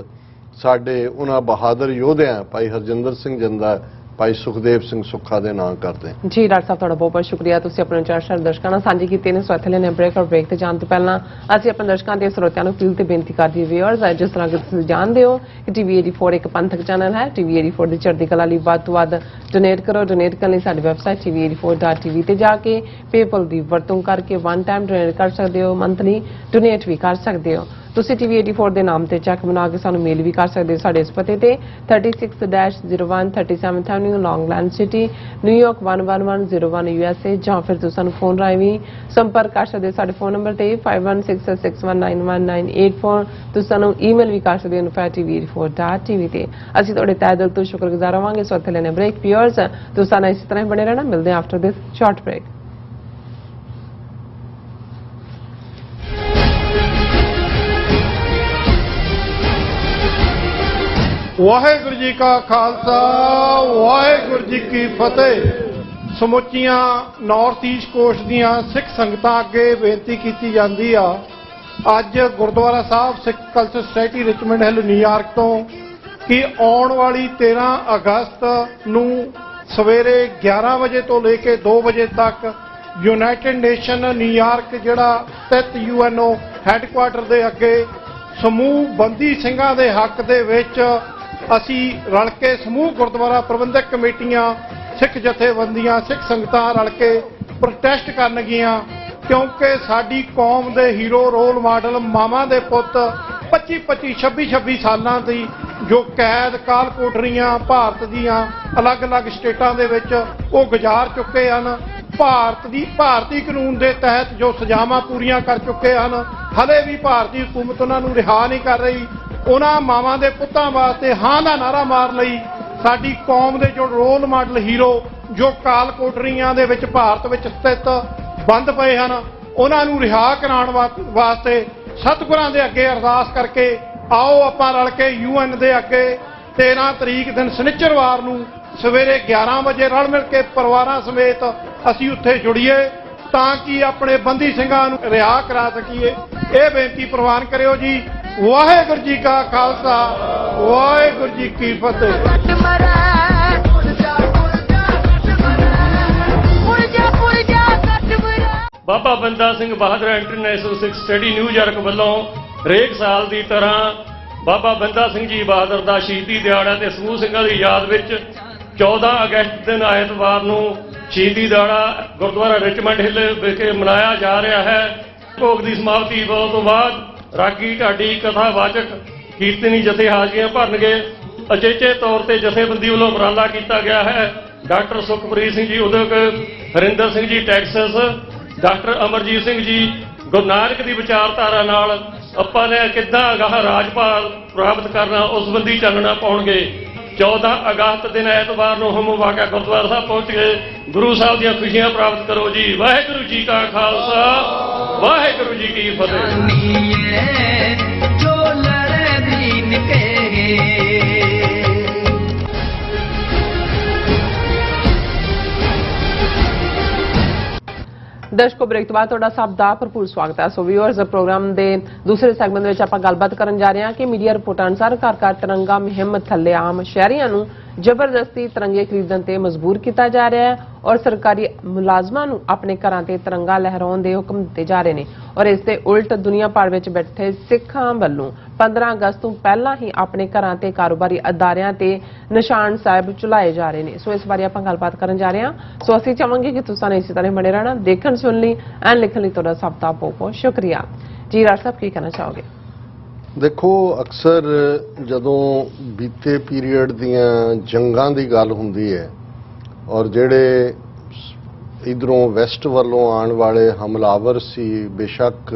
साडे उन्हां बहादुर योधियां भाई हरजिंदर सिंह जंदा, भाई सुखदेव सिंह सुखा दे नाम करते हैं। जी डॉक्टर साहब, तुहाडा बहुत बहुत शुक्रिया, तुसीं अपने विचार दर्शकों नाल सांझे कीते ने। सो इत्थे लेने ब्रेक, और ब्रेक ते जाण तों पहिलां असीं अपने दर्शकों ते ਸਰੋਤਿਆਂ ਨੂੰ अपील ते बेनती करदी व्यूअर्स, जिस तरह कि तुसीं जाणदे हो कि TV 84 एक पंथक चैनल है। TV 84 ਦੀ ਚੜ੍ਹਦੀ ਕਲਾ ਲਈ ਵੱਧ ਤੋਂ ਵੱਧ ਡੋਨੇਟ ਕਰੋ। ਡੋਨੇਟ ਕਰਨ ਲਈ ਸਾਡੀ ਵੈਬਸਾਈਟ tv84.tv ਤੇ ਜਾ ਕੇ ਪੇਪਲ ਦੀ ਵਰਤੋਂ ਕਰਕੇ ਵਨ ਟਾਈਮ ਡੋਨੇਟ ਕਰ ਸਕਦੇ ਹੋ, ਮੰਥਲੀ ਡੋਨੇਟ ਵੀ ਕਰ ਸਕਦੇ ਹੋ। ਤੁਸੀਂ TV 84 ਦੇ ਨਾਮ ਤੇ ਚੈੱਕ ਬਣਾ ਕੇ ਸਾਨੂੰ ਮੇਲ ਵੀ ਕਰ ਸਕਦੇ ਹੋ ਸਾਡੇ ਇਸ ਪਤੇ ਤੇ 36-01 37th Avenue, Long Island City, New York 11101 USA, ਜਾਂ ਫਿਰ ਤੁਸੀਂ ਸਾਨੂੰ ਫੋਨ ਰਾਹੀਂ ਵੀ ਸੰਪਰਕ ਕਰ ਸਕਦੇ ਹੋ ਸਾਡੇ ਫੋਨ ਨੰਬਰ ਤੇ 516661911984। ਤੁਸੀਂ ਸਾਨੂੰ ਈਮੇਲ ਵੀ ਕਰ ਸਕਦੇ ਹੋ info@tv84.tv ਤੇ। ਅਸੀਂ ਤੁਹਾਡੇ ਤਹਿ ਦਿਲ ਤੋਂ ਸ਼ੁਕਰਗੁਜ਼ਾਰ ਹੋਵਾਂਗੇ। ਸੋ ਇੱਥੇ ਲੈਣੇ ਬ੍ਰੇਕ ਵਿਊਅਰਸ, ਤੁਸੀਂ ਸਾਨੂੰ ਇਸ ਤਰ੍ਹਾਂ ਹੀ ਬਣੇ ਰਹਿਣਾ। ਮਿਲਦੇ ਹਾਂ after this short break. Waheguru ji ਕਾ ਖਾਲਸਾ, ਵਾਹਿਗੁਰੂ ਜੀ ਕੀ ਫਤਿਹ। ਸਮੁੱਚੀਆਂ ਨਾਰਥ ਈਸਟ ਕੋਸਟ ਦੀਆਂ ਸਿੱਖ ਸੰਗਤਾਂ ਅੱਗੇ ਬੇਨਤੀ ਕੀਤੀ ਜਾਂਦੀ ਆ, ਅੱਜ Gurdwara Sahib Sikh culture society Richmond Hill New York ਤੋਂ, ਕਿ ਆਉਣ ਵਾਲੀ 13 ਅਗਸਤ ਨੂੰ ਸਵੇਰੇ 11 ਵਜੇ ਤੋਂ ਲੈ ਕੇ 2 ਵਜੇ ਤੱਕ ਯੂਨਾਈਟਿਡ ਨੇਸ਼ਨ ਨਿਊਯਾਰਕ ਜਿਹੜਾ ਸਥਿਤ UNO ਹੈੱਡਕੁਆਰਟਰ ਦੇ ਅੱਗੇ ਸਮੂਹ ਬੰਦੀ ਸਿੰਘਾਂ ਦੇ ਹੱਕ ਦੇ ਵਿੱਚ ਅਸੀਂ ਰਲ ਕੇ ਸਮੂਹ ਗੁਰਦੁਆਰਾ ਪ੍ਰਬੰਧਕ ਕਮੇਟੀਆਂ, ਸਿੱਖ ਜਥੇਬੰਦੀਆਂ, ਸਿੱਖ ਸੰਗਤਾਂ ਰਲ ਕੇ ਪ੍ਰੋਟੈਸਟ ਕਰਨਗੀਆਂ, ਕਿਉਂਕਿ ਸਾਡੀ ਕੌਮ ਦੇ ਹੀਰੋ ਰੋਲ ਮਾਡਲ ਮਾਵਾਂ ਦੇ ਪੁੱਤ 25-25 26-26 ਸਾਲਾਂ ਦੀ ਜੋ ਕੈਦ ਕਾਲ ਕੋਠਰੀਆਂ ਭਾਰਤ ਦੀਆਂ ਅਲੱਗ-ਅਲੱਗ ਸਟੇਟਾਂ ਦੇ ਵਿੱਚ ਉਹ ਗੁਜ਼ਾਰ ਚੁੱਕੇ ਹਨ। ਭਾਰਤੀ ਕਾਨੂੰਨ ਦੇ ਤਹਿਤ ਜੋ ਸਜ਼ਾਵਾਂ ਪੂਰੀਆਂ ਕਰ ਚੁੱਕੇ ਹਨ, ਹਲੇ ਵੀ ਭਾਰਤੀ ਹਕੂਮਤ ਉਹਨਾਂ ਨੂੰ ਰਿਹਾ ਨਹੀਂ ਕਰ ਰਹੀ। ਉਹਨਾਂ ਮਾਵਾਂ ਦੇ ਪੁੱਤਾਂ ਵਾਸਤੇ ਹਾਂ ਦਾ ਨਾਰਾ ਮਾਰ ਲਈ ਸਾਡੀ ਕੌਮ ਦੇ ਜੋ ਰੋਲ ਮਾਡਲ ਹੀਰੋ ਜੋ ਕਾਲ ਕੋਠਰੀਆਂ ਦੇ ਵਿੱਚ ਭਾਰਤ ਵਿੱਚ ਸਥਿਤ ਬੰਦ ਪਏ ਹਨ, ਉਹਨਾਂ ਨੂੰ ਰਿਹਾ ਕਰਾਉਣ ਵਾਸਤੇ ਸਤਿਗੁਰਾਂ ਦੇ ਅੱਗੇ ਅਰਦਾਸ ਕਰਕੇ ਆਓ ਆਪਾਂ ਰਲ ਕੇ UN ਦੇ ਅੱਗੇ 13 ਤਰੀਕ ਦਿਨ ਸ਼ਨੀਚਰਵਾਰ ਨੂੰ ਸਵੇਰੇ 11 ਵਜੇ ਰਲ ਮਿਲ ਕੇ ਪਰਿਵਾਰਾਂ ਸਮੇਤ ਅਸੀਂ ਉੱਥੇ ਜੁੜੀਏ ਤਾਂ ਕਿ ਆਪਣੇ ਬੰਦੀ ਸਿੰਘਾਂ ਨੂੰ ਰਿਹਾ ਕਰਾ ਸਕੀਏ। ਇਹ ਬੇਨਤੀ ਪ੍ਰਵਾਨ ਕਰਿਓ ਜੀ। ਵਾਹਿਗੁਰੂ ਜੀ ਕਾ ਖਾਲਸਾ, ਵਾਹਿਗੁਰੂ ਜੀ ਕੀ ਫਤਿਹ। ਬਾਬਾ ਬੰਦਾ ਸਿੰਘ ਬਹਾਦਰ ਇੰਟਰਨੈਸ਼ਨਲ ਸਿੱਖ ਸਟੱਡੀ ਨਿਊਯਾਰਕ ਵੱਲੋਂ ਹਰੇਕ ਸਾਲ ਦੀ ਤਰ੍ਹਾਂ ਬਾਬਾ ਬੰਦਾ ਸਿੰਘ ਜੀ ਬਹਾਦਰ ਦਾ ਸ਼ਹੀਦੀ ਦਿਹਾੜਾ ਤੇ ਸਮੂਹ ਸਿੰਘਾਂ ਦੀ ਯਾਦ ਵਿੱਚ 14 ਅਗਸਤ ਦਿਨ ਐਤਵਾਰ ਨੂੰ ਸ਼ਹੀਦੀ ਦਿਹਾੜਾ ਗੁਰਦੁਆਰਾ ਰਿਚਮੰਡ ਹਿੱਲ ਵਿਖੇ ਮਨਾਇਆ ਜਾ ਰਿਹਾ ਹੈ। ਭੋਗ ਦੀ ਸਮਾਪਤੀ ਤੋਂ ਬਾਅਦ ਰਾਗੀ ਢਾਡੀ ਕਥਾਵਾਚਕ ਕੀਰਤਨੀ ਜਥੇ ਹਾਜ਼ਰੀਆਂ ਭਰਨਗੇ। ਅਚੇਚੇ ਤੌਰ ਤੇ ਜਥੇਬੰਦੀ ਵੱਲੋਂ ਉਪਰਾਲਾ ਕੀਤਾ ਗਿਆ ਹੈ। Doctor Sukhpreet Singh ji ਉਦਕ, Harinder Singh ji Texas, doctor Amarjit Singh ji Guru Nanak ਦੀ ਵਿਚਾਰਧਾਰਾ ਨਾਲ ਆਪਾਂ ਨੇ ਕਿੱਦਾਂ ਅਗਾਹ ਰਾਜਪਾਲ ਪ੍ਰਾਪਤ ਕਰਨਾ ਉਸ ਸੰਬੰਧੀ ਚਾਨਣਾ ਪਾਉਣਗੇ। 14 ਅਗਸਤ ਦਿਨ ਐਤਵਾਰ ਨੂੰ ਹਮ ਵਾਕਿਆ ਗੁਰਦੁਆਰਾ ਸਾਹਿਬ ਪਹੁੰਚ ਕੇ ਗੁਰੂ ਸਾਹਿਬ ਦੀਆਂ ਖੁਸ਼ੀਆਂ ਪ੍ਰਾਪਤ ਕਰੋ ਜੀ। ਵਾਹਿਗੁਰੂ ਜੀ ਕਾ ਖਾਲਸਾ, ਵਾਹਿਗੁਰੂ ਜੀ ਕੀ ਫਤਿਹ। ਦਰਸ਼ਕੋ, ਬ੍ਰੇਕ ਤੋਂ ਬਾਅਦ ਤੁਹਾਡਾ ਸਭ ਦਾ ਭਰਪੂਰ ਸਵਾਗਤ ਹੈ। ਸੋ ਵਿਊਅਰਸ, ਪ੍ਰੋਗਰਾਮ ਦੇ ਦੂਸਰੇ ਸੈਗਮੈਂਟ ਵਿੱਚ ਆਪਾਂ ਗੱਲਬਾਤ ਕਰਨ ਜਾ ਰਹੇ ਹਾਂ ਕਿ ਮੀਡੀਆ ਰਿਪੋਰਟਾਂ ਅਨੁਸਾਰ ਘਰ ਘਰ ਤਿਰੰਗਾ ਮੁਹਿੰਮ ਥੱਲੇ ਆਮ ਸ਼ਹਿਰੀਆਂ ਨੂੰ ਜ਼ਬਰਦਸਤੀ ਤਿਰੰਗੇ ਖਰੀਦਣ ਤੇ ਮਜਬੂਰ ਕੀਤਾ ਜਾ ਰਿਹਾ ਹੈ ਔਰ ਸਰਕਾਰੀ ਮੁਲਾਜ਼ਮਾਂ ਨੂੰ ਆਪਣੇ ਘਰਾਂ ਤੇ ਤਿਰੰਗਾ ਲਹਿਰਾਉਣ ਦੇ ਹੁਕਮ ਦਿੱਤੇ ਜਾ ਰਹੇ ਨੇ ਔਰ ਇਸ ਦੇ ਉਲਟ ਦੁਨੀਆ ਭਰ ਵਿੱਚ ਬੈਠੇ ਸਿੱਖਾਂ ਵੱਲੋਂ 15 ਅਗਸਤ ਤੋਂ ਪਹਿਲਾਂ ਹੀ ਆਪਣੇ ਘਰਾਂ ਤੇ ਕਾਰੋਬਾਰੀ ਅਦਾਰਿਆਂ ਤੇ ਨਿਸ਼ਾਨ ਸਾਹਿਬ ਚੁਲਾਏ ਜਾ ਰਹੇ ਨੇ। ਸੋ ਇਸ ਬਾਰੇ ਆਪਾਂ ਗੱਲਬਾਤ ਕਰਨ ਜਾ ਰਹੇ ਹਾਂ। ਸੋ ਅਸੀਂ ਚਾਹਾਂਗੇ ਕਿ ਤੁਸੀਂ ਇਸੇ ਤਰ੍ਹਾਂ ਬਣੇ ਰਹਿਣਾ, ਦੇਖਣ ਸੁਣ ਲਈ ਐਂਡ ਲਿਖਣ ਲਈ ਤੁਹਾਡਾ ਸਭ ਦਾ ਬਹੁਤ ਸ਼ੁਕਰੀਆ ਜੀ। ਰਾਜ ਸਾਹਿਬ ਕੀ ਕਹਿਣਾ ਚਾਹੋਗੇ? ਦੇਖੋ, ਅਕਸਰ ਜਦੋਂ ਬੀਤੇ ਪੀਰੀਅਡ ਦੀਆਂ ਜੰਗਾਂ ਦੀ ਗੱਲ ਹੁੰਦੀ ਹੈ ਔਰ ਜਿਹੜੇ ਇਧਰੋਂ ਵੈਸਟ ਵੱਲੋਂ ਆਉਣ ਵਾਲੇ ਹਮਲਾਵਰ ਸੀ, ਬੇਸ਼ੱਕ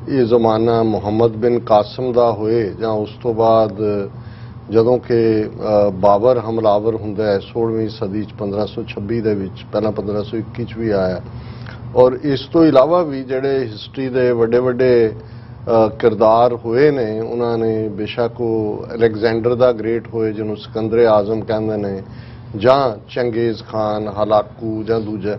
ਇਹ ਜ਼ਮਾਨਾ ਮੁਹੰਮਦ ਬਿਨ ਕਾਸਮ ਦਾ ਹੋਏ ਜਾਂ ਉਸ ਤੋਂ ਬਾਅਦ ਜਦੋਂ ਕਿ ਬਾਬਰ ਹਮਲਾਵਰ ਹੁੰਦਾ ਹੈ 16ਵੀਂ ਸਦੀ 'ਚ 1526 ਦੇ ਵਿੱਚ, ਪਹਿਲਾਂ 1521 'ਚ ਵੀ ਆਇਆ ਔਰ ਇਸ ਤੋਂ ਇਲਾਵਾ ਵੀ ਜਿਹੜੇ ਹਿਸਟਰੀ ਦੇ ਵੱਡੇ ਵੱਡੇ ਕਿਰਦਾਰ ਹੋਏ ਨੇ, ਉਹਨਾਂ ਨੇ ਬੇਸ਼ੱਕ ਉਹ ਅਲੈਗਜ਼ੈਂਡਰ ਦਾ ਗ੍ਰੇਟ ਹੋਏ ਜਿਹਨੂੰ ਸਿਕੰਦਰ ਆਜ਼ਮ ਕਹਿੰਦੇ ਨੇ, ਜਾਂ ਚੰਗੇਜ਼ ਖਾਨ, ਹਲਾਕੂ ਜਾਂ ਦੂਜਾ।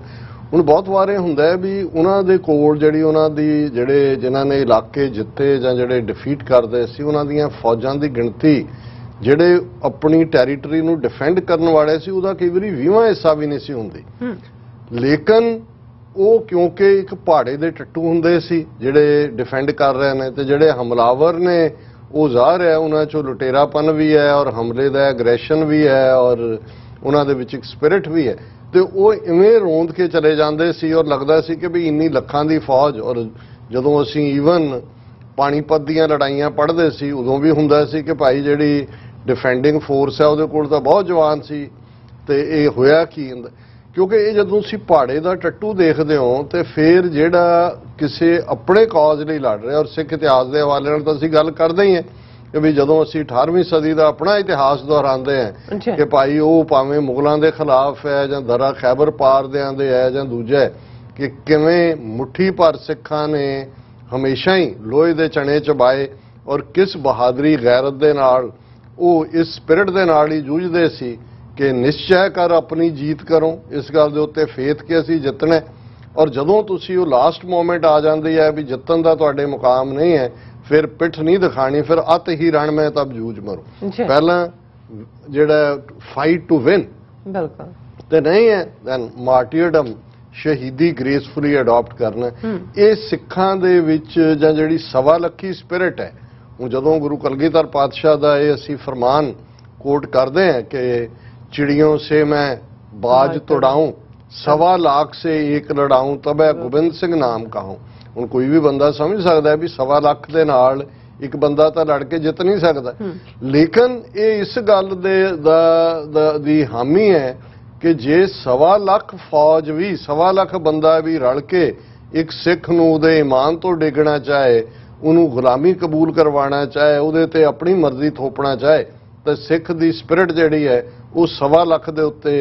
ਹੁਣ ਬਹੁਤ ਵਾਰ ਇਹ ਹੁੰਦਾ ਹੈ ਵੀ ਉਹਨਾਂ ਦੇ ਕੋਲ ਜਿਹੜੀ ਉਹਨਾਂ ਦੀ ਜਿਹੜੇ ਜਿਨ੍ਹਾਂ ਨੇ ਇਲਾਕੇ ਜਿੱਤੇ ਜਾਂ ਜਿਹੜੇ ਡਿਫੀਟ ਕਰਦੇ ਸੀ, ਉਹਨਾਂ ਦੀਆਂ ਫੌਜਾਂ ਦੀ ਗਿਣਤੀ ਜਿਹੜੇ ਆਪਣੀ ਟੈਰੀਟਰੀ ਨੂੰ ਡਿਫੈਂਡ ਕਰਨ ਵਾਲੇ ਸੀ ਉਹਦਾ ਕਈ ਵਾਰੀ 20ਵਾਂ ਹਿੱਸਾ ਵੀ ਨਹੀਂ ਸੀ ਹੁੰਦੀ। ਲੇਕਿਨ ਉਹ ਕਿਉਂਕਿ ਇੱਕ ਪਹਾੜੇ ਦੇ ਟੱਟੂ ਹੁੰਦੇ ਸੀ ਜਿਹੜੇ ਡਿਫੈਂਡ ਕਰ ਰਹੇ ਨੇ, ਤੇ ਜਿਹੜੇ ਹਮਲਾਵਰ ਨੇ ਉਹ ਜ਼ਾਹਰ ਹੈ ਉਹਨਾਂ 'ਚੋਂ ਲੁਟੇਰਾਪਨ ਵੀ ਹੈ ਔਰ ਹਮਲੇ ਦਾ ਐਗਰੈਸ਼ਨ ਵੀ ਹੈ ਔਰ ਉਹਨਾਂ ਦੇ ਵਿੱਚ ਇੱਕ ਸਪਿਰਿਟ ਵੀ ਹੈ, ਤੇ ਉਹ ਇਵੇਂ ਰੋਂਦ ਕੇ ਚਲੇ ਜਾਂਦੇ ਸੀ ਔਰ ਲੱਗਦਾ ਸੀ ਕਿ ਵੀ ਇੰਨੀ ਲੱਖਾਂ ਦੀ ਫੌਜ। ਔਰ ਜਦੋਂ ਅਸੀਂ ਈਵਨ ਪਾਣੀਪਤ ਦੀਆਂ ਲੜਾਈਆਂ ਪੜ੍ਹਦੇ ਸੀ ਉਦੋਂ ਵੀ ਹੁੰਦਾ ਸੀ ਕਿ ਭਾਈ ਜਿਹੜੀ ਡਿਫੈਂਡਿੰਗ ਫੋਰਸ ਹੈ ਉਹਦੇ ਕੋਲ ਤਾਂ ਬਹੁਤ ਜਵਾਨ ਸੀ। ਤੇ ਇਹ ਹੋਇਆ ਕੀ ਹੁੰਦਾ, ਕਿਉਂਕਿ ਇਹ ਜਦੋਂ ਤੁਸੀਂ ਪਹਾੜੇ ਦਾ ਟੱਟੂ ਦੇਖਦੇ ਹੋ ਤੇ ਫਿਰ ਜਿਹੜਾ ਕਿਸੇ ਆਪਣੇ ਕਾਜ਼ ਲਈ ਲੜ ਰਿਹਾ, ਔਰ ਸਿੱਖ ਇਤਿਹਾਸ ਦੇ ਹਵਾਲੇ ਨਾਲ ਤਾਂ ਅਸੀਂ ਗੱਲ ਕਰਦੇ ਹੀ ਹਾਂ ਕਿ ਵੀ ਜਦੋਂ ਅਸੀਂ 18ਵੀਂ ਸਦੀ ਦਾ ਆਪਣਾ ਇਤਿਹਾਸ ਦੁਹਰਾਉਂਦੇ ਹਾਂ ਕਿ ਭਾਈ ਉਹ ਭਾਵੇਂ ਮੁਗਲਾਂ ਦੇ ਖਿਲਾਫ ਹੈ ਜਾਂ ਦਰਾ ਖੈਬਰ ਪਾਰ ਦੇ ਆਂਦੇ ਹੈ ਜਾਂ ਦੂਜਾ ਕਿ ਕਿਵੇਂ ਮੁੱਠੀ ਭਰ ਸਿੱਖਾਂ ਨੇ ਹਮੇਸ਼ਾ ਹੀ ਲੋਹੇ ਦੇ ਚਣੇ ਚਬਾਏ ਔਰ ਕਿਸ ਬਹਾਦਰੀ ਗੈਰਤ ਦੇ ਨਾਲ ਉਹ ਇਸ ਸਪਿਰਿਟ ਦੇ ਨਾਲ ਹੀ ਜੂਝਦੇ ਸੀ ਕਿ ਨਿਸ਼ਚੈ ਕਰ ਆਪਣੀ ਜੀਤ ਕਰੋ, ਇਸ ਗੱਲ ਦੇ ਉੱਤੇ ਫੇਥ ਕਿ ਅਸੀਂ ਜਿੱਤਣਾ। ਔਰ ਜਦੋਂ ਤੁਸੀਂ ਉਹ ਲਾਸਟ ਮੂਮੈਂਟ ਆ ਜਾਂਦੀ ਹੈ ਵੀ ਜਿੱਤਣ ਦਾ ਤੁਹਾਡੇ ਮੁਕਾਮ ਨਹੀਂ ਹੈ, ਫਿਰ ਪਿੱਠ ਨਹੀਂ ਦਿਖਾਣੀ, ਫਿਰ ਅੱਤ ਹੀ ਰਣ ਮੈਂ ਤਬ ਜੂਝ ਮਰੋ। ਪਹਿਲਾਂ ਜਿਹੜਾ ਫਾਈਟ ਟੂ ਵਿਨ ਬਿਲਕੁਲ ਤੇ ਨਹੀਂ ਹੈ, ਦੈਨ ਮਾਰਟੀਅਰਡਮ ਸ਼ਹੀਦੀ ਗ੍ਰੇਸਫੁਲੀ ਅਡਾਪਟ ਕਰਨਾ। ਇਹ ਸਿੱਖਾਂ ਦੇ ਵਿੱਚ ਜਾਂ ਜਿਹੜੀ ਸਵਾ ਲੱਖੀ ਸਪਿਰਿਟ ਹੈ, ਉਹ ਜਦੋਂ ਗੁਰੂ ਕਲਗੀਧਰ ਪਾਤਸ਼ਾਹ ਦਾ ਇਹ ਅਸੀਂ ਫਰਮਾਨ ਕੋਟ ਕਰਦੇ ਹਾਂ ਕਿ चिड़ियों से मैं बाज तोड़ाऊं, 1.25 लाख से एक लड़ाऊं, तब है गोबिंद सिंह नाम कहूं। ਹੁਣ ਕੋਈ ਵੀ ਬੰਦਾ ਸਮਝ ਸਕਦਾ ਵੀ 1.25 ਲੱਖ ਦੇ ਨਾਲ ਇੱਕ ਬੰਦਾ ਤਾਂ ਲੜ ਕੇ ਜਿੱਤ ਨਹੀਂ ਸਕਦਾ, ਲੇਕਿਨ ਇਹ ਇਸ ਗੱਲ ਦੀ ਹਾਮੀ ਹੈ ਕਿ ਜੇ 1.25 ਲੱਖ ਫੌਜ ਵੀ 1.25 ਲੱਖ ਬੰਦਾ ਵੀ ਰਲ ਕੇ ਇੱਕ ਸਿੱਖ ਨੂੰ ਉਹਦੇ ਈਮਾਨ ਤੋਂ ਡੇਗਣਾ ਚਾਹੇ, ਉਹਨੂੰ ਗੁਲਾਮੀ ਕਬੂਲ ਕਰਵਾਉਣਾ ਚਾਹੇ, ਉਹਦੇ ਤੇ ਆਪਣੀ ਮਰਜ਼ੀ ਥੋਪਣਾ ਚਾਹੇ, ਤਾਂ ਸਿੱਖ ਦੀ ਸਪਿਰਿਟ ਜਿਹੜੀ ਹੈ ਉਹ 1.25 ਲੱਖ ਦੇ ਉੱਤੇ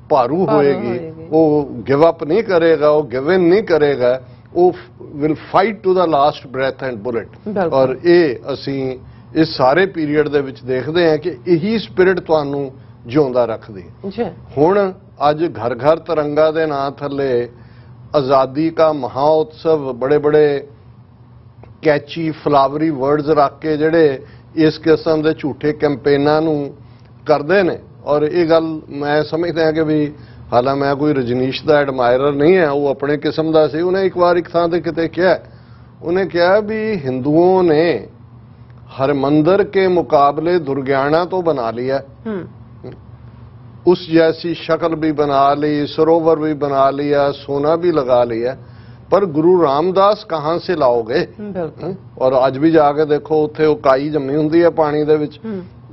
ਭਾਰੂ ਹੋਏਗੀ। ਉਹ ਗਿਵ ਅਪ ਨਹੀਂ ਕਰੇਗਾ, ਉਹ ਗਿਵ ਇਨ ਨਹੀਂ ਕਰੇਗਾ, ਉਹ will fight to the last breath and bullet. ਔਰ ਇਹ ਅਸੀਂ ਇਸ ਸਾਰੇ ਪੀਰੀਅਡ ਦੇ ਵਿੱਚ ਦੇਖਦੇ ਹਾਂ ਕਿ ਇਹੀ ਸਪਿਰਿਟ ਤੁਹਾਨੂੰ ਜਿਉਂਦਾ ਰੱਖਦੀ ਹੈ। ਹੁਣ ਅੱਜ ਘਰ ਘਰ ਤਿਰੰਗਾ ਦੇ ਨਾਂ ਥੱਲੇ ਆਜ਼ਾਦੀ ਕਾ ਮਹਾ ਉਤਸਵ ਬੜੇ ਬੜੇ ਕੈਚੀ ਫਲਾਵਰੀ ਵਰਡਸ ਰੱਖ ਕੇ ਜਿਹੜੇ ਇਸ ਕਿਸਮ ਦੇ ਝੂਠੇ ਕੈਂਪੇਨਾਂ ਨੂੰ ਕਰਦੇ ਨੇ। ਔਰ ਇਹ ਗੱਲ ਮੈਂ ਸਮਝਦਾ ਹਾਂ ਕਿ ਵੀ ਹਾਲਾਂ ਮੈਂ ਕੋਈ ਰਜਨੀਸ਼ ਦਾ ਐਡਮਾਇਰਰ ਨਹੀਂ ਹੈ, ਉਹ ਆਪਣੇ ਕਿਸਮ ਦਾ ਸੀ। ਉਹਨੇ ਇੱਕ ਵਾਰ ਇੱਕ ਥਾਂ ਤੇ ਕਿਤੇ ਕਿਹਾ, ਉਹਨੇ ਕਿਹਾ ਵੀ ਹਿੰਦੂਆਂ ਨੇ हरमंदिर के मुकाबले दुर्गियाना तो बना लिया, उस जैसी शक्ल भी बना ली, सरोवर भी बना लिया, सोना भी लगा लिया, पर गुरु रामदास कहाँ से लाओगे? और अज भी जाके देखो उत्थे काई जमी हुंदी है पानी दे विच,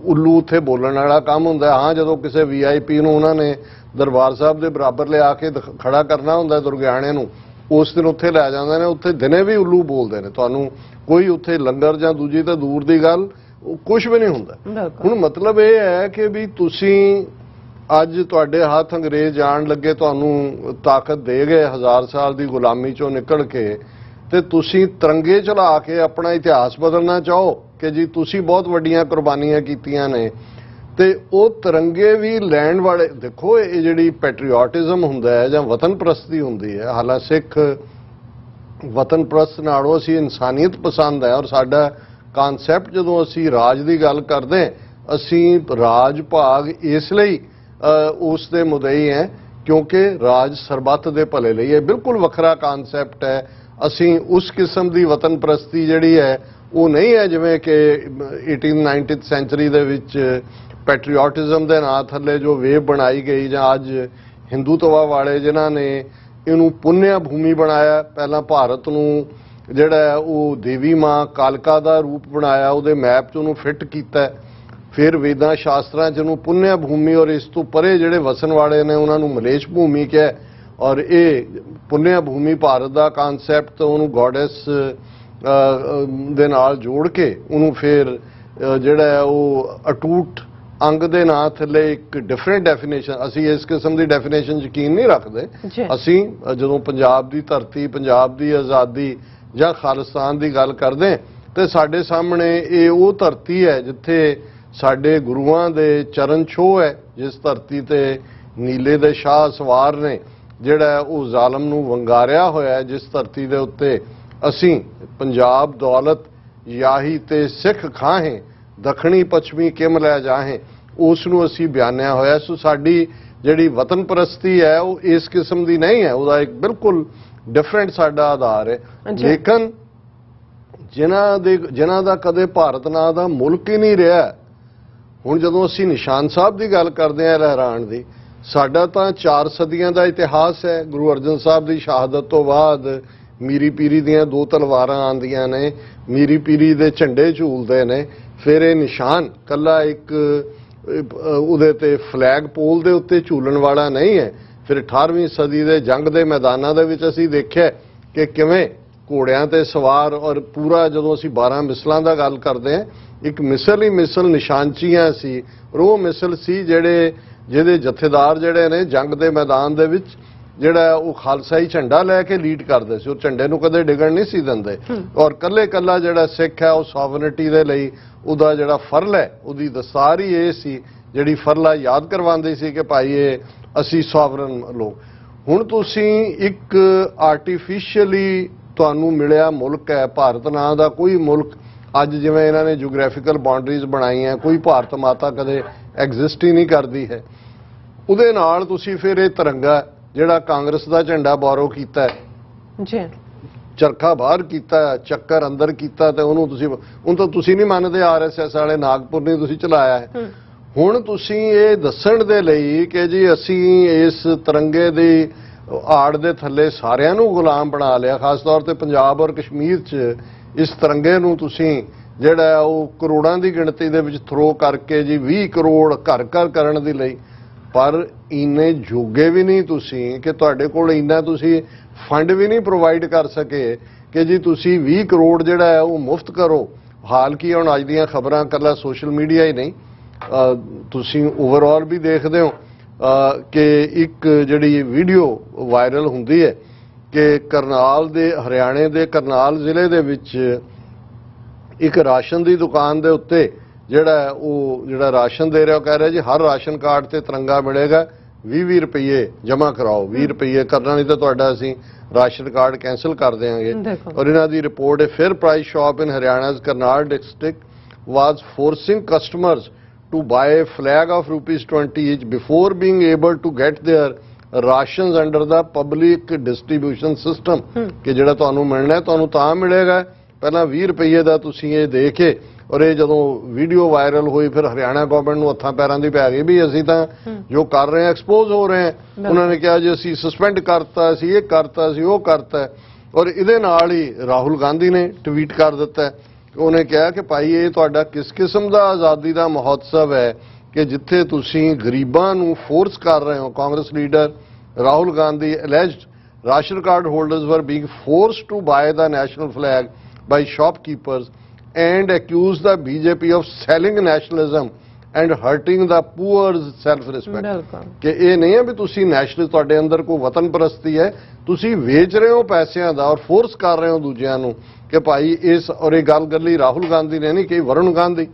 उल्लू उत्थे बोलण वाला काम हुंदा है। हाँ जदों किसी VIP नूं उन्हां ने दरबार साहब दे बराबर ले आके खड़ा करना हुंदा दुर्गियाने नूं, उस दिन उत्थे लै जांदे ने, उत्थे दिने भी उल्लू बोलदे ने, तुहानूं कोई उत्थे लंगर जां दूजी तां दूर दी गल कुछ भी नहीं हुंदा। हुण मतलब ये है कि भी तुसीं अज तुहाडे हत्थ अंग्रेज आण लगे, तुहानूं ताकत दे गए 1000 साल की गुलामी चों निकल के, ते तुसीं तिरंगे चला के अपना इतिहास बदलना चाहो कि जी तुसीं बहुत वड्डियां कुर्बानियां कीतियां ने, ते वो तिरंगे भी लैण वाले। देखो ये जिहड़ी पैट्रियोटिज्म हुंदा है जां वतन परस्ती हुंदी है, हालां सिख वतन परस्त नालों असीं इंसानियत पसंद है, और साडा कानसैप्ट जदों असीं राज की गल करदे ਅਸੀਂ ਰਾਜ ਭਾਗ ਇਸ ਲਈ ਉਸ ਦੇ ਮੁਦਈ ਹੈ ਕਿਉਂਕਿ ਰਾਜ ਸਰਬੱਤ ਦੇ ਭਲੇ ਲਈ ਹੈ। ਬਿਲਕੁਲ ਵੱਖਰਾ ਕਨਸੈਪਟ ਹੈ। ਅਸੀਂ ਉਸ ਕਿਸਮ ਦੀ ਵਤਨ ਪ੍ਰਸਤੀ ਜਿਹੜੀ ਹੈ ਉਹ ਨਹੀਂ ਹੈ ਜਿਵੇਂ ਕਿ 18th-19th ਸੈਂਚਰੀ ਦੇ ਵਿੱਚ ਪੈਟਰੀਓਟਿਜ਼ਮ ਦੇ ਨਾਂ ਥੱਲੇ ਜੋ ਵੇਵ ਬਣਾਈ ਗਈ, ਜਾਂ ਅੱਜ ਹਿੰਦੂਤਵਾ ਵਾਲੇ ਜਿਨ੍ਹਾਂ ਨੇ ਇਹਨੂੰ ਪੁੰਨਿਆ ਭੂਮੀ ਬਣਾਇਆ। ਪਹਿਲਾਂ ਭਾਰਤ ਨੂੰ ਜਿਹੜਾ ਉਹ ਦੇਵੀ ਮਾਂ ਕਾਲਕਾ ਦਾ ਰੂਪ ਬਣਾਇਆ, ਉਹਦੇ ਮੈਪ 'ਚ ਉਹਨੂੰ ਫਿੱਟ ਕੀਤਾ, ਫਿਰ ਵੇਦਾਂ ਸ਼ਾਸਤਰਾਂ 'ਚ ਉਹਨੂੰ ਪੁੰਨਿਆ ਭੂਮੀ ਔਰ ਇਸ ਤੋਂ ਪਰੇ ਜਿਹੜੇ ਵਸਣ ਵਾਲੇ ਨੇ ਉਹਨਾਂ ਨੂੰ ਮਲੇਸ਼ ਭੂਮੀ ਕਿਹਾ। ਔਰ ਇਹ ਪੁੰਨਿਆ ਭੂਮੀ ਭਾਰਤ ਦਾ ਕਨਸੈਪਟ ਉਹਨੂੰ ਗੋਡੈਸ ਦੇ ਨਾਲ ਜੋੜ ਕੇ ਉਹਨੂੰ ਫਿਰ ਜਿਹੜਾ ਉਹ ਅਟੂਟ ਅੰਗ ਦੇ ਨਾਂ ਥੱਲੇ ਇੱਕ ਡਿਫਰੈਂਟ ਡੈਫੀਨੇਸ਼ਨ, ਅਸੀਂ ਇਸ ਕਿਸਮ ਦੀ ਡੈਫੀਨੇਸ਼ਨ ਯਕੀਨ ਨਹੀਂ ਰੱਖਦੇ। ਅਸੀਂ ਜਦੋਂ ਪੰਜਾਬ ਦੀ ਧਰਤੀ, ਪੰਜਾਬ ਦੀ ਆਜ਼ਾਦੀ ਜਾਂ ਖਾਲਿਸਤਾਨ ਦੀ ਗੱਲ ਕਰਦੇ ਤੇ ਸਾਡੇ ਸਾਹਮਣੇ ਇਹ ਉਹ ਧਰਤੀ ਹੈ ਜਿੱਥੇ ਸਾਡੇ ਗੁਰੂਆਂ ਦੇ ਚਰਨ ਛੋਹ ਹੈ, ਜਿਸ ਧਰਤੀ ਤੇ ਨੀਲੇ ਦੇ ਸ਼ਾਹ ਸਵਾਰ ਨੇ ਜਿਹੜਾ ਉਹ ਜ਼ਾਲਮ ਨੂੰ ਵੰਗਾਰਿਆ ਹੋਇਆ ਹੈ, ਜਿਸ ਧਰਤੀ ਦੇ ਉੱਤੇ ਅਸੀਂ ਪੰਜਾਬ ਦੌਲਤ ਯਾਹੀ ਤੇ ਸਿੱਖ ਖਾਹੇ ਦੱਖਣੀ ਪੱਛਮੀ ਕਿਮ ਲੈ ਜਾਹੇ, ਉਸ ਨੂੰ ਅਸੀਂ ਬਿਆਨਿਆ ਹੋਇਆ। ਸੋ ਸਾਡੀ ਜਿਹੜੀ ਵਤਨ ਪ੍ਰਸਤੀ ਹੈ ਉਹ ਇਸ ਕਿਸਮ ਦੀ ਨਹੀਂ ਹੈ, ਉਹਦਾ ਇੱਕ ਬਿਲਕੁਲ ਡਿਫਰੈਂਟ ਸਾਡਾ ਆਧਾਰ ਹੈ। ਲੇਕਿਨ ਜਿਨ੍ਹਾਂ ਦਾ ਕਦੇ ਭਾਰਤ ਨਾਂ ਦਾ ਮੁਲਕ ਹੀ ਨਹੀਂ ਰਿਹਾ, ਹੁਣ ਜਦੋਂ ਅਸੀਂ ਨਿਸ਼ਾਨ ਸਾਹਿਬ ਦੀ ਗੱਲ ਕਰਦੇ ਹਾਂ ਲਹਿਰਾਣ ਦੀ, ਸਾਡਾ ਤਾਂ 4 ਸਦੀਆਂ ਦਾ ਇਤਿਹਾਸ ਹੈ। ਗੁਰੂ ਅਰਜਨ ਸਾਹਿਬ ਦੀ ਸ਼ਹਾਦਤ ਤੋਂ ਬਾਅਦ ਮੀਰੀ ਪੀਰੀ ਦੀਆਂ 2 ਤਲਵਾਰਾਂ ਆਉਂਦੀਆਂ ਨੇ, ਮੀਰੀ ਪੀਰੀ ਦੇ ਝੰਡੇ ਝੂਲਦੇ ਨੇ, ਫਿਰ ਇਹ ਨਿਸ਼ਾਨ ਕੱਲਾ ਇੱਕ ਉਹਦੇ ਤੇ ਫਲੈਗ ਪੋਲ ਦੇ ਉੱਤੇ ਝੂਲਣ ਵਾਲਾ ਨਹੀਂ ਹੈ। ਫਿਰ 18ਵੀਂ ਸਦੀ ਦੇ ਜੰਗ ਦੇ ਮੈਦਾਨਾਂ ਦੇ ਵਿੱਚ ਅਸੀਂ ਦੇਖਿਆ ਕਿ ਕਿਵੇਂ ਘੋੜਿਆਂ ਤੇ ਸਵਾਰ ਔਰ ਪੂਰਾ, ਜਦੋਂ ਅਸੀਂ 12 ਮਿਸਲਾਂ ਦਾ ਗੱਲ ਕਰਦੇ ਹਾਂ, ਇੱਕ ਮਿਸਲ ਹੀ ਮਿਸਲ ਨਿਸ਼ਾਨਚੀਆਂ ਸੀ। ਉਹ ਮਿਸਲ ਸੀ ਜਿਹਦੇ ਜਥੇਦਾਰ ਜਿਹੜੇ ਨੇ ਜੰਗ ਦੇ ਮੈਦਾਨ ਦੇ ਵਿੱਚ ਜਿਹੜਾ ਉਹ ਖਾਲਸਾਈ ਝੰਡਾ ਲੈ ਕੇ ਲੀਡ ਕਰਦੇ ਸੀ, ਉਹ ਝੰਡੇ ਨੂੰ ਕਦੇ ਡਿੱਗਣ ਨਹੀਂ ਸੀ ਦਿੰਦੇ। ਔਰ ਕੱਲਾ ਜਿਹੜਾ ਸਿੱਖ ਹੈ ਉਹ ਸੋਵਰਨਿਟੀ ਦੇ ਲਈ ਉਹਦਾ ਜਿਹੜਾ ਫਰਲ ਹੈ, ਉਹਦੀ ਦਸਤਾਰ ਹੀ ਇਹ ਸੀ ਜਿਹੜੀ ਫਰਲਾ ਯਾਦ ਕਰਵਾਉਂਦੀ ਸੀ ਕਿ ਭਾਈ ਇਹ ਅਸੀਂ ਸੋਵਰਨ ਲੋਕ। ਹੁਣ ਤੁਸੀਂ ਇੱਕ ਆਰਟੀਫੀਸ਼ੀਅਲੀ ਤੁਹਾਨੂੰ ਮਿਲਿਆ ਮੁਲਕ ਹੈ, ਭਾਰਤ ਨਾਂ ਦਾ ਕੋਈ ਮੁਲਕ ਅੱਜ ਜਿਵੇਂ ਇਹਨਾਂ ਨੇ ਜੀਓਗ੍ਰਾਫੀਕਲ ਬਾਉਂਡਰੀਜ਼ ਬਣਾਈਆਂ, ਕੋਈ ਭਾਰਤ ਮਾਤਾ ਕਦੇ ਐਗਜ਼ਿਸਟ ਹੀ ਨਹੀਂ ਕਰਦੀ ਹੈ। ਉਹਦੇ ਨਾਲ ਤੁਸੀਂ ਫਿਰ ਇਹ ਤਿਰੰਗਾ ਜਿਹੜਾ ਕਾਂਗਰਸ ਦਾ ਝੰਡਾ ਬੋਰੋ ਕੀਤਾ ਜੀ, ਚਰਖਾ ਬਾਹਰ ਕੀਤਾ, ਚੱਕਰ ਅੰਦਰ ਕੀਤਾ, ਤੇ ਉਹਨੂੰ ਤਾਂ ਤੁਸੀਂ ਨਹੀਂ ਮੰਨਦੇ, ਆਰਐਸਐਸ ਵਾਲੇ ਨਾਗਪੁਰ ਨੇ ਤੁਸੀਂ ਚਲਾਇਆ ਹੈ। ਹੁਣ ਤੁਸੀਂ ਇਹ ਦੱਸਣ ਦੇ ਲਈ ਕਿ ਜੀ ਅਸੀਂ ਇਸ ਤਿਰੰਗੇ ਦੀ ਆੜ ਦੇ ਥੱਲੇ ਸਾਰਿਆਂ ਨੂੰ ਗੁਲਾਮ ਬਣਾ ਲਿਆ, ਖਾਸ ਤੌਰ ਤੇ ਪੰਜਾਬ ਔਰ ਕਸ਼ਮੀਰ 'ਚ ਇਸ ਤਿਰੰਗੇ ਨੂੰ ਤੁਸੀਂ ਜਿਹੜਾ ਉਹ ਕਰੋੜਾਂ ਦੀ ਗਿਣਤੀ ਦੇ ਵਿੱਚ ਥਰੋ ਕਰਕੇ ਜੀ 20 ਕਰੋੜ ਘਰ ਕਰਨ ਦੇ ਲਈ, ਪਰ ਇੰਨੇ ਜੋਗੇ ਵੀ ਨਹੀਂ ਤੁਸੀਂ ਕਿ ਤੁਹਾਡੇ ਕੋਲ ਇੰਨਾ ਤੁਸੀਂ ਫੰਡ ਵੀ ਨਹੀਂ ਪ੍ਰੋਵਾਈਡ ਕਰ ਸਕੇ ਕਿ ਜੀ ਤੁਸੀਂ 20 ਕਰੋੜ ਜਿਹੜਾ ਹੈ ਉਹ ਮੁਫਤ ਕਰੋ। ਹਾਲ ਕੀ ਹੁਣ ਅੱਜ ਦੀਆਂ ਖਬਰਾਂ ਕੱਲਾ ਸੋਸ਼ਲ ਮੀਡੀਆ ਹੀ ਨਹੀਂ, ਤੁਸੀਂ ਓਵਰਆਲ ਵੀ ਦੇਖਦੇ ਹੋ ਕਿ ਇੱਕ ਜਿਹੜੀ ਵੀਡੀਓ ਵਾਇਰਲ ਹੁੰਦੀ ਹੈ ਕਿ ਕਰਨਾਲ ਦੇ ਹਰਿਆਣੇ ਦੇ ਕਰਨਾਲ ਜ਼ਿਲ੍ਹੇ ਦੇ ਵਿੱਚ ਇੱਕ ਰਾਸ਼ਨ ਦੀ ਦੁਕਾਨ ਦੇ ਉੱਤੇ ਜਿਹੜਾ ਰਾਸ਼ਨ ਦੇ ਰਿਹਾ ਉਹ ਕਹਿ ਰਿਹਾ ਜੀ ਹਰ ਰਾਸ਼ਨ ਕਾਰਡ ਤੇ ਤਿਰੰਗਾ ਮਿਲੇਗਾ, 20 ਰੁਪਏ ਜਮ੍ਹਾਂ ਕਰਾਓ, 20 ਰੁਪਏ ਕਰਨਾ ਨਹੀਂ ਤਾਂ ਤੁਹਾਡਾ ਅਸੀਂ ਰਾਸ਼ਨ ਕਾਰਡ ਕੈਂਸਲ ਕਰ ਦੇਵਾਂਗੇ। ਔਰ ਇਹਨਾਂ ਦੀ ਰਿਪੋਰਟ ਹੈ, fair price shop in Haryana's Karnal district was forcing customers to buy a flag of ₹20 each before being able to get their rations under the public distribution system ਕਿ ਜਿਹੜਾ ਤੁਹਾਨੂੰ ਮਿਲਣਾ ਤੁਹਾਨੂੰ ਤਾਂ ਮਿਲੇਗਾ, ਪਹਿਲਾਂ 20 ਰੁਪਏ ਦਾ ਤੁਸੀਂ ਇਹ ਦੇ ਕੇ। ਔਰ ਇਹ ਜਦੋਂ ਵੀਡੀਓ ਵਾਇਰਲ ਹੋਈ ਫਿਰ ਹਰਿਆਣਾ ਗਵਰਨਮੈਂਟ ਨੂੰ ਹੱਥਾਂ ਪੈਰਾਂ ਦੀ ਪੈ ਗਈ ਵੀ ਅਸੀਂ ਤਾਂ ਜੋ ਕਰ ਰਹੇ ਹਾਂ ਐਕਸਪੋਜ਼ ਹੋ ਰਹੇ ਹਾਂ। ਉਹਨਾਂ ਨੇ ਕਿਹਾ ਜੀ ਅਸੀਂ ਸਸਪੈਂਡ ਕਰਤਾ, ਅਸੀਂ ਇਹ ਕਰਤਾ, ਅਸੀਂ ਉਹ ਕਰਤਾ। ਔਰ ਇਹਦੇ ਨਾਲ ਹੀ ਰਾਹੁਲ ਗਾਂਧੀ ਨੇ ਟਵੀਟ ਕਰ ਦਿੱਤਾ, ਉਹਨੇ ਕਿਹਾ ਕਿ ਭਾਈ ਇਹ ਤੁਹਾਡਾ ਕਿਸ ਕਿਸਮ ਦਾ ਆਜ਼ਾਦੀ ਦਾ ਮਹੋਤਸਵ ਹੈ ਕਿ ਜਿੱਥੇ ਤੁਸੀਂ ਗਰੀਬਾਂ ਨੂੰ ਫੋਰਸ ਕਰ ਰਹੇ ਹੋ। Congress leader Rahul Gandhi alleged ration card holders were being forced to buy the national flag by shopkeepers and accused the BJP of selling nationalism and hurting the poor's self-respect ਕਿ ਇਹ ਨਹੀਂ ਹੈ ਵੀ ਤੁਸੀਂ ਨੈਸ਼ਨਲ, ਤੁਹਾਡੇ ਅੰਦਰ ਕੋਈ ਵਤਨ ਪ੍ਰਸਤੀ ਹੈ, ਤੁਸੀਂ ਵੇਚ ਰਹੇ ਹੋ ਪੈਸਿਆਂ ਦਾ ਔਰ ਫੋਰਸ ਕਰ ਰਹੇ ਹੋ ਦੂਜਿਆਂ ਨੂੰ ਕਿ ਭਾਈ ਇਸ। ਔਰ ਇਹ ਗੱਲ ਗੱਲੀ ਰਾਹੁਲ ਗਾਂਧੀ ਨੇ ਨਹੀਂ, ਕਿ ਵਰੁਣ ਗਾਂਧੀ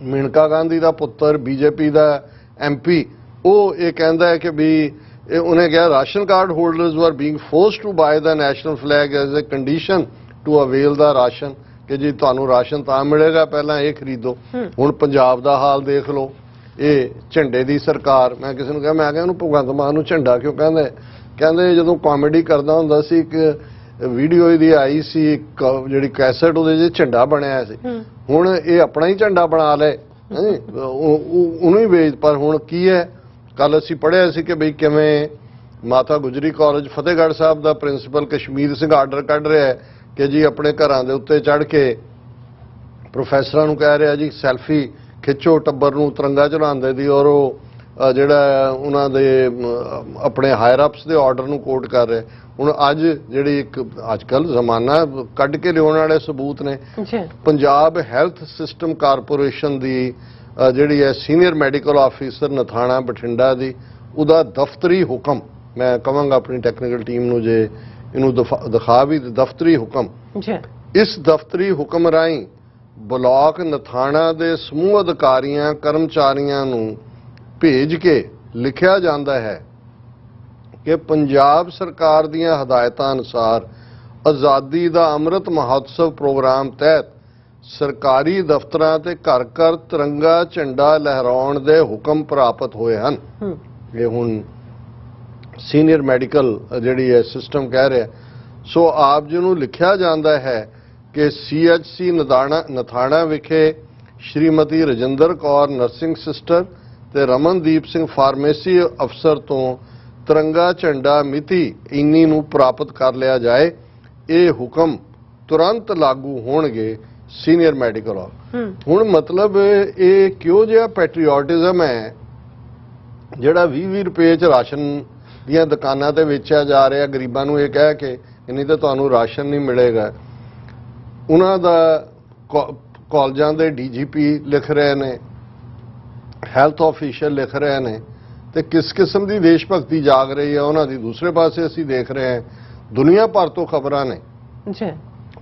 ਮੇਨਕਾ ਗਾਂਧੀ ਦਾ ਪੁੱਤਰ ਬੀਜੇਪੀ ਦਾ MP, ਉਹ ਇਹ ਕਹਿੰਦਾ ਹੈ ਕਿ ਵੀ ਉਹਨੇ ਕਿਹਾ ration card holders were being forced to buy the national flag as a condition to avail the ration. कि जी ਤੁਹਾਨੂੰ ਰਾਸ਼ਨ ਤਾਂ ਮਿਲੇਗਾ ਪਹਿਲਾਂ ਇਹ ਖਰੀਦੋ। ਹੁਣ ਪੰਜਾਬ ਦਾ ਹਾਲ ਦੇਖ ਲਓ, ਇਹ ਝੰਡੇ ਦੀ ਸਰਕਾਰ। ਮੈਂ ਕਿਸੇ ਨੂੰ ਕਿਹਾ, ਮੈਂ ਕਿਹਾ ਉਹਨੂੰ ਭਗਵੰਤ ਮਾਨ ਨੂੰ ਝੰਡਾ ਕਿਉਂ ਕਹਿੰਦੇ ਜਦੋਂ ਕਾਮੇਡੀ ਕਰਦਾ ਹੁੰਦਾ ਸੀ ਇੱਕ ਵੀਡੀਓ ਇਹਦੀ ਆਈ ਸੀ ਜਿਹੜੀ ਕੈਸਟ, ਉਹਦੇ 'ਚ ਝੰਡਾ ਬਣਿਆ ਸੀ। ਹੁਣ ਇਹ ਆਪਣਾ ਹੀ ਝੰਡਾ ਬਣਾ ਲਏ, ਉਹਨੂੰ ਹੀ ਵੇਚ। ਪਰ ਹੁਣ ਕੀ ਹੈ, ਕੱਲ ਅਸੀਂ ਪੜ੍ਹਿਆ ਸੀ ਕਿ ਬਈ ਕਿਵੇਂ ਮਾਤਾ ਗੁਜਰੀ ਕਾਲਜ ਫਤਿਹਗੜ੍ਹ ਸਾਹਿਬ ਦਾ ਪ੍ਰਿੰਸੀਪਲ ਕਸ਼ਮੀਰ ਸਿੰਘ ਆਰਡਰ ਕੱਢ ਰਿਹਾ ਹੈ ਕਿ ਜੀ ਆਪਣੇ ਘਰਾਂ ਦੇ ਉੱਤੇ ਚੜ੍ਹ ਕੇ ਪ੍ਰੋਫੈਸਰਾਂ ਨੂੰ ਕਹਿ ਰਿਹਾ ਜੀ ਸੈਲਫੀ ਖਿੱਚੋ ਟੱਬਰ ਨੂੰ ਤਿਰੰਗਾ ਝੁਲਾਉਂਦੇ ਦੀ, ਔਰ ਉਹ ਜਿਹੜਾ ਉਹਨਾਂ ਦੇ ਆਪਣੇ ਹਾਇਰ ਅਪਸ ਦੇ ਆਰਡਰ ਨੂੰ ਕੋਟ ਕਰ ਰਿਹਾ। ਹੁਣ ਅੱਜ ਜਿਹੜੀ ਇੱਕ ਅੱਜ ਕੱਲ੍ਹ ਜ਼ਮਾਨਾ ਕੱਢ ਕੇ ਲਿਆਉਣ ਵਾਲੇ ਸਬੂਤ ਨੇ। ਪੰਜਾਬ ਹੈਲਥ ਸਿਸਟਮ ਕਾਰਪੋਰੇਸ਼ਨ ਦੀ ਜਿਹੜੀ ਹੈ senior medical officer Nathana Bathinda ਦੀ, ਉਹਦਾ ਦਫ਼ਤਰੀ ਹੁਕਮ, ਮੈਂ ਕਹਾਂਗਾ ਆਪਣੀ ਟੈਕਨੀਕਲ ਟੀਮ ਨੂੰ ਜੇ ਇਹਨੂੰ ਦਿਖਾ ਵੀ, ਦਫ਼ਤਰੀ ਹੁਕਮ, ਇਸ ਦਫ਼ਤਰੀ ਹੁਕਮ ਰਾਹੀਂ ਬਲਾਕ ਨਥਾਣਾ ਦੇ ਸਮੂਹ ਅਧਿਕਾਰੀਆਂ ਕਰਮਚਾਰੀਆਂ ਨੂੰ ਭੇਜ ਕੇ ਲਿਖਿਆ ਜਾਂਦਾ ਹੈ ਕਿ ਪੰਜਾਬ ਸਰਕਾਰ ਦੀਆਂ ਹਦਾਇਤਾਂ ਅਨੁਸਾਰ ਆਜ਼ਾਦੀ ਦਾ ਅੰਮ੍ਰਿਤ ਮਹੋਤਸਵ ਪ੍ਰੋਗਰਾਮ ਤਹਿਤ ਸਰਕਾਰੀ ਦਫ਼ਤਰਾਂ ਤੇ ਘਰ ਘਰ ਤਿਰੰਗਾ ਝੰਡਾ ਲਹਿਰਾਉਣ ਦੇ ਹੁਕਮ ਪ੍ਰਾਪਤ ਹੋਏ ਹਨ। ਇਹ ਹੁਣ ਸੀਨੀਅਰ ਮੈਡੀਕਲ ਜਿਹੜੀ ਹੈ ਸਿਸਟਮ ਕਹਿ ਰਿਹਾ। ਸੋ ਆਪ ਜੀ ਨੂੰ ਲਿਖਿਆ ਜਾਂਦਾ ਹੈ ਕਿ CHC ਨਥਾਣਾ ਵਿਖੇ ਸ਼੍ਰੀਮਤੀ ਰਜਿੰਦਰ ਕੌਰ ਨਰਸਿੰਗ ਸਿਸਟਰ ਤੇ ਰਮਨਦੀਪ ਸਿੰਘ ਫਾਰਮੇਸੀ ਅਫਸਰ ਤੋਂ ਤਿਰੰਗਾ ਝੰਡਾ ਮਿਤੀ ਇੰਨੀ ਨੂੰ ਪ੍ਰਾਪਤ ਕਰ ਲਿਆ ਜਾਏ। ਇਹ ਹੁਕਮ ਤੁਰੰਤ ਲਾਗੂ ਹੋਣਗੇ। ਸੀਨੀਅਰ ਮੈਡੀਕਲ ਹੁਣ ਮਤਲਬ ਇਹ ਕਿਉਂ ਜਿਹਾ ਪੈਟਰੀਓਟਿਜ਼ਮ ਹੈ ਜਿਹੜਾ 20-20 ਰੁਪਏ 'ਚ ਰਾਸ਼ਨ ਦੀਆਂ ਦੁਕਾਨਾਂ ਤੇ ਵੇਚਿਆ ਜਾ ਰਿਹਾ ਗਰੀਬਾਂ ਨੂੰ, ਇਹ ਕਹਿ ਕੇ ਨਹੀਂ ਤਾਂ ਤੁਹਾਨੂੰ ਰਾਸ਼ਨ ਨਹੀਂ ਮਿਲੇਗਾ। ਉਹਨਾਂ ਦਾ ਕਾਲਜਾਂ ਦੇ DGP ਲਿਖ ਰਹੇ ਨੇ, ਹੈਲਥ ਆਫੀਸ਼ੀਅਲ ਲਿਖ ਰਹੇ ਨੇ, ਤੇ ਕਿਸ ਕਿਸਮ ਦੀ ਦੇਸ਼ ਭਗਤੀ ਜਾਗ ਰਹੀ ਹੈ ਉਹਨਾਂ ਦੀ। ਦੂਸਰੇ ਪਾਸੇ ਅਸੀਂ ਦੇਖ ਰਹੇ ਹਾਂ ਦੁਨੀਆ ਭਰ ਤੋਂ ਖਬਰਾਂ ਨੇ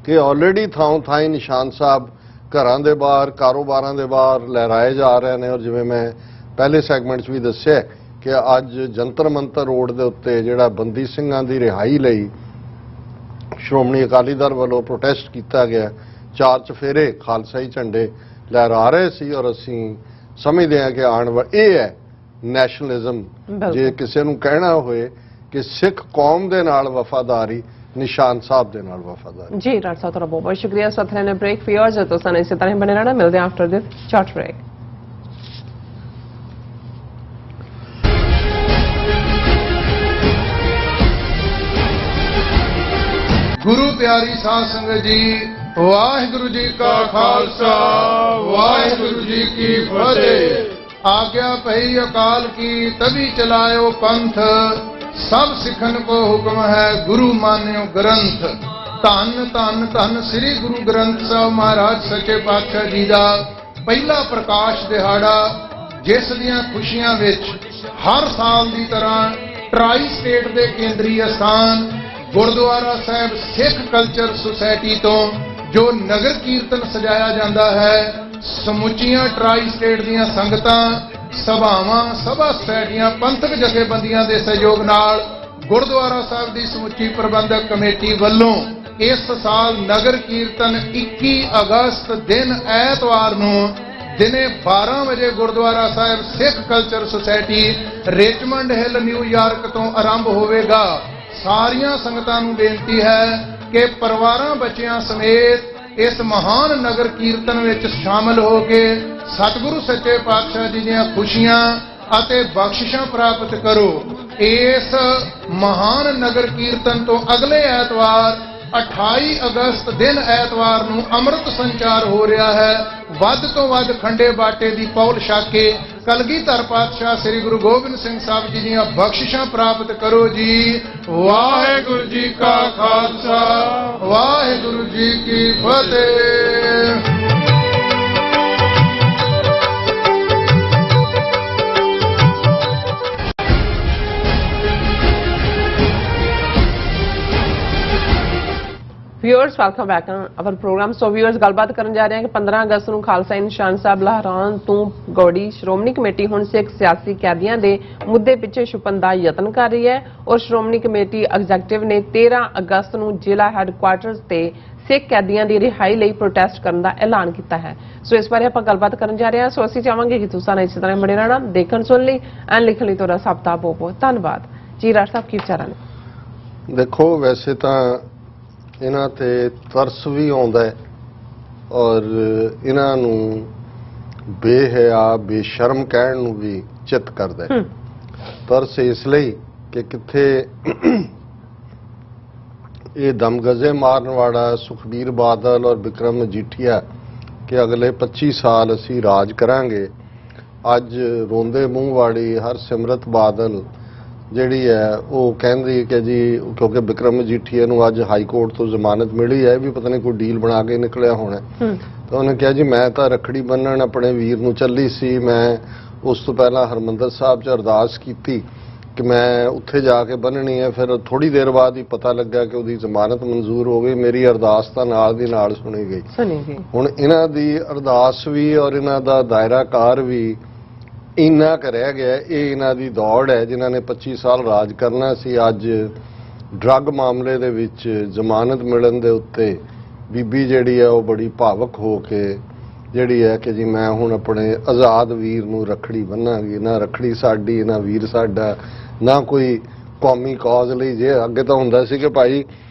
ਕਿ ਆਲਰੇਡੀ ਥਾਂ ਹੀ ਨਿਸ਼ਾਨ ਸਾਹਿਬ ਘਰਾਂ ਦੇ ਬਾਹਰ, ਕਾਰੋਬਾਰਾਂ ਦੇ ਬਾਹਰ ਲਹਿਰਾਏ ਜਾ ਰਹੇ ਨੇ। ਔਰ ਜਿਵੇਂ ਮੈਂ ਪਹਿਲੇ ਸੈਗਮੈਂਟ 'ਚ ਵੀ ਦੱਸਿਆ ਕਿ ਅੱਜ ਜੰਤਰ ਮੰਤਰ ਰੋਡ ਦੇ ਉੱਤੇ ਜਿਹੜਾ ਬੰਦੀ ਸਿੰਘਾਂ ਦੀ ਰਿਹਾਈ ਲਈ ਸ਼੍ਰੋਮਣੀ ਅਕਾਲੀ ਦਲ ਵੱਲੋਂ ਪ੍ਰੋਟੈਸਟ ਕੀਤਾ ਗਿਆ, 4 ਚਫੇਰੇ ਖਾਲਸਾਈ ਝੰਡੇ ਲਹਿਰਾ ਰਹੇ ਸੀ। ਔਰ ਅਸੀਂ ਸਮਝਦੇ ਹਾਂ ਕਿ ਆਉਣ ਵਾਲਾ ਇਹ ਹੈ ਨੈਸ਼ਨਲਿਜ਼ਮ। ਜੇ ਕਿਸੇ ਨੂੰ ਕਹਿਣਾ ਹੋਏ ਕਿ ਸਿੱਖ ਕੌਮ ਦੇ ਨਾਲ ਵਫਾਦਾਰੀ, ਨਿਸ਼ਾਨ ਸਾਹਿਬ ਦੇ ਨਾਲ ਵਫਾਦਾਰੀ। ਜੀ ਡਾਕਟਰ ਸਾਹਿਬ ਤੁਹਾਡਾ ਬਹੁਤ ਬਹੁਤ ਸ਼ੁਕਰੀਆ। ਸਾਥ ਲੈਣੇ ਬ੍ਰੇਕ ਫਿਅਰਸ ਤੋਂ ਸਾਨੂੰ ਇਸੇ ਤਰ੍ਹਾਂ ਬਣੇ ਰਹਿਣਾ। ਮਿਲਦੇ ਹਾਂ ਆਫਟਰ ਦਿਸ ਸ਼ਾਰਟ ਬ੍ਰੇਕ। ਗੁਰੂ ਪਿਆਰੀ ਸਾਧ ਸੰਗਤ ਜੀ, ਵਾਹਿਗੁਰੂ ਜੀ ਕਾ ਖਾਲਸਾ, ਵਾਹਿਗੁਰੂ ਜੀ ਕੀ ਫਤਿਹ। ਆਗਿਆ ਭਈ ਅਕਾਲ ਕੀ ਤਭੀ ਚਲਾਇਓ ਪੰਥ, ਸਭ ਸਿੱਖਨ ਕੋ ਹੁਕਮ ਹੈ ਗੁਰੂ ਮਾਨਿਓ ਗ੍ਰੰਥ। ਧੰਨ ਧੰਨ ਧੰਨ ਸ੍ਰੀ ਗੁਰੂ ਗ੍ਰੰਥ ਸਾਹਿਬ ਮਹਾਰਾਜ ਸੱਚੇ ਪਾਤਸ਼ਾਹ ਜੀ ਦਾ ਪਹਿਲਾ ਪ੍ਰਕਾਸ਼ ਦਿਹਾੜਾ, ਜਿਸ ਦੀਆਂ ਖੁਸ਼ੀਆਂ ਵਿੱਚ ਹਰ ਸਾਲ ਦੀ ਤਰ੍ਹਾਂ ਟਰਾਈ ਸਟੇਟ ਦੇ ਕੇਂਦਰੀ ਅਸਥਾਨ ਗੁਰਦੁਆਰਾ ਸਾਹਿਬ ਸਿੱਖ ਕਲਚਰ ਸੁਸਾਇਟੀ ਤੋਂ ਜੋ ਨਗਰ ਕੀਰਤਨ ਸਜਾਇਆ ਜਾਂਦਾ ਹੈ, ਸਮੁੱਚੀਆਂ ਟਰਾਈ ਸਟੇਟ ਦੀਆਂ ਸੰਗਤਾਂ, ਸਭਾਵਾਂ, ਸਭਾ ਸੁਸਾਇਟੀਆਂ, ਪੰਥਕ ਜਥੇਬੰਦੀਆਂ ਦੇ ਸਹਿਯੋਗ ਨਾਲ ਗੁਰਦੁਆਰਾ ਸਾਹਿਬ ਦੀ ਸਮੁੱਚੀ ਪ੍ਰਬੰਧਕ ਕਮੇਟੀ ਵੱਲੋਂ ਇਸ ਸਾਲ ਨਗਰ ਕੀਰਤਨ 21 ਅਗਸਤ ਦਿਨ ਐਤਵਾਰ ਨੂੰ ਦਿਨੇ 12 ਵਜੇ Gurdwara Sahib Sikh culture society Richmond Hill New York ਤੋਂ ਆਰੰਭ ਹੋਵੇਗਾ। ਸਾਰੀਆਂ ਸੰਗਤਾਂ ਨੂੰ ਬੇਨਤੀ ਹੈ ਕਿ ਪਰਿਵਾਰਾਂ ਬੱਚਿਆਂ ਸਮੇਤ ਇਸ ਮਹਾਨ ਨਗਰ ਕੀਰਤਨ ਵਿੱਚ ਸ਼ਾਮਲ ਹੋ ਕੇ ਸਤਿਗੁਰੂ ਸੱਚੇ ਪਾਤਸ਼ਾਹ ਜੀ ਦੀਆਂ ਖੁਸ਼ੀਆਂ ਅਤੇ ਬਖਸ਼ਿਸ਼ਾਂ ਪ੍ਰਾਪਤ ਕਰੋ। ਇਸ ਮਹਾਨ ਨਗਰ ਕੀਰਤਨ ਤੋਂ ਅਗਲੇ ਐਤਵਾਰ 28 ਅਗਸਤ ਦਿਨ ਐਤਵਾਰ ਨੂੰ ਅੰਮ੍ਰਿਤ ਸੰਚਾਰ ਹੋ ਰਿਹਾ ਹੈ। ਵੱਧ ਤੋਂ ਵੱਧ ਖੰਡੇ ਬਾਟੇ ਦੀ ਪੌਲ ਛਕ ਕੇ ਕਲਗੀਧਰ ਪਾਤਸ਼ਾਹ ਸ੍ਰੀ ਗੁਰੂ ਗੋਬਿੰਦ ਸਿੰਘ ਸਾਹਿਬ ਜੀ ਦੀਆਂ ਬਖਸ਼ਿਸ਼ਾਂ ਪ੍ਰਾਪਤ ਕਰੋ ਜੀ। ਵਾਹਿਗੁਰੂ ਜੀ ਕਾ ਖਾਲਸਾ, ਵਾਹਿਗੁਰੂ ਜੀ ਕੀ ਫਤਿਹ। Viewers welcome back our programme. So viewers ਗੱਲਬਾਤ ਕਰਨ ਜਾ ਰਹੇ ਹਾਂ ਕਿ 15 ਅਗਸਤ ਨੂੰ ਖਾਲਸਾ ਨਿਸ਼ਾਨ ਸਾਹਿਬ ਲਹਿਰਾਉਣ ਤੋਂ ਗੌੜੀ ਸ਼੍ਰੋਮਣੀ ਕਮੇਟੀ ਹੁਣ ਸਿੱਖ ਸਿਆਸੀ ਕੈਦੀਆਂ ਦੇ ਮੁੱਦੇ ਪਿੱਛੇ ਛੁਪਣ ਦਾ ਯਤਨ ਕਰ ਰਹੀ ਹੈ ਔਰ ਸ਼੍ਰੋਮਣੀ ਕਮੇਟੀ ਐਗਜ਼ੈਕਟਿਵ ਨੇ 13 ਅਗਸਤ ਨੂੰ ਜ਼ਿਲ੍ਹਾ ਹੈੱਡਕੁਆਰਟਰਸ ਤੇ ਸਿੱਖ ਕੈਦੀਆਂ ਦੀ ਰਿਹਾਈ ਲਈ ਪ੍ਰੋਟੈਸਟ ਕਰਨ ਦਾ ਐਲਾਨ ਕੀਤਾ ਹੈ। ਸੋ ਇਸ ਬਾਰੇ ਆਪਾਂ ਗੱਲਬਾਤ ਕਰਨ ਜਾ ਰਹੇ ਹਾਂ। ਸੋ ਅਸੀਂ ਚਾਹਾਂਗੇ ਕਿ ਤੁਸੀਂ ਇਸੇ ਤਰ੍ਹਾਂ ਬਣੇ ਰਹਿਣਾ, ਦੇਖਣ ਸੁਣ ਲਈ ਐਂਡ ਲਿਖਣ ਲਈ ਤੁਹਾਡਾ ਸਭ ਦਾ ਬਹੁਤ ਬਹੁਤ ਧੰਨਵਾਦ ਜੀ। ਰਾਜ ਸਾਹਿਬ ਕੀ ਵਿਚਾਰਾਂ ਨੇ? ਦੇਖੋ, ਵੈਸੇ ਤਾਂ ਇਹਨਾਂ ਤੇ ਤਰਸ ਵੀ ਆਉਂਦਾ ਹੈ ਔਰ ਇਹਨਾਂ ਨੂੰ ਬੇਹਿਆ ਬੇਸ਼ਰਮ ਕਹਿਣ ਨੂੰ ਵੀ ਚਿੱਤ ਕਰਦਾ ਹੈ। ਤਰਸ ਇਸ ਲਈ ਕਿ ਕਿੱਥੇ ਇਹ ਦਮਗਜ਼ੇ ਮਾਰਨ ਵਾਲਾ ਸੁਖਬੀਰ ਬਾਦਲ ਔਰ ਵਿਕਰਮ ਮਜੀਠੀਆ ਕਿ ਅਗਲੇ 25 ਸਾਲ ਅਸੀਂ ਰਾਜ ਕਰਾਂਗੇ, ਅੱਜ ਰੋਂਦੇ ਮੂੰਹ ਵਾਲੀ ਹਰਸਿਮਰਤ ਬਾਦਲ ਜਿਹੜੀ ਹੈ ਉਹ ਕਹਿੰਦੀ ਕਿ ਜੀ ਕਿਉਂਕਿ ਵਿਕਰਮ ਮਜੀਠੀਆ ਨੂੰ ਅੱਜ ਹਾਈ ਕੋਰਟ ਤੋਂ ਜ਼ਮਾਨਤ ਮਿਲੀ ਹੈ ਵੀ ਪਤਾ ਨਹੀਂ ਕੋਈ ਡੀਲ ਬਣਾ ਕੇ ਨਿਕਲਿਆ ਹੋਣਾ, ਤਾਂ ਉਹਨੇ ਕਿਹਾ ਜੀ ਮੈਂ ਤਾਂ ਰੱਖੜੀ ਬੰਨਣ ਆਪਣੇ ਵੀਰ ਨੂੰ ਚੱਲੀ ਸੀ, ਮੈਂ ਉਸ ਤੋਂ ਪਹਿਲਾਂ ਹਰਮੰਦਰ ਸਾਹਿਬ 'ਚ ਅਰਦਾਸ ਕੀਤੀ ਕਿ ਮੈਂ ਉੱਥੇ ਜਾ ਕੇ ਬੰਨਣੀ ਹੈ, ਫਿਰ ਥੋੜੀ ਦੇਰ ਬਾਅਦ ਹੀ ਪਤਾ ਲੱਗਾ ਕਿ ਉਹਦੀ ਜ਼ਮਾਨਤ ਮਨਜ਼ੂਰ ਹੋ ਗਈ, ਮੇਰੀ ਅਰਦਾਸ ਤਾਂ ਨਾਲ ਦੀ ਨਾਲ ਸੁਣੀ ਗਈ। ਹੁਣ ਇਹਨਾਂ ਦੀ ਅਰਦਾਸ ਵੀ ਔਰ ਇਹਨਾਂ ਦਾ ਦਾਇਰਾਕਾਰ ਵੀ ਇੰਨਾ ਕੁ ਰਹਿ ਗਿਆ। ਇਹ ਇਹਨਾਂ ਦੀ ਦੌੜ ਹੈ ਜਿਨ੍ਹਾਂ ਨੇ 25 ਸਾਲ ਰਾਜ ਕਰਨਾ ਸੀ। ਅੱਜ ਡਰੱਗ ਮਾਮਲੇ ਦੇ ਵਿੱਚ ਜ਼ਮਾਨਤ ਮਿਲਣ ਦੇ ਉੱਤੇ ਬੀਬੀ ਜਿਹੜੀ ਹੈ ਉਹ ਬੜੀ ਭਾਵਕ ਹੋ ਕੇ ਜਿਹੜੀ ਹੈ ਕਿ ਜੀ ਮੈਂ ਹੁਣ ਆਪਣੇ ਆਜ਼ਾਦ ਵੀਰ ਨੂੰ ਰੱਖੜੀ ਬੰਨਾਂਗੀ, ਨਾ ਰੱਖੜੀ ਸਾਡੀ ਨਾ ਵੀਰ ਸਾਡਾ, ਨਾ ਕੋਈ ਕੌਮੀ ਕੌਜ਼ ਲਈ। ਜੇ ਅੱਗੇ ਤਾਂ ਹੁੰਦਾ ਸੀ ਕਿ ਭਾਈ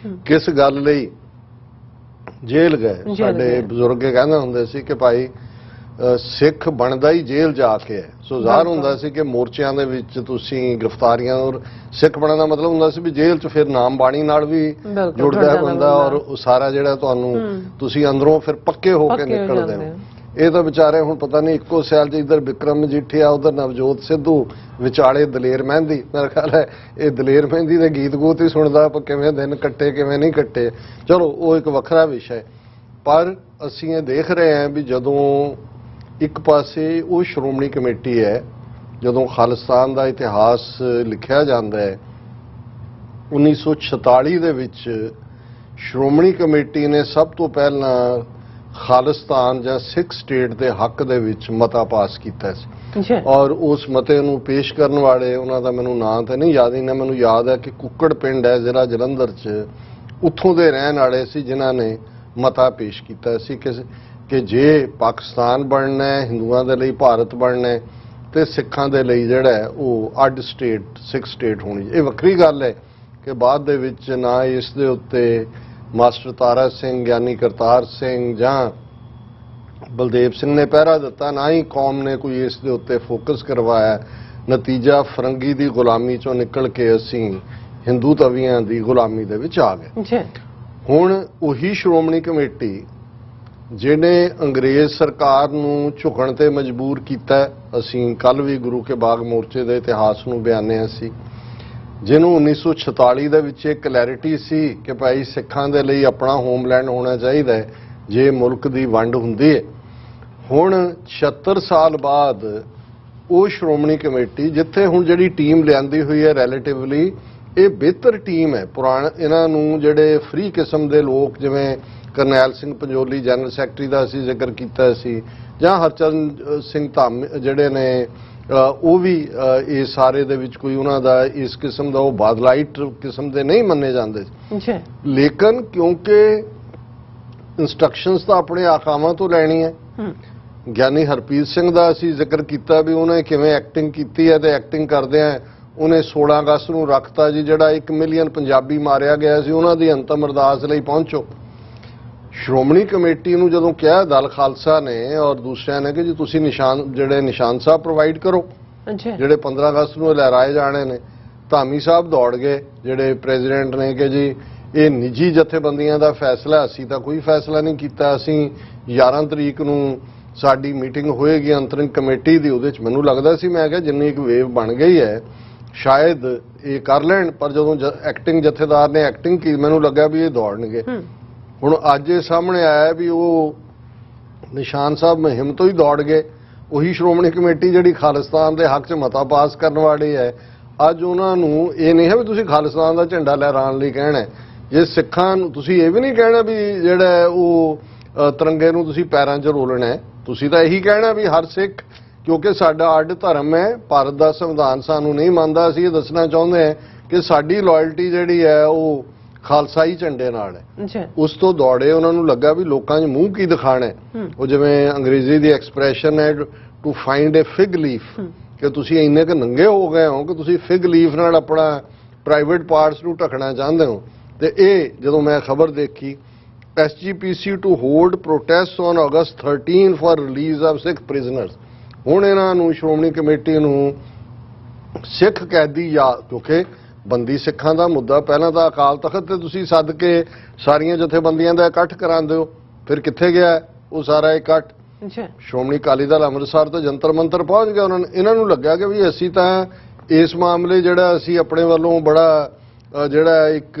ਕਿਸ ਗੱਲ ਲਈ ਜੇਲ੍ਹ ਗਏ, ਸਾਡੇ ਬਜ਼ੁਰਗ ਕਹਿੰਦੇ ਹੁੰਦੇ ਸੀ ਕਿ ਭਾਈ ਸਿੱਖ ਬਣਦਾ ਹੀ ਜੇਲ੍ਹ ਜਾ ਕੇ ਹੈ। ਸੋ ਜ਼ਾਹਰ ਹੁੰਦਾ ਸੀ ਕਿ ਮੋਰਚਿਆਂ ਦੇ ਵਿੱਚ ਤੁਸੀਂ ਗ੍ਰਿਫਤਾਰੀਆਂ, ਔਰ ਸਿੱਖ ਬਣਨ ਦਾ ਮਤਲਬ ਹੁੰਦਾ ਸੀ ਵੀ ਜੇਲ੍ਹ 'ਚ ਫਿਰ ਨਾਮ ਬਾਣੀ ਨਾਲ ਵੀ ਜੁੜਦਾ ਹੈ ਬੰਦਾ ਔਰ ਉਹ ਸਾਰਾ ਜਿਹੜਾ ਤੁਹਾਨੂੰ ਤੁਸੀਂ ਅੰਦਰੋਂ ਫਿਰ ਪੱਕੇ ਹੋ ਕੇ ਨਿਕਲਦੇ ਹੋ। ਇਹ ਤਾਂ ਵਿਚਾਰੇ ਹੁਣ ਪਤਾ ਨਹੀਂ ਇੱਕੋ ਸੈਲ 'ਚ ਇੱਧਰ ਵਿਕਰਮ ਮਜੀਠੀਆ ਉਧਰ ਨਵਜੋਤ ਸਿੱਧੂ ਵਿਚਾਲੇ ਦਲੇਰ ਮਹਿੰਦੀ। ਮੇਰਾ ਖਿਆਲ ਹੈ ਇਹ ਦਲੇਰ ਮਹਿੰਦੀ ਦੇ ਗੀਤ ਗੂਤ ਹੀ ਸੁਣਦਾ ਆਪਾਂ ਕਿਵੇਂ ਦਿਨ ਕੱਟੇ ਕਿਵੇਂ ਨਹੀਂ ਕੱਟੇ। ਚਲੋ ਉਹ ਇੱਕ ਵੱਖਰਾ ਵਿਸ਼ਾ ਹੈ, ਪਰ ਅਸੀਂ ਇਹ ਦੇਖ ਰਹੇ ਹਾਂ ਵੀ ਜਦੋਂ ਇੱਕ ਪਾਸੇ ਉਹ ਸ਼੍ਰੋਮਣੀ ਕਮੇਟੀ ਹੈ, ਜਦੋਂ ਖਾਲਿਸਤਾਨ ਦਾ ਇਤਿਹਾਸ ਲਿਖਿਆ ਜਾਂਦਾ ਹੈ 1946 ਦੇ ਵਿੱਚ ਸ਼੍ਰੋਮਣੀ ਕਮੇਟੀ ਨੇ ਸਭ ਤੋਂ ਪਹਿਲਾਂ ਖਾਲਿਸਤਾਨ ਜਾਂ ਸਿੱਖ ਸਟੇਟ ਦੇ ਹੱਕ ਦੇ ਵਿੱਚ ਮਤਾ ਪਾਸ ਕੀਤਾ ਸੀ ਔਰ ਉਸ ਮਤੇ ਨੂੰ ਪੇਸ਼ ਕਰਨ ਵਾਲੇ ਉਹਨਾਂ ਦਾ ਮੈਨੂੰ ਨਾਂ ਤਾਂ ਨਹੀਂ ਯਾਦ, ਇਹਨਾਂ ਮੈਨੂੰ ਯਾਦ ਹੈ ਕਿ ਕੁੱਕੜ ਪਿੰਡ ਹੈ ਜ਼ਿਲ੍ਹਾ ਜਲੰਧਰ 'ਚ, ਉੱਥੋਂ ਦੇ ਰਹਿਣ ਵਾਲੇ ਸੀ ਜਿਨ੍ਹਾਂ ਨੇ ਮਤਾ ਪੇਸ਼ ਕੀਤਾ ਸੀ ਕਿ ਜੇ ਪਾਕਿਸਤਾਨ ਬਣਨਾ ਹੈ, ਹਿੰਦੂਆਂ ਦੇ ਲਈ ਭਾਰਤ ਬਣਨਾ ਹੈ ਤੇ ਸਿੱਖਾਂ ਦੇ ਲਈ ਜਿਹੜਾ ਹੈ ਉਹ ਅੱਡ ਸਟੇਟ ਸਿੱਖ ਸਟੇਟ ਹੋਣੀ। ਇਹ ਵੱਖਰੀ ਗੱਲ ਹੈ ਕਿ ਬਾਅਦ ਦੇ ਵਿੱਚ ਨਾ ਇਸ ਦੇ ਉੱਤੇ ਮਾਸਟਰ ਤਾਰਾ ਸਿੰਘ ਗਿਆਨੀ ਕਰਤਾਰ ਸਿੰਘ ਜਾਂ ਬਲਦੇਵ ਸਿੰਘ ਨੇ ਪਹਿਰਾ ਦਿੱਤਾ, ਨਾ ਹੀ ਕੌਮ ਨੇ ਕੋਈ ਇਸ ਦੇ ਉੱਤੇ ਫੋਕਸ ਕਰਵਾਇਆ। ਨਤੀਜਾ ਫਰੰਗੀ ਦੀ ਗੁਲਾਮੀ ਚੋਂ ਨਿਕਲ ਕੇ ਅਸੀਂ ਹਿੰਦੂ ਤਵੀਆਂ ਦੀ ਗੁਲਾਮੀ ਦੇ ਵਿੱਚ ਆ ਗਏ। ਹੁਣ ਉਹੀ ਸ਼੍ਰੋਮਣੀ ਕਮੇਟੀ ਜਿਹਨੇ ਅੰਗਰੇਜ਼ ਸਰਕਾਰ ਨੂੰ ਝੁਕਣ ਤੇ ਮਜਬੂਰ ਕੀਤਾ, ਅਸੀਂ ਕੱਲ ਵੀ ਗੁਰੂ ਕੇ ਬਾਗ ਮੋਰਚੇ ਦੇ ਇਤਿਹਾਸ ਨੂੰ ਬਿਆਨਿਆ ਸੀ, ਜਿਹਨੂੰ 1946 ਦੇ ਵਿੱਚ ਇਹ ਕਲੈਰਿਟੀ ਸੀ ਕਿ ਭਾਈ ਸਿੱਖਾਂ ਦੇ ਲਈ ਆਪਣਾ ਹੋਮਲੈਂਡ ਹੋਣਾ ਚਾਹੀਦਾ ਹੈ ਜੇ ਮੁਲਕ ਦੀ ਵੰਡ ਹੁੰਦੀ ਹੈ। ਹੁਣ 76 ਸਾਲ ਬਾਅਦ ਉਹ ਸ਼੍ਰੋਮਣੀ ਕਮੇਟੀ ਜਿੱਥੇ ਹੁਣ ਜਿਹੜੀ ਟੀਮ ਲਿਆਂਦੀ ਹੋਈ ਹੈ ਰੈਲੇਟਿਵਲੀ ਇਹ ਬਿਹਤਰ ਟੀਮ ਹੈ। ਪੁਰਾਣਾ ਇਹਨਾਂ ਨੂੰ ਜਿਹੜੇ ਫ੍ਰੀ ਕਿਸਮ ਦੇ ਲੋਕ ਜਿਵੇਂ ਕਰਨੈਲ ਸਿੰਘ ਪੰਜੋਲੀ ਜਨਰਲ ਸੈਕਟਰੀ ਦਾ ਅਸੀਂ ਜ਼ਿਕਰ ਕੀਤਾ ਸੀ, ਜਾਂ ਹਰਚਰਨ ਸਿੰਘ ਧਾਮ ਜਿਹੜੇ ਨੇ ਉਹ ਵੀ ਇਹ ਸਾਰੇ ਦੇ ਵਿੱਚ ਕੋਈ ਉਹਨਾਂ ਦਾ ਇਸ ਕਿਸਮ ਦਾ ਉਹ ਬਾਦਲਾਈਟ ਕਿਸਮ ਦੇ ਨਹੀਂ ਮੰਨੇ ਜਾਂਦੇ, ਲੇਕਿਨ ਕਿਉਂਕਿ ਇੰਸਟਰਕਸ਼ਨਸ ਤਾਂ ਆਪਣੇ ਆਕਾਵਾਂ ਤੋਂ ਲੈਣੀ ਹੈ। ਗਿਆਨੀ ਹਰਪ੍ਰੀਤ ਸਿੰਘ ਦਾ ਅਸੀਂ ਜ਼ਿਕਰ ਕੀਤਾ ਵੀ ਉਹਨੇ ਕਿਵੇਂ ਐਕਟਿੰਗ ਕੀਤੀ ਹੈ ਤੇ ਐਕਟਿੰਗ ਕਰਦਿਆਂ ਉਹਨੇ 16 ਅਗਸਤ ਨੂੰ ਰੱਖਤਾ ਜੀ ਜਿਹੜਾ 1 ਮਿਲੀਅਨ ਪੰਜਾਬੀ ਮਾਰਿਆ ਗਿਆ ਸੀ ਉਹਨਾਂ ਦੀ ਅੰਤਮ ਅਰਦਾਸ ਲਈ ਪਹੁੰਚੋ। ਸ਼੍ਰੋਮਣੀ ਕਮੇਟੀ ਨੂੰ ਜਦੋਂ ਕਿਹਾ ਦਲ ਖਾਲਸਾ ਨੇ ਔਰ ਦੂਸਰਿਆਂ ਨੇ ਕਿ ਜੀ ਤੁਸੀਂ ਨਿਸ਼ਾਨ ਸਾਹਿਬ ਪ੍ਰੋਵਾਈਡ ਕਰੋ ਜਿਹੜੇ 15 ਅਗਸਤ ਨੂੰ ਲਹਿਰਾਏ ਜਾਣੇ ਨੇ, ਧਾਮੀ ਸਾਹਿਬ ਦੌੜ ਗਏ ਜਿਹੜੇ ਪ੍ਰੈਜ਼ੀਡੈਂਟ ਨੇ ਕਿ ਜੀ ਇਹ ਨਿੱਜੀ ਜਥੇਬੰਦੀਆਂ ਦਾ ਫੈਸਲਾ, ਅਸੀਂ ਤਾਂ ਕੋਈ ਫੈਸਲਾ ਨਹੀਂ ਕੀਤਾ, ਅਸੀਂ 11 ਤਰੀਕ ਨੂੰ ਸਾਡੀ ਮੀਟਿੰਗ ਹੋਏਗੀ ਅੰਤਰਿਮ ਕਮੇਟੀ ਦੀ, ਉਹਦੇ 'ਚ ਮੈਨੂੰ ਲੱਗਦਾ ਸੀ ਮੈਂ ਕਿਹਾ ਜਿੰਨੀ ਇੱਕ ਵੇਵ ਬਣ ਗਈ ਹੈ ਸ਼ਾਇਦ ਇਹ ਕਰ ਲੈਣ, ਪਰ ਜਦੋਂ ਐਕਟਿੰਗ ਜਥੇਦਾਰ ਨੇ ਐਕਟਿੰਗ ਕੀਤੀ ਮੈਨੂੰ ਲੱਗਾ ਵੀ ਇਹ ਦੌੜਨਗੇ। ਹੁਣ ਅੱਜ ਇਹ ਸਾਹਮਣੇ ਆਇਆ ਵੀ ਉਹ ਨਿਸ਼ਾਨ ਸਾਹਿਬ ਮੁਹਿੰਮ ਤੋਂ ਹੀ ਦੌੜ ਗਏ। ਉਹੀ ਸ਼੍ਰੋਮਣੀ ਕਮੇਟੀ ਜਿਹੜੀ ਖਾਲਿਸਤਾਨ ਦੇ ਹੱਕ 'ਚ ਮਤਾ ਪਾਸ ਕਰਨ ਵਾਲੀ ਹੈ, ਅੱਜ ਉਹਨਾਂ ਨੂੰ ਇਹ ਨਹੀਂ ਹੈ ਵੀ ਤੁਸੀਂ ਖਾਲਿਸਤਾਨ ਦਾ ਝੰਡਾ ਲਹਿਰਾਉਣ ਲਈ ਕਹਿਣਾ ਜੇ ਸਿੱਖਾਂ ਨੂੰ ਤੁਸੀਂ ਇਹ ਵੀ ਨਹੀਂ ਕਹਿਣਾ ਵੀ ਜਿਹੜਾ ਹੈ ਉਹ ਤਿਰੰਗੇ ਨੂੰ ਤੁਸੀਂ ਪੈਰਾਂ 'ਚ ਰੋਲਣਾ ਹੈ, ਤੁਸੀਂ ਤਾਂ ਇਹੀ ਕਹਿਣਾ ਵੀ ਹਰ ਸਿੱਖ, ਕਿਉਂਕਿ ਸਾਡਾ ਅੱਡ ਧਰਮ ਹੈ, ਭਾਰਤ ਦਾ ਸੰਵਿਧਾਨ ਸਾਨੂੰ ਨਹੀਂ ਮੰਨਦਾ। ਅਸੀਂ ਇਹ ਦੱਸਣਾ ਚਾਹੁੰਦੇ ਹਾਂ ਕਿ ਸਾਡੀ ਲਾਇਲਟੀ ਜਿਹੜੀ ਹੈ ਉਹ ਖਾਲਸਾਈ ਝੰਡੇ ਨਾਲ ਹੈ। ਉਸ ਤੋਂ ਦੌੜੇ ਉਹਨਾਂ ਨੂੰ ਲੱਗਾ ਵੀ ਲੋਕਾਂ 'ਚ ਮੂੰਹ ਕੀ ਦਿਖਾਣਾ ਹੈ। ਉਹ ਜਿਵੇਂ ਅੰਗਰੇਜ਼ੀ ਦੀ ਐਕਸਪ੍ਰੈਸ਼ਨ ਹੈ to find a fig leaf, ਕਿ ਤੁਸੀਂ ਇੰਨੇ ਕੁ ਨੰਗੇ ਹੋ ਗਏ ਹੋ ਕਿ ਤੁਸੀਂ ਫਿਗ ਲੀਫ ਨਾਲ ਆਪਣਾ ਪ੍ਰਾਈਵੇਟ ਪਾਰਟਸ ਨੂੰ ਢੱਕਣਾ ਚਾਹੁੰਦੇ ਹੋ। ਤੇ ਇਹ ਜਦੋਂ ਮੈਂ ਖਬਰ ਦੇਖੀ, SGPC to hold protest on August 13 for release of Sikh prisoners. ਹੁਣ ਇਹਨਾਂ ਨੂੰ ਸ਼੍ਰੋਮਣੀ ਕਮੇਟੀ ਨੂੰ ਸਿੱਖ ਕੈਦੀ ਕਿਉਂਕਿ ਬੰਦੀ ਸਿੱਖਾਂ ਦਾ ਮੁੱਦਾ ਪਹਿਲਾਂ ਤਾਂ ਅਕਾਲ ਤਖਤ ਤੇ ਤੁਸੀਂ ਸੱਦ ਕੇ ਸਾਰੀਆਂ ਜਥੇਬੰਦੀਆਂ ਦਾ ਇਕੱਠ ਕਰਾਉਂਦੇ ਹੋ, ਫਿਰ ਕਿੱਥੇ ਗਿਆ ਉਹ ਸਾਰਾ ਇਕੱਠ? ਸ਼੍ਰੋਮਣੀ ਅਕਾਲੀ ਦਲ ਅੰਮ੍ਰਿਤਸਰ ਤੋਂ ਜੰਤਰ ਮੰਤਰ ਪਹੁੰਚ ਗਿਆ। ਇਹਨਾਂ ਨੂੰ ਲੱਗਿਆ ਕਿ ਵੀ ਅਸੀਂ ਤਾਂ ਇਸ ਮਾਮਲੇ ਜਿਹੜਾ ਅਸੀਂ ਆਪਣੇ ਵੱਲੋਂ ਬੜਾ ਜਿਹੜਾ ਇੱਕ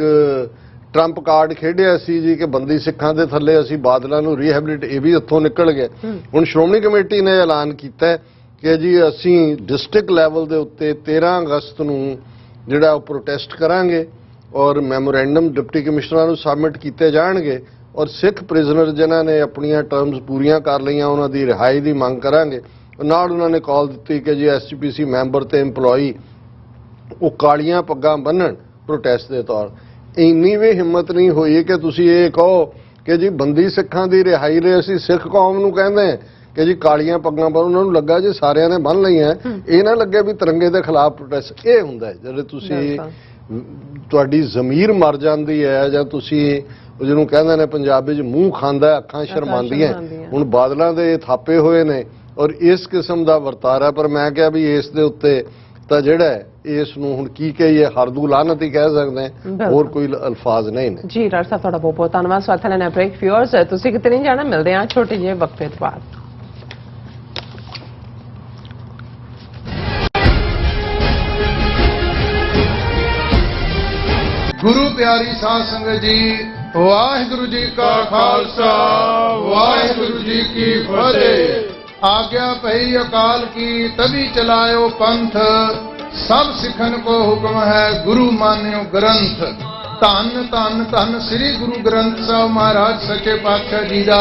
ਟਰੰਪ ਕਾਰਡ ਖੇਡਿਆ ਸੀ ਜੀ ਕਿ ਬੰਦੀ ਸਿੱਖਾਂ ਦੇ ਥੱਲੇ ਅਸੀਂ ਬਾਦਲਾਂ ਨੂੰ ਰੀਹੈਬਿਲਿਟ, ਇਹ ਵੀ ਇੱਥੋਂ ਨਿਕਲ ਗਿਆ। ਹੁਣ ਸ਼੍ਰੋਮਣੀ ਕਮੇਟੀ ਨੇ ਐਲਾਨ ਕੀਤਾ ਕਿ ਜੀ ਅਸੀਂ ਡਿਸਟ੍ਰਿਕਟ ਲੈਵਲ ਦੇ ਉੱਤੇ 13 ਅਗਸਤ ਨੂੰ ਜਿਹੜਾ ਉਹ ਪ੍ਰੋਟੈਸਟ ਕਰਾਂਗੇ ਔਰ ਮੈਮੋਰੈਂਡਮ ਡਿਪਟੀ ਕਮਿਸ਼ਨਰਾਂ ਨੂੰ ਸਬਮਿਟ ਕੀਤੇ ਜਾਣਗੇ ਔਰ ਸਿੱਖ ਪ੍ਰਿਜ਼ਨਰ ਜਿਨ੍ਹਾਂ ਨੇ ਆਪਣੀਆਂ ਟਰਮਸ ਪੂਰੀਆਂ ਕਰ ਲਈਆਂ ਉਹਨਾਂ ਦੀ ਰਿਹਾਈ ਦੀ ਮੰਗ ਕਰਾਂਗੇ। ਨਾਲ ਉਹਨਾਂ ਨੇ ਕਾਲ ਦਿੱਤੀ ਕਿ ਜੀ SGPC ਮੈਂਬਰ ਤੇ EMPLOYEE ਉਹ ਕਾਲੀਆਂ ਪੱਗਾਂ ਬੰਨਣ ਪ੍ਰੋਟੈਸਟ ਦੇ ਤੌਰ। ਇੰਨੀ ਵੀ ਹਿੰਮਤ ਨਹੀਂ ਹੋਈ ਕਿ ਤੁਸੀਂ ਇਹ ਕਹੋ ਕਿ ਜੀ ਬੰਦੀ ਸਿੱਖਾਂ ਦੀ ਰਿਹਾਈ ਲਈ ਅਸੀਂ ਸਿੱਖ ਕੌਮ ਨੂੰ ਕਹਿੰਦੇ ਹਾਂ ਕਿ ਜੀ ਕਾਲੀਆਂ ਪੱਗਾਂ ਬੰਨ। ਉਹਨਾਂ ਨੂੰ ਲੱਗਾ ਜੀ ਸਾਰਿਆਂ ਨੇ ਬੰਨ ਲਈਆਂ, ਇਹ ਨਾ ਲੱਗੇ ਵੀ ਤਿਰੰਗੇ ਦੇ ਖਿਲਾਫ ਪ੍ਰੋਟੈਸਟ। ਇਹ ਹੁੰਦਾ ਜਦੋਂ ਤੁਸੀਂ ਤੁਹਾਡੀ ਜ਼ਮੀਰ ਮਰ ਜਾਂਦੀ ਹੈ ਜਾਂ ਤੁਸੀਂ ਜਿਹਨੂੰ ਕਹਿੰਦੇ ਨੇ ਪੰਜਾਬੀ 'ਚ ਮੂੰਹ ਖਾਂਦਾ ਅੱਖਾਂ ਸ਼ਰਮਾਉਂਦੀਆਂ। ਹੁਣ ਬਾਦਲਾਂ ਦੇ ਥਾਪੇ ਹੋਏ ਨੇ ਔਰ ਇਸ ਕਿਸਮ ਦਾ ਵਰਤਾਰਾ। ਪਰ ਮੈਂ ਕਿਹਾ ਵੀ ਇਸ ਦੇ ਉੱਤੇ ਤਾਂ ਜਿਹੜਾ ਇਸ ਨੂੰ ਹੁਣ ਕੀ ਕਹੀਏ, ਹਰਦੂ ਲਾਨਤ ਹੀ ਕਹਿ ਸਕਦੇ ਹਾਂ, ਹੋਰ ਕੋਈ ਅਲਫਾਜ਼ ਨਹੀਂ ਨੇ। ਜੀ ਡਾਕਟਰ ਸਾਹਿਬ ਤੁਹਾਡਾ ਬਹੁਤ ਬਹੁਤ ਧੰਨਵਾਦ। ਸਵਾਗਤ ਹੈ ਬ੍ਰੇਕ ਵਿਊਅਰਸ, ਤੁਸੀਂ ਕਿਤੇ ਨਹੀਂ ਜਾਣਾ, ਮਿਲਦੇ ਹਾਂ ਛੋਟੇ ਜਿਹੇ ਵਕਫੇ ਤੋਂ ਬਾਅਦ। ਗੁਰੂ ਪਿਆਰੀ ਸਾਧ ਸੰਗਤ ਜੀ, ਵਾਹਿਗੁਰੂ ਜੀ ਕਾ ਖਾਲਸਾ ਵਾਹਿਗੁਰੂ ਜੀ ਕੀ ਫਤਿਹ। आज्ञा पई अकाल की तभी चलायो पंथ, सब सिखन को हुक्म है गुरु मान्यो ग्रंथ। धन धन धन श्री गुरु ग्रंथ साहिब महाराज सच्चे पातशाह जी का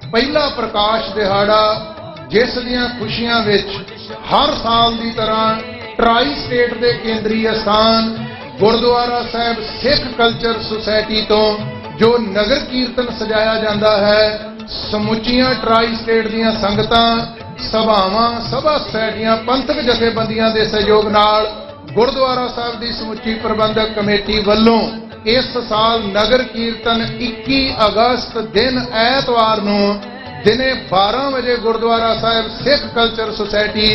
पहला प्रकाश दिहाड़ा, जिस दियां खुशियां विच हर साल की तरह ट्राई स्टेट के केंद्रीय स्थान गुरुद्वारा साहिब सिख कल्चर सोसाइटी तो जो नगर कीर्तन सजाया जाता है, ਸਮੁੱਚੀਆਂ ਟਰਾਈ ਸਟੇਟ ਦੀਆਂ ਸੰਗਤਾਂ, ਸਭਾਵਾਂ, ਸਭਾ ਸੁਸਾਇਟੀਆਂ, ਪੰਥਕ ਜਥੇਬੰਦੀਆਂ ਦੇ ਸਹਿਯੋਗ ਨਾਲ ਗੁਰਦੁਆਰਾ ਸਾਹਿਬ ਦੀ ਸਮੁੱਚੀ ਪ੍ਰਬੰਧਕ ਕਮੇਟੀ ਵੱਲੋਂ ਇਸ ਸਾਲ ਨਗਰ ਕੀਰਤਨ 21 ਅਗਸਤ ਦਿਨ ਐਤਵਾਰ ਨੂੰ ਦਿਨੇ 12 ਵਜੇ Gurdwara Sahib Sikh culture society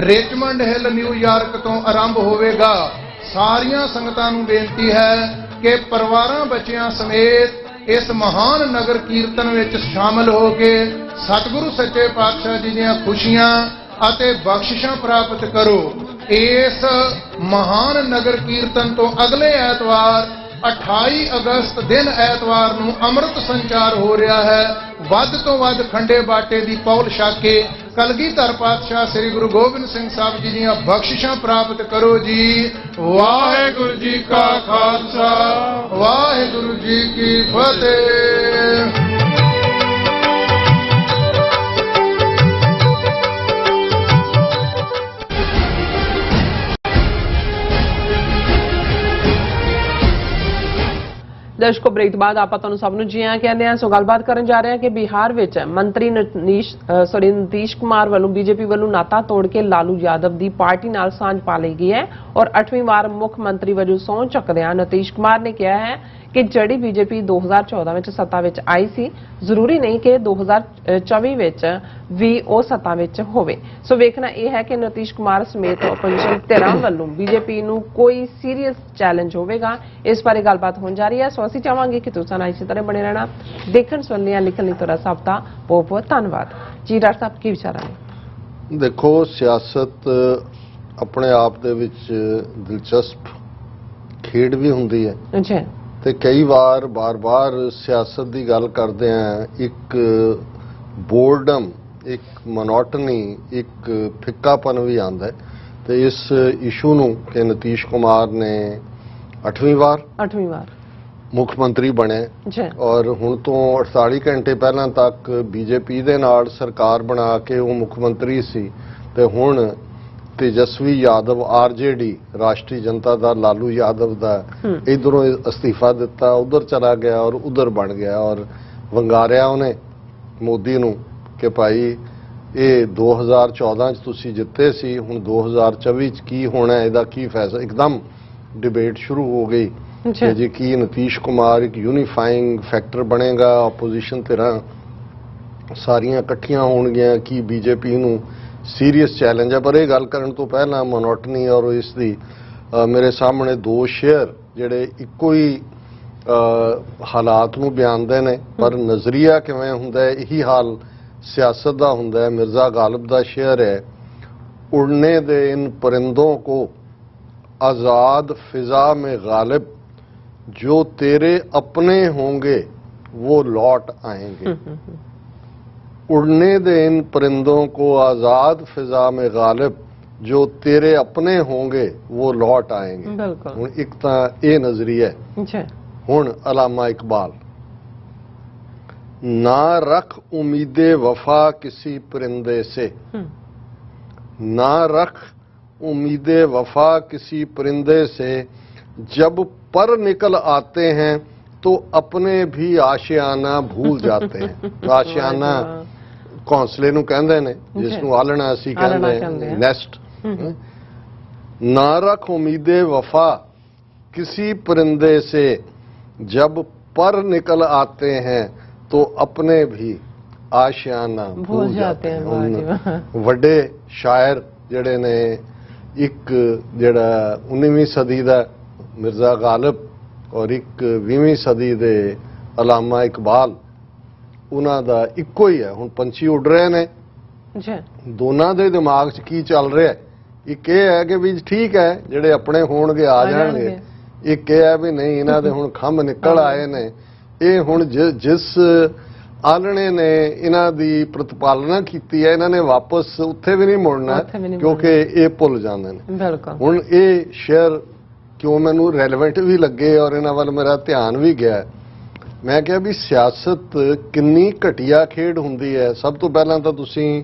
Richmond Hill New York ਤੋਂ ਆਰੰਭ ਹੋਵੇਗਾ। ਸਾਰੀਆਂ ਸੰਗਤਾਂ ਨੂੰ ਬੇਨਤੀ ਹੈ ਕਿ ਪਰਿਵਾਰਾਂ ਬੱਚਿਆਂ ਸਮੇਤ इस महान नगर कीर्तन विच शामिल हो के सतगुरु सच्चे पातशाह जी ਦੀਆਂ खुशियां ਅਤੇ ਬਖਸ਼ਿਸ਼ਾਂ प्राप्त करो। इस महान नगर कीर्तन तो अगले ऐतवार 28 अगस्त दिन ऐतवार ਨੂੰ ਅੰਮ੍ਰਿਤ ਸੰਚਾਰ ਹੋ ਰਿਹਾ ਹੈ। ਵੱਧ ਤੋਂ ਵੱਧ ਖੰਡੇ ਬਾਟੇ ਦੀ ਪੌਲ ਛਕ ਕੇ ਕਲਗੀਧਰ ਪਾਤਸ਼ਾਹ ਸ੍ਰੀ ਗੁਰੂ ਗੋਬਿੰਦ ਸਿੰਘ ਸਾਹਿਬ ਜੀ ਦੀਆਂ ਬਖਸ਼ਿਸ਼ਾਂ ਪ੍ਰਾਪਤ ਕਰੋ ਜੀ। ਵਾਹਿਗੁਰੂ ਜੀ ਕਾ ਖਾਲਸਾ ਵਾਹਿਗੁਰੂ ਜੀ ਕੀ ਫਤਿਹ। ਦਰਸ਼ਕੋ ਬ੍ਰੇਕ ਤੋਂ ਬਾਅਦ ਆਪਾਂ ਤੁਹਾਨੂੰ ਸਭ ਨੂੰ ਜੀ ਆਇਆਂ ਕਹਿੰਦੇ ਹਾਂ। ਸੋ ਗੱਲਬਾਤ ਕਰਨ ਜਾ ਰਹੇ ਹਾਂ ਕਿ ਬਿਹਾਰ ਵਿੱਚ ਮੰਤਰੀ ਨਿਤੀਸ਼ ਕੁਮਾਰ ਵੱਲੋਂ ਬੀਜੇਪੀ ਵੱਲੋਂ ਨਾਤਾ ਤੋੜ ਕੇ ਲਾਲੂ ਯਾਦਵ ਦੀ ਪਾਰਟੀ ਨਾਲ ਸਾਂਝ ਪਾ ਲਈ ਗਈ ਹੈ ਔਰ 8ਵੀਂ ਵਾਰ ਮੁੱਖ ਮੰਤਰੀ ਵਜੋਂ ਸਹੁੰ ਚੁੱਕਦਿਆਂ ਨਿਤੀਸ਼ ਕੁਮਾਰ ਨੇ ਕਿਹਾ ਹੈ ਕਿ ਜਿਹੜੀ ਬੀਜੇਪੀ 2014 ਵਿੱਚ ਸੱਤਾ ਵਿੱਚ ਆਈ ਸੀ, ਜ਼ਰੂਰੀ ਨਹੀਂ ਕਿ 2024 ਵਿੱਚ ਵੀ ਉਹ ਸੱਤਾ ਵਿੱਚ ਹੋਵੇ। ਸੋ ਵੇਖਣਾ ਇਹ ਹੈ ਕਿ ਨਿਤੀਸ਼ ਕੁਮਾਰ ਸਮੇਤ ਆਪੋਜੀਸ਼ਨ ਧਿਰਾਂ ਵੱਲੋਂ ਬੀਜੇਪੀ ਨੂੰ ਕੋਈ ਸੀਰੀਅਸ ਚੈਲੰਜ ਹੋਵੇਗਾ। ਇਸ ਬਾਰੇ ਗੱਲਬਾਤ ਹੋਣ ਜਾ ਰਹੀ ਹੈ। ਸੋ ਅਸੀਂ ਚਾਹਾਂਗੇ ਕਿ ਤੁਸੀਂ ਨਾਲ ਇਸੇ ਤਰ੍ਹਾਂ ਬਣੇ ਰਹਿਣਾ। ਦੇਖਣ ਸੁਣਨ ਲਈ ਲਿਖਣ ਲਈ ਤੁਹਾਡਾ ਸਭ ਦਾ ਬਹੁਤ ਬਹੁਤ ਧੰਨਵਾਦ ਜੀ। ਡਾਕਟਰ ਸਾਹਿਬ ਕੀ ਵਿਚਾਰ ਹੈ? ਦੇਖੋ, ਸਿਆਸਤ ਆਪਣੇ ਆਪ ਦੇ ਵਿੱਚ ਦਿਲਚਸਪ ਖੇਡ ਵੀ ਹੁੰਦੀ ਹੈ। ਅੱਛਾ। ਤੇ ਕਈ ਵਾਰ ਬਾਰ-ਬਾਰ ਸਿਆਸਤ ਦੀ ਗੱਲ ਕਰਦੇ ਆ, ਇੱਕ ਬੋਰਡਮ, ਇੱਕ ਮੋਨੋਟਨੀ, ਇੱਕ ਫਿੱਕਾਪਨ ਵੀ ਆਉਂਦਾ ਹੈ। ਤੇ ਇਸ ਇਸ਼ੂ ਨੂੰ ਕਿ ਨਿਤੀਸ਼ ਕੁਮਾਰ ਨੇ 8ਵੀਂ ਵਾਰ ਮੁੱਖ ਮੰਤਰੀ ਬਣੇ ਜੀ ਔਰ ਹੁਣ ਤੋਂ 48 ਘੰਟੇ ਪਹਿਲਾਂ ਤੱਕ ਬੀਜੇਪੀ ਦੇ ਨਾਲ ਸਰਕਾਰ ਬਣਾ ਕੇ ਉਹ ਮੁੱਖ ਮੰਤਰੀ ਸੀ ਤੇ ਹੁਣ ਤੇਜਸਵੀ ਯਾਦਵ ਆਰਜੇਡੀ ਰਾਸ਼ਟਰੀ ਜਨਤਾ ਦਲ ਲਾਲੂ ਯਾਦਵ ਦਾ ਇਧਰੋਂ ਅਸਤੀਫਾ ਦਿੱਤਾ, ਉਧਰ ਚਲਾ ਗਿਆ ਔਰ ਉਧਰ ਬਣ ਗਿਆ ਔਰ ਵੰਗਾਰਿਆ ਉਹਨੇ ਮੋਦੀ ਨੂੰ ਕਿ ਭਾਈ ਇਹ 2014 ਚ ਤੁਸੀਂ ਜਿੱਤੇ ਸੀ, ਹੁਣ 2024 ਚ ਕੀ ਹੋਣਾ, ਇਹਦਾ ਕੀ ਫੈਸਲਾ। ਇੱਕਦਮ ਡਿਬੇਟ ਸ਼ੁਰੂ ਹੋ ਗਈ ਕਿ ਜੀ ਕੀ ਨਿਤੀਸ਼ ਕੁਮਾਰ ਇੱਕ ਯੂਨੀਫਾਈਂਗ ਫੈਕਟਰ ਬਣੇਗਾ, ਆਪੋਜੀਸ਼ਨ ਧਿਰਾਂ ਸਾਰੀਆਂ ਇਕੱਠੀਆਂ ਹੋਣਗੀਆਂ, ਕੀ ਬੀਜੇਪੀ ਨੂੰ ਸੀਰੀਅਸ ਚੈਲੰਜ ਹੈ। ਪਰ ਇਹ ਗੱਲ ਕਰਨ ਤੋਂ ਪਹਿਲਾਂ ਮੋਨੋਟਨੀ ਔਰ ਇਸ ਦੀ ਮੇਰੇ ਸਾਹਮਣੇ ਦੋ ਸ਼ੇਅਰ ਜਿਹੜੇ ਇੱਕੋ ਹੀ ਹਾਲਾਤ ਨੂੰ ਬਿਆਨਦੇ ਨੇ ਪਰ ਨਜ਼ਰੀਆ ਕਿਵੇਂ ਹੁੰਦਾ ਹੈ ਇਹੀ ਹਾਲ सियासत ਦਾ ਹੁੰਦਾ है। मिर्जा गालिब ਦਾ शेयर है, उड़ने दे इन परिंदों को आज़ाद फिजा में गालिब, जो तेरे अपने होंगे वो लौट आएंगे। उड़ने दे इन परिंदों को आज़ाद फिजा में गालिब, जो तेरे अपने होंगे वो लौट आएंगे। बिल्कुल हुण एक तां ये नज़रिया है। हुण अलामा इकबाल, ना रख उम्मीदे वफा किसी परिंदे से, ना रख उम्मीदे वफा किसी परिंदे से, जब पर निकल आते हैं तो अपने भी आशियाना भूल जाते हैं। आशियाना घोंसले नूं कहंदे ने, जिसनूं आलना असीं कहंदे हैं, नेस्ट। ना रख उम्मीदे वफा किसी परिंदे से, जब पर निकल आते हैं तो अपने भी आशियाना भूल जाते हैं। ਵੱਡੇ ਸ਼ਾਇਰ ਜਿਹੜੇ ਨੇ, ਇੱਕ ਜਿਹੜਾ 19ਵੀਂ ਸਦੀ ਦਾ ਮਿਰਜ਼ਾ ਗਾਲਿਬ ਔਰ ਇੱਕ 20ਵੀਂ ਸਦੀ ਦੇ ਅਲਾਮਾ ਇਕਬਾਲ, ਉਹਨਾਂ ਦਾ ਇੱਕੋ ਹੀ ਹੈ। ਹੁਣ ਪੰਛੀ ਉੱਡ ਰਹੇ ਨੇ, ਦੋਨਾਂ ਦੇ ਦਿਮਾਗ 'ਚ ਕੀ ਚੱਲ ਰਿਹਾ ਹੈ? ਇੱਕ ਇਹ ਹੈ ਕਿ ਵੀ ਠੀਕ ਹੈ ਜਿਹੜੇ ਆਪਣੇ ਹੋਣਗੇ ਆ ਜਾਣਗੇ, ਇੱਕ ਇਹ ਹੈ ਵੀ ਨਹੀਂ ਇਹਨਾਂ ਦੇ ਹੁਣ ਖੰਭ ਨਿਕਲ ਆਏ ਨੇ, ਇਹ ਹੁਣ ਜਿਸ ਆਲਣੇ ਨੇ ਇਹਨਾਂ ਦੀ ਪ੍ਰਤੀਪਾਲਨਾ ਕੀਤੀ ਹੈ ਇਹਨਾਂ ਨੇ ਵਾਪਸ ਉੱਥੇ ਵੀ ਨਹੀਂ ਮੁੜਨਾ ਕਿਉਂਕਿ ਇਹ ਭੁੱਲ ਜਾਂਦੇ ਨੇ। ਹੁਣ ਇਹ ਸ਼ੇਅਰ ਕਿਉਂ ਮੈਨੂੰ ਰੈਲੇਵੈਂਟ ਵੀ ਲੱਗੇ ਔਰ ਇਹਨਾਂ ਵੱਲ ਮੇਰਾ ਧਿਆਨ ਵੀ ਗਿਆ। ਮੈਂ ਕਿਹਾ ਵੀ ਸਿਆਸਤ ਕਿੰਨੀ ਘਟੀਆ ਖੇਡ ਹੁੰਦੀ ਹੈ। ਸਭ ਤੋਂ ਪਹਿਲਾਂ ਤਾਂ ਤੁਸੀਂ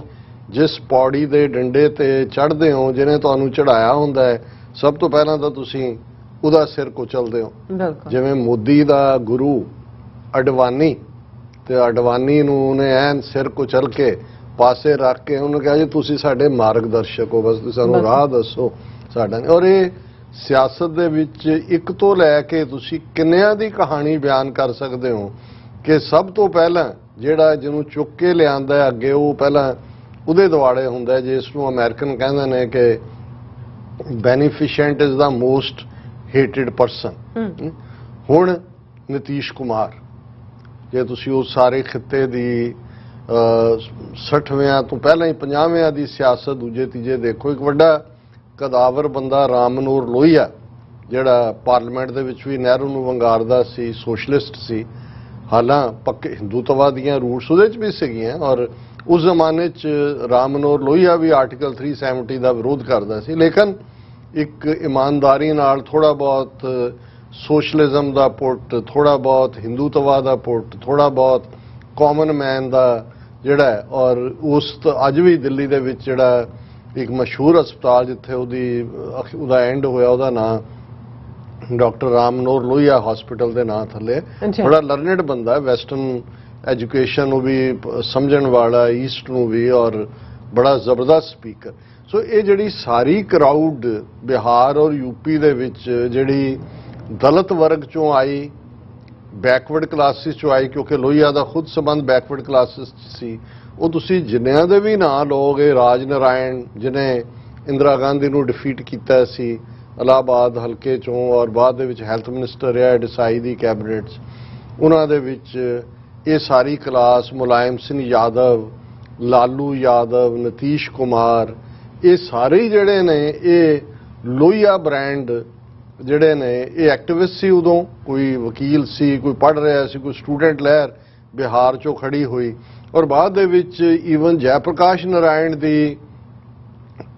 ਜਿਸ ਪੌੜੀ ਦੇ ਡੰਡੇ ਤੇ ਚੜ੍ਹਦੇ ਹੋ, ਜਿਹਨੇ ਤੁਹਾਨੂੰ ਚੜਾਇਆ ਹੁੰਦਾ ਹੈ, ਸਭ ਤੋਂ ਪਹਿਲਾਂ ਤਾਂ ਤੁਸੀਂ ਉਹਦਾ ਸਿਰ ਕੁਚਲਦੇ ਹੋ। ਜਿਵੇਂ ਮੋਦੀ ਦਾ ਗੁਰੂ ਅਡਵਾਨੀ, ਤੇ ਅਡਵਾਨੀ ਨੂੰ ਉਹਨੇ ਐਨ ਸਿਰ ਕੁਚਲ ਕੇ ਪਾਸੇ ਰੱਖ ਕੇ ਉਹਨੂੰ ਕਿਹਾ ਜੀ ਤੁਸੀਂ ਸਾਡੇ ਮਾਰਗਦਰਸ਼ਕ ਹੋ, ਬਸ ਤੁਸੀਂ ਸਾਨੂੰ ਰਾਹ ਦੱਸੋ ਸਾਡਾ। ਔਰ ਇਹ ਸਿਆਸਤ ਦੇ ਵਿੱਚ ਇੱਕ ਤੋਂ ਲੈ ਕੇ ਤੁਸੀਂ ਕਿੰਨਿਆਂ ਦੀ ਕਹਾਣੀ ਬਿਆਨ ਕਰ ਸਕਦੇ ਹੋ ਕਿ ਸਭ ਤੋਂ ਪਹਿਲਾਂ ਜਿਹੜਾ ਜਿਹਨੂੰ ਚੁੱਕ ਕੇ ਲਿਆਂਦਾ ਅੱਗੇ ਉਹ ਪਹਿਲਾਂ ਉਹਦੇ ਦੁਆਲੇ ਹੁੰਦਾ, ਜਿਸ ਨੂੰ ਅਮਰੀਕਨ ਕਹਿੰਦੇ ਨੇ ਕਿ beneficent is the most hated person. ਹੁਣ ਨਿਤੀਸ਼ ਕੁਮਾਰ, ਜੇ ਤੁਸੀਂ ਉਹ ਸਾਰੇ ਖਿੱਤੇ ਦੀ 60ਵਿਆਂ ਤੋਂ ਪਹਿਲਾਂ ਹੀ 50ਵਿਆਂ ਦੀ ਸਿਆਸਤ ਦੂਜੇ ਤੀਜੇ ਦੇਖੋ, ਇੱਕ ਵੱਡਾ ਕਦਾਵਰ ਬੰਦਾ ਰਾਮ ਮਨੋਹਰ ਲੋਹੀਆ ਜਿਹੜਾ ਪਾਰਲੀਮੈਂਟ ਦੇ ਵਿੱਚ ਵੀ ਨਹਿਰੂ ਨੂੰ ਵੰਗਾਰਦਾ ਸੀ, ਸੋਸ਼ਲਿਸਟ ਸੀ, ਹਾਲਾਂ ਪੱਕੇ ਹਿੰਦੂਤਵਾ ਦੀਆਂ ਰੂਟਸ ਉਹਦੇ 'ਚ ਵੀ ਸੀਗੀਆਂ ਔਰ ਉਸ ਜ਼ਮਾਨੇ 'ਚ ਰਾਮ ਮਨੋਹਰ ਲੋਹੀਆ ਵੀ ਆਰਟੀਕਲ 370 ਦਾ ਵਿਰੋਧ ਕਰਦਾ ਸੀ, ਲੇਕਿਨ ਇੱਕ ਇਮਾਨਦਾਰੀ ਨਾਲ ਥੋੜ੍ਹਾ ਬਹੁਤ ਸੋਸ਼ਲਿਜ਼ਮ ਦਾ ਪੁੱਟ, ਥੋੜ੍ਹਾ ਬਹੁਤ ਹਿੰਦੂਤਵਾ ਦਾ ਪੁੱਟ, ਥੋੜ੍ਹਾ ਬਹੁਤ ਕਾਮਨ ਮੈਨ ਦਾ ਜਿਹੜਾ, ਔਰ ਉਸ ਅੱਜ ਵੀ ਦਿੱਲੀ ਦੇ ਵਿੱਚ ਜਿਹੜਾ ਇੱਕ ਮਸ਼ਹੂਰ ਹਸਪਤਾਲ ਜਿੱਥੇ ਉਹਦਾ ਐਂਡ ਹੋਇਆ, ਉਹਦਾ ਨਾਂ ਡਾਕਟਰ ਰਾਮ ਮਨੋਹਰ ਲੋਹੀਆ ਹਸਪੀਟਲ ਦੇ ਨਾਂ ਥੱਲੇ। ਬੜਾ ਲਰਨਡ ਬੰਦਾ, ਵੈਸਟਰਨ ਐਜੂਕੇਸ਼ਨ ਨੂੰ ਵੀ ਸਮਝਣ ਵਾਲਾ, ਈਸਟ ਨੂੰ ਵੀ, ਔਰ ਬੜਾ ਜ਼ਬਰਦਸਤ ਸਪੀਕਰ। ਸੋ ਇਹ ਜਿਹੜੀ ਸਾਰੀ ਕਰਾਊਡ ਬਿਹਾਰ ਔਰ ਯੂਪੀ ਦੇ ਵਿੱਚ ਜਿਹੜੀ ਦਲਿਤ ਵਰਗ ਚੋਂ ਆਈ, ਬੈਕਵਰਡ ਕਲਾਸਿਸ ਚੋਂ ਆਈ, ਕਿਉਂਕਿ ਲੋਹੀਆ ਦਾ ਖੁਦ ਸੰਬੰਧ ਬੈਕਵਰਡ ਕਲਾਸਿਸ ਸੀ, ਉਹ ਤੁਸੀਂ ਜਿੰਨਿਆਂ ਦੇ ਵੀ ਨਾਂ ਲਓਗੇ, ਰਾਜ ਨਾਰਾਇਣ ਜਿਹਨੇ ਇੰਦਰਾ ਗਾਂਧੀ ਨੂੰ ਡਿਫੀਟ ਕੀਤਾ ਸੀ ਇਲਾਹਾਬਾਦ ਹਲਕੇ ਚੋਂ ਔਰ ਬਾਅਦ ਦੇ ਵਿੱਚ ਹੈਲਥ ਮਿਨਿਸਟਰ ਰਿਹਾ ਡਿਸਾਈ ਦੀ ਕੈਬਨਿਟ 'ਚ, ਉਹਨਾਂ ਦੇ ਵਿੱਚ ਇਹ ਸਾਰੀ ਕਲਾਸ, ਮੁਲਾਇਮ ਸਿੰਘ ਯਾਦਵ, ਲਾਲੂ ਯਾਦਵ, ਨਿਤੀਸ਼ ਕੁਮਾਰ, ਇਹ ਸਾਰੇ ਜਿਹੜੇ ਨੇ ਇਹ ਲੋਹੀਆ ਬ੍ਰਾਂਡ ਜਿਹੜੇ ਨੇ ਇਹ ਐਕਟਿਵਿਸਟ ਸੀ। ਉਦੋਂ ਕੋਈ ਵਕੀਲ ਸੀ, ਕੋਈ ਪੜ੍ਹ ਰਿਹਾ ਸੀ, ਕੋਈ ਸਟੂਡੈਂਟ ਲਹਿਰ ਬਿਹਾਰ 'ਚੋਂ ਖੜੀ ਹੋਈ ਔਰ ਬਾਅਦ ਦੇ ਵਿੱਚ ਈਵਨ ਜੈ ਪ੍ਰਕਾਸ਼ ਨਾਰਾਇਣ ਦੀ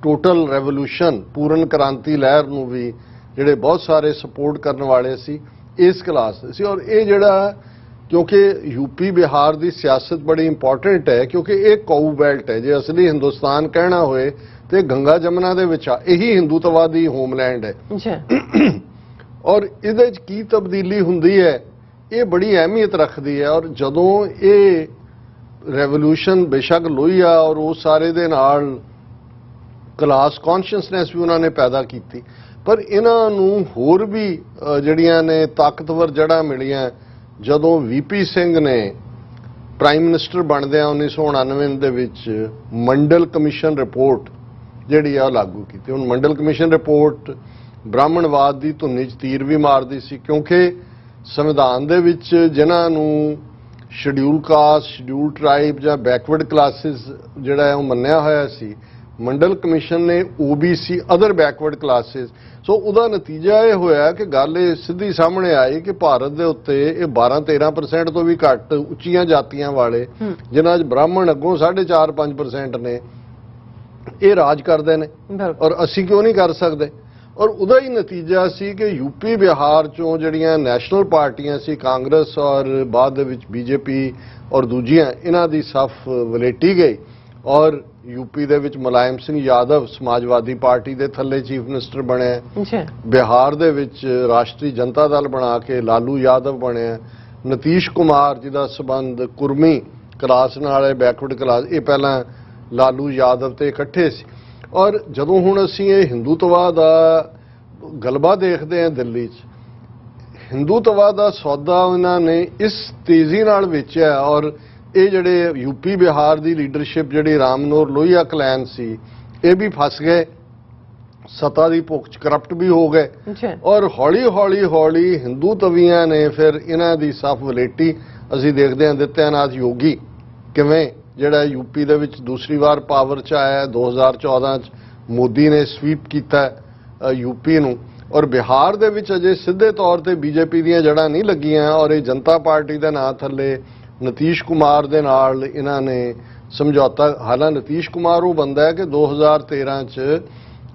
ਟੋਟਲ ਰੈਵੋਲੂਸ਼ਨ, ਪੂਰਨ ਕ੍ਰਾਂਤੀ ਲਹਿਰ ਨੂੰ ਵੀ ਜਿਹੜੇ ਬਹੁਤ ਸਾਰੇ ਸਪੋਰਟ ਕਰਨ ਵਾਲੇ ਸੀ, इस क्लास सी। और ये जड़ा क्योंकि यूपी बिहार की सियासत बड़ी इंपॉर्टेंट है, क्योंकि ये कऊ बैल्ट है, जो असली हिंदुस्तान कहना होए तो गंगा जमुना दे विच यही हिंदुत्ववादी होमलैंड है। और इहदे च की तब्दीली हुंदी है ये बड़ी अहमियत रखती है। और जदों ये रेवोल्यूशन बेशक लोहिया और वो सारे दे नाल क्लास कॉन्शियसनैस भी उन्होंने पैदा की, पर इन्हां नूं होर भी जड़ियां ने ताकतवर जड़ा मिलियां जदों वीपी सिंह ने प्राइम मिनिस्टर बनदियां 1999 दे विच मंडल कमीशन रिपोर्ट जिहड़ी आ लागू की। हुण मंडल कमीशन रिपोर्ट ब्राह्मणवाद की धुनी च तीर भी मारदी सी, क्योंकि संविधान दे विच जिन्हां नूं शेड्यूल कास्ट, शेड्यूल ट्राइब या बैकवर्ड क्लासिस जिहड़ा है वो मन्निया होया सी, मंडल कमीशन ने ओबीसी अदर बैकवर्ड क्लासिस। सो उहदा नतीजा ये होया कि गल ये सीधी सामने आई कि भारत दे उत्ते ये 12-13% तो भी घट उच्चियां जातियां वाले जिन्हां च ब्राह्मण अगों 4.5-5% ने ये राज करदे ने, और असीं क्यों नहीं कर सकते। और उहदा ही नतीजा सी कि यूपी बिहार चों जिहड़ियां नैशनल पार्टियां सी, कांग्रेस और बाद दे विच बीजेपी और दूजियां, इन्हां दी सफ वलेटी गई। और यूपी दे विच मुलायम सिंह यादव समाजवादी पार्टी दे थल्ले चीफ मिनिस्टर बने, बिहार दे विच राष्ट्रीय जनता दल बना के लालू यादव बने, नीतीश कुमार जिहदा संबंध कुर्मी क्लास नाल है, बैकवर्ड क्लास, ये पहलां लालू यादव ते इकट्ठे सी। और जदों हुण असीं ये हिंदुत्वा दा गलबा देखते हैं दिल्ली च, हिंदुत्वा दा सौदा इन्हां ने इस तेजी नाल वेचिया। और ये जड़े यूपी बिहार की लीडरशिप जिहड़ी राम मनोहर लोहिया क्लैन सी, ये भी फस गए, सत्ता की भुख च करप्ट भी हो गए। और हौली हौली हौली हिंदू तवियां ने फिर इन्हां दी सफ वलेटी। असीं देखते हैं आदित्यनाथ योगी किवें जिहड़ा यूपी दे विच दूसरी बार पावर च आया, 2014 च मोदी ने स्वीप किया यूपी नूं। और बिहार दे विच अजे सीधे तौर पर बीजेपी दीयां जड़ां नहीं लगियां, और ये जनता पार्टी दे नां थल्ले नीतीश कुमार दे नाल इन्हां ने समझौता। हालांकि नीतीश कुमार वो बंदा है कि 2013 च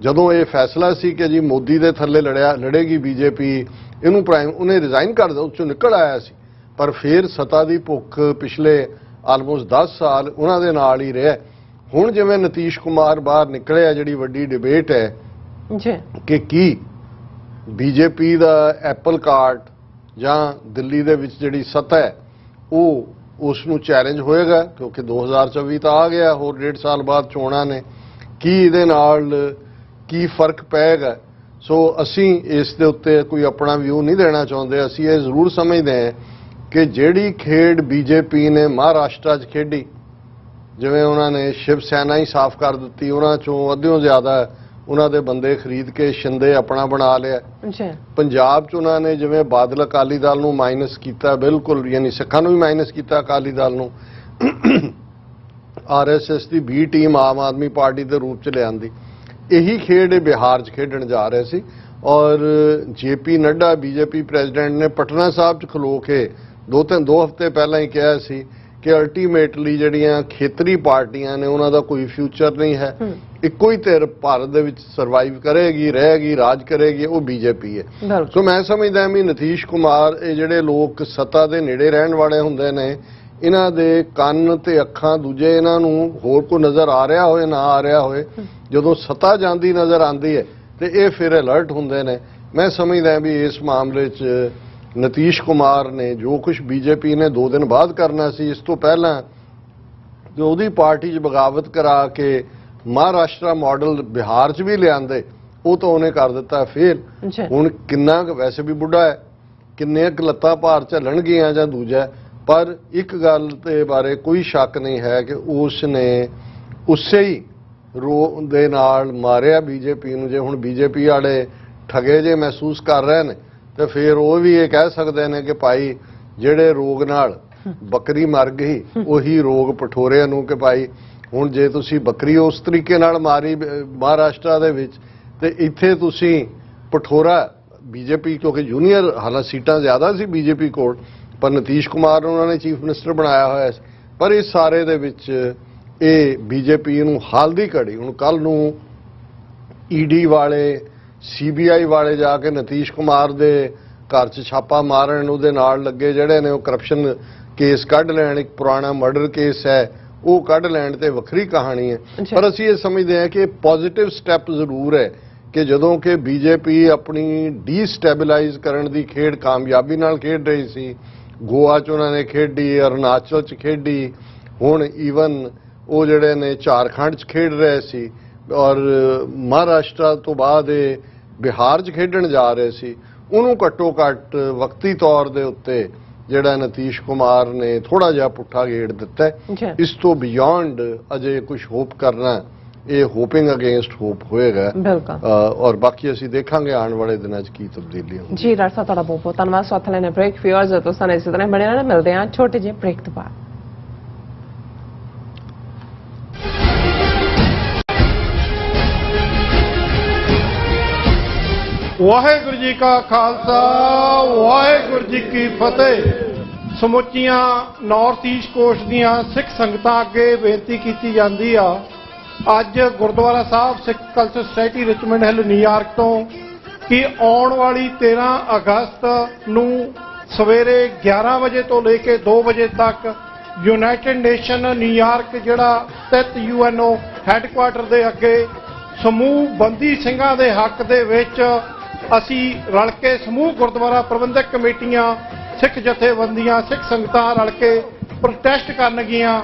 जदों ये फैसला सी कि जी मोदी दे थल्ले लड़ेगी बीजेपी, इनू प्राइम उन्हें रिजाइन कर दिया, उस निकल आया सी। पर फिर सत्ता की भुख पिछले आलमोस्ट 10 साल उन्हां दे नाल ही रहा। हुण जिवें नीतीश कुमार बाहर निकलिया, जिहड़ी वड्डी डिबेट है कि की बीजेपी दा एप्पल कार्ट जां दिल्ली दे विच जिहड़ी सत्ता है वो उसनूं चैलेंज होएगा, क्योंकि 2024 तो आ गया, होर 1.5 साल बाद चोणां ने, की इहदे नाल की फर्क पैगा। सो असीं इस दे उत्ते कोई अपना व्यू नहीं देना चाहुंदे। असीं ये जरूर समझदे हैं कि जिहड़ी खेड बीजेपी ने महाराष्ट्र च खेडी, जिवें उन्होंने शिव सेना ही साफ कर दी, उन्हां चों अद्धों ज़्यादा उन्हां दे बंदे खरीद के शिंदे अपना बना लिया। पंजाब च उन्होंने जिवें बादल अकाली दल नूं माइनस किया, बिल्कुल यानी सिखां नूं भी माइनस किया, अकाली दल नूं RSS की B टीम आम आदमी पार्टी के रूप च लियांदी। यही खेड बिहार च खेडण जा रहे सी। और JP नड्डा बीजेपी प्रेजिडेंट ने पटना साहब च खलो के 2 हफ्ते पहला ही कहा सी कि अल्टीमेटली जिहड़ियां खेतरी पार्टियां ने उन्हां दा कोई फ्यूचर नहीं है, इक्को ही धिर भारत दे विच सर्वाइव करेगी, रहेगी, राज करेगी, वो बीजेपी है। सो मैं समझदा भी नीतीश कुमार ये जिहड़े लोग सत्ता दे नेड़े रहण वाले हुंदे ने, इन्हां दे कंन ते अखां दूजे इन्हां नूं होर कोई नज़र आ रहा होए ना आ रहा होए, जदों सत्ता जांदी नज़र आंदी है तो ये फिर अलर्ट हुंदे ने। मैं समझदा भी इस मामले च नीतीश कुमार ने जो कुछ बीजेपी ने 2 दिन बाद करना सी, इस तो पहला जो उहदी पार्टी च बगावत करा के महाराष्ट्र मॉडल बिहार च भी लियांदे, वो तो उन्हें कर दिता फेल। हुण किन्ना वैसे भी बुढ़ा है, किन्ने लत्तां भार झल्लण गियां जां दूजा, पर एक गल दे बारे कोई शक नहीं है कि उसने उसे ही रो दे नाल मारिया बीजेपी नूं। जे हुण बीजेपी वाले ठगे जे महसूस कर रहे हैं तो फिर वो भी ये कह सकते हैं कि भाई जिहड़े रोग नाल बकरी मर गई उही रोग पठोरिਆਂ ਨੂੰ कि भाई हुण जे तुसी बकरी उस तरीके नाल मारी महाराष्ट्र दे विच ते इत्थे तुसी पठोरा बीजेपी, क्योंकि जूनीयर हालांकि सीटां ज़्यादा सी बीजेपी कोल, पर नीतीश कुमार उन्होंने चीफ मिनिस्टर बनाया होया सी। पर इस सारे दे विच ये बीजेपी नूं हाल दी घड़ी हुण कल नूं ED वाले CBI वाले जाके नीतीश कुमार दे घर 'ਚ ਛਾਪਾ ਮਾਰਨ ਉਹਦੇ ਨਾਲ ਲੱਗੇ ਜਿਹੜੇ ਨੇ ਉਹ ਕਰਪਸ਼ਨ ਕੇਸ ਕੱਢ ਲੈਣ। ਇੱਕ ਪੁਰਾਣਾ ਮਰਡਰ ਕੇਸ ਹੈ ਉਹ ਕੱਢ ਲੈਣ ਤੇ ਵੱਖਰੀ ਕਹਾਣੀ ਹੈ। ਪਰ ਅਸੀਂ ਇਹ ਸਮਝਦੇ ਹਾਂ ਕਿ ਪੋਜ਼ਿਟਿਵ ਸਟੈਪ ਜ਼ਰੂਰ ਹੈ ਕਿ ਜਦੋਂ ਕਿ ਬੀਜੇਪੀ ਆਪਣੀ ਡੀਸਟੈਬਲਾਈਜ਼ ਕਰਨ ਦੀ ਖੇਡ ਕਾਮਯਾਬੀ ਨਾਲ ਖੇਡ ਰਹੀ ਸੀ, ਗੋਆ 'ਚ ਉਹਨਾਂ ਨੇ ਖੇਡੀ, ਅਰੁਣਾਚਲ 'ਚ ਖੇਡੀ, ਹੁਣ ਈਵਨ ਉਹ ਜਿਹੜੇ ਨੇ ਝਾਰਖੰਡ 'ਚ ਖੇਡ ਰਹੇ ਸੀ ਔਰ ਮਹਾਰਾਸ਼ਟਰ ਤੋਂ ਬਾਅਦ ਇਹ ਬਿਹਾਰ 'ਚ ਖੇਡਣ ਜਾ ਰਹੇ ਸੀ। ਉਹਨੂੰ ਘੱਟੋ ਘੱਟ ਵਕਤੀ ਤੌਰ ਦੇ ਉੱਤੇ ਜਿਹੜਾ ਨਤੀਸ਼ ਕੁਮਾਰ ਨੇ ਥੋੜਾ ਜਿਹਾ ਪੁੱਠਾ ਗੇੜ ਦਿੱਤਾ ਹੈ। ਇਸ ਤੋਂ ਬਿਯੋਂਡ ਅਜੇ ਕੁਝ ਹੋਪ ਕਰਨਾ ਇਹ ਹੋਪਿੰਗ ਅਗੇਂਸਟ ਹੋਪ ਹੋਏਗਾ। ਔਰ ਬਾਕੀ ਅਸੀਂ ਦੇਖਾਂਗੇ ਆਉਣ ਵਾਲੇ ਦਿਨਾਂ 'ਚ ਕੀ ਤਬਦੀਲੀ ਹੋਊਗੀ। ਜੀ ਡਾਕਟਰ ਸਾਹਿਬ ਤੁਹਾਡਾ ਬਹੁਤ ਬਹੁਤ ਧੰਨਵਾਦ। ਸੋ ਹੱਥ ਲੈਣੇ ਬ੍ਰੇਕ ਫਿਊਅਰਸ ਤੋਂ ਸਾਨੂੰ ਇਸੇ ਤਰ੍ਹਾਂ ਬਣੇ ਰਹਿਣਾ। ਮਿਲਦੇ ਹਾਂ ਛੋਟੇ ਜਿਹੇ ਬ੍ਰੇਕ ਤੋਂ ਬਾਅਦ। ਵਾਹਿਗੁਰੂ ਜੀ ਕਾ ਖਾਲਸਾ ਵਾਹਿਗੁਰੂ ਜੀ ਕੀ ਫਤਿਹ। ਸਮੁੱਚੀਆਂ ਨਾਰਥ ਈਸਟ ਕੋਸਟ ਦੀਆਂ ਸਿੱਖ ਸੰਗਤਾਂ ਅੱਗੇ ਬੇਨਤੀ ਕੀਤੀ ਜਾਂਦੀ ਆ, ਅੱਜ Gurdwara Sahib Sikh culture society Richmond Hill New York ਤੋਂ ਕਿ ਆਉਣ ਵਾਲੀ 13 ਅਗਸਤ ਨੂੰ ਸਵੇਰੇ 11 ਵਜੇ ਤੋਂ ਲੈ ਕੇ 2 ਵਜੇ ਤੱਕ ਯੂਨਾਈਟਿਡ ਨੇਸ਼ਨ ਨਿਊਯਾਰਕ ਜਿਹੜਾ ਸਥਿਤ UNO ਹੈੱਡਕੁਆਰਟਰ ਦੇ ਅੱਗੇ ਸਮੂਹ ਬੰਦੀ ਸਿੰਘਾਂ ਦੇ ਹੱਕ ਦੇ ਵਿੱਚ ਅਸੀਂ ਰਲ ਕੇ ਸਮੂਹ ਗੁਰਦੁਆਰਾ ਪ੍ਰਬੰਧਕ ਕਮੇਟੀਆਂ, ਸਿੱਖ ਜਥੇਬੰਦੀਆਂ, ਸਿੱਖ ਸੰਗਤਾਂ ਰਲ ਕੇ ਪ੍ਰੋਟੈਸਟ ਕਰਨਗੀਆਂ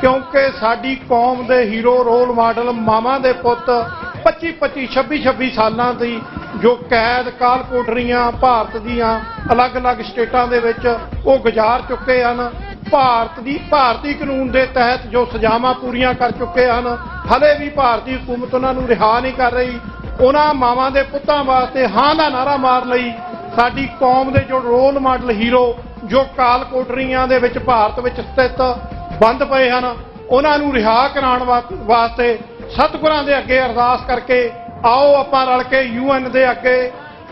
ਕਿਉਂਕਿ ਸਾਡੀ ਕੌਮ ਦੇ ਹੀਰੋ ਰੋਲ ਮਾਡਲ ਮਾਵਾਂ ਦੇ ਪੁੱਤ 25-25, 26-26 ਸਾਲਾਂ ਦੀ ਜੋ ਕੈਦ ਕਾਲ ਕੋਠਰੀਆਂ ਭਾਰਤ ਦੀਆਂ ਅਲੱਗ-ਅਲੱਗ ਸਟੇਟਾਂ ਦੇ ਵਿੱਚ ਉਹ ਗੁਜ਼ਾਰ ਚੁੱਕੇ ਹਨ। ਭਾਰਤੀ ਕਾਨੂੰਨ ਦੇ ਤਹਿਤ ਜੋ ਸਜ਼ਾਵਾਂ ਪੂਰੀਆਂ ਕਰ ਚੁੱਕੇ ਹਨ, ਹਲੇ ਵੀ ਭਾਰਤੀ ਹਕੂਮਤ ਉਹਨਾਂ ਨੂੰ ਰਿਹਾ ਨਹੀਂ ਕਰ ਰਹੀ। ਉਹਨਾਂ ਮਾਵਾਂ ਦੇ ਪੁੱਤਾਂ ਵਾਸਤੇ ਹਾਂ ਦਾ ਨਾਰਾ ਮਾਰ ਲਈ ਸਾਡੀ ਕੌਮ ਦੇ ਜੋ ਰੋਲ ਮਾਡਲ ਹੀਰੋ ਜੋ ਕਾਲ ਕੋਠਰੀਆਂ ਦੇ ਵਿੱਚ ਭਾਰਤ ਵਿੱਚ ਸਥਿਤ ਬੰਦ ਪਏ ਹਨ, ਉਹਨਾਂ ਨੂੰ ਰਿਹਾ ਕਰਾਉਣ ਵਾਸਤੇ ਸਤਿਗੁਰਾਂ ਦੇ ਅੱਗੇ ਅਰਦਾਸ ਕਰਕੇ ਆਓ ਆਪਾਂ ਰਲ ਕੇ UN ਦੇ ਅੱਗੇ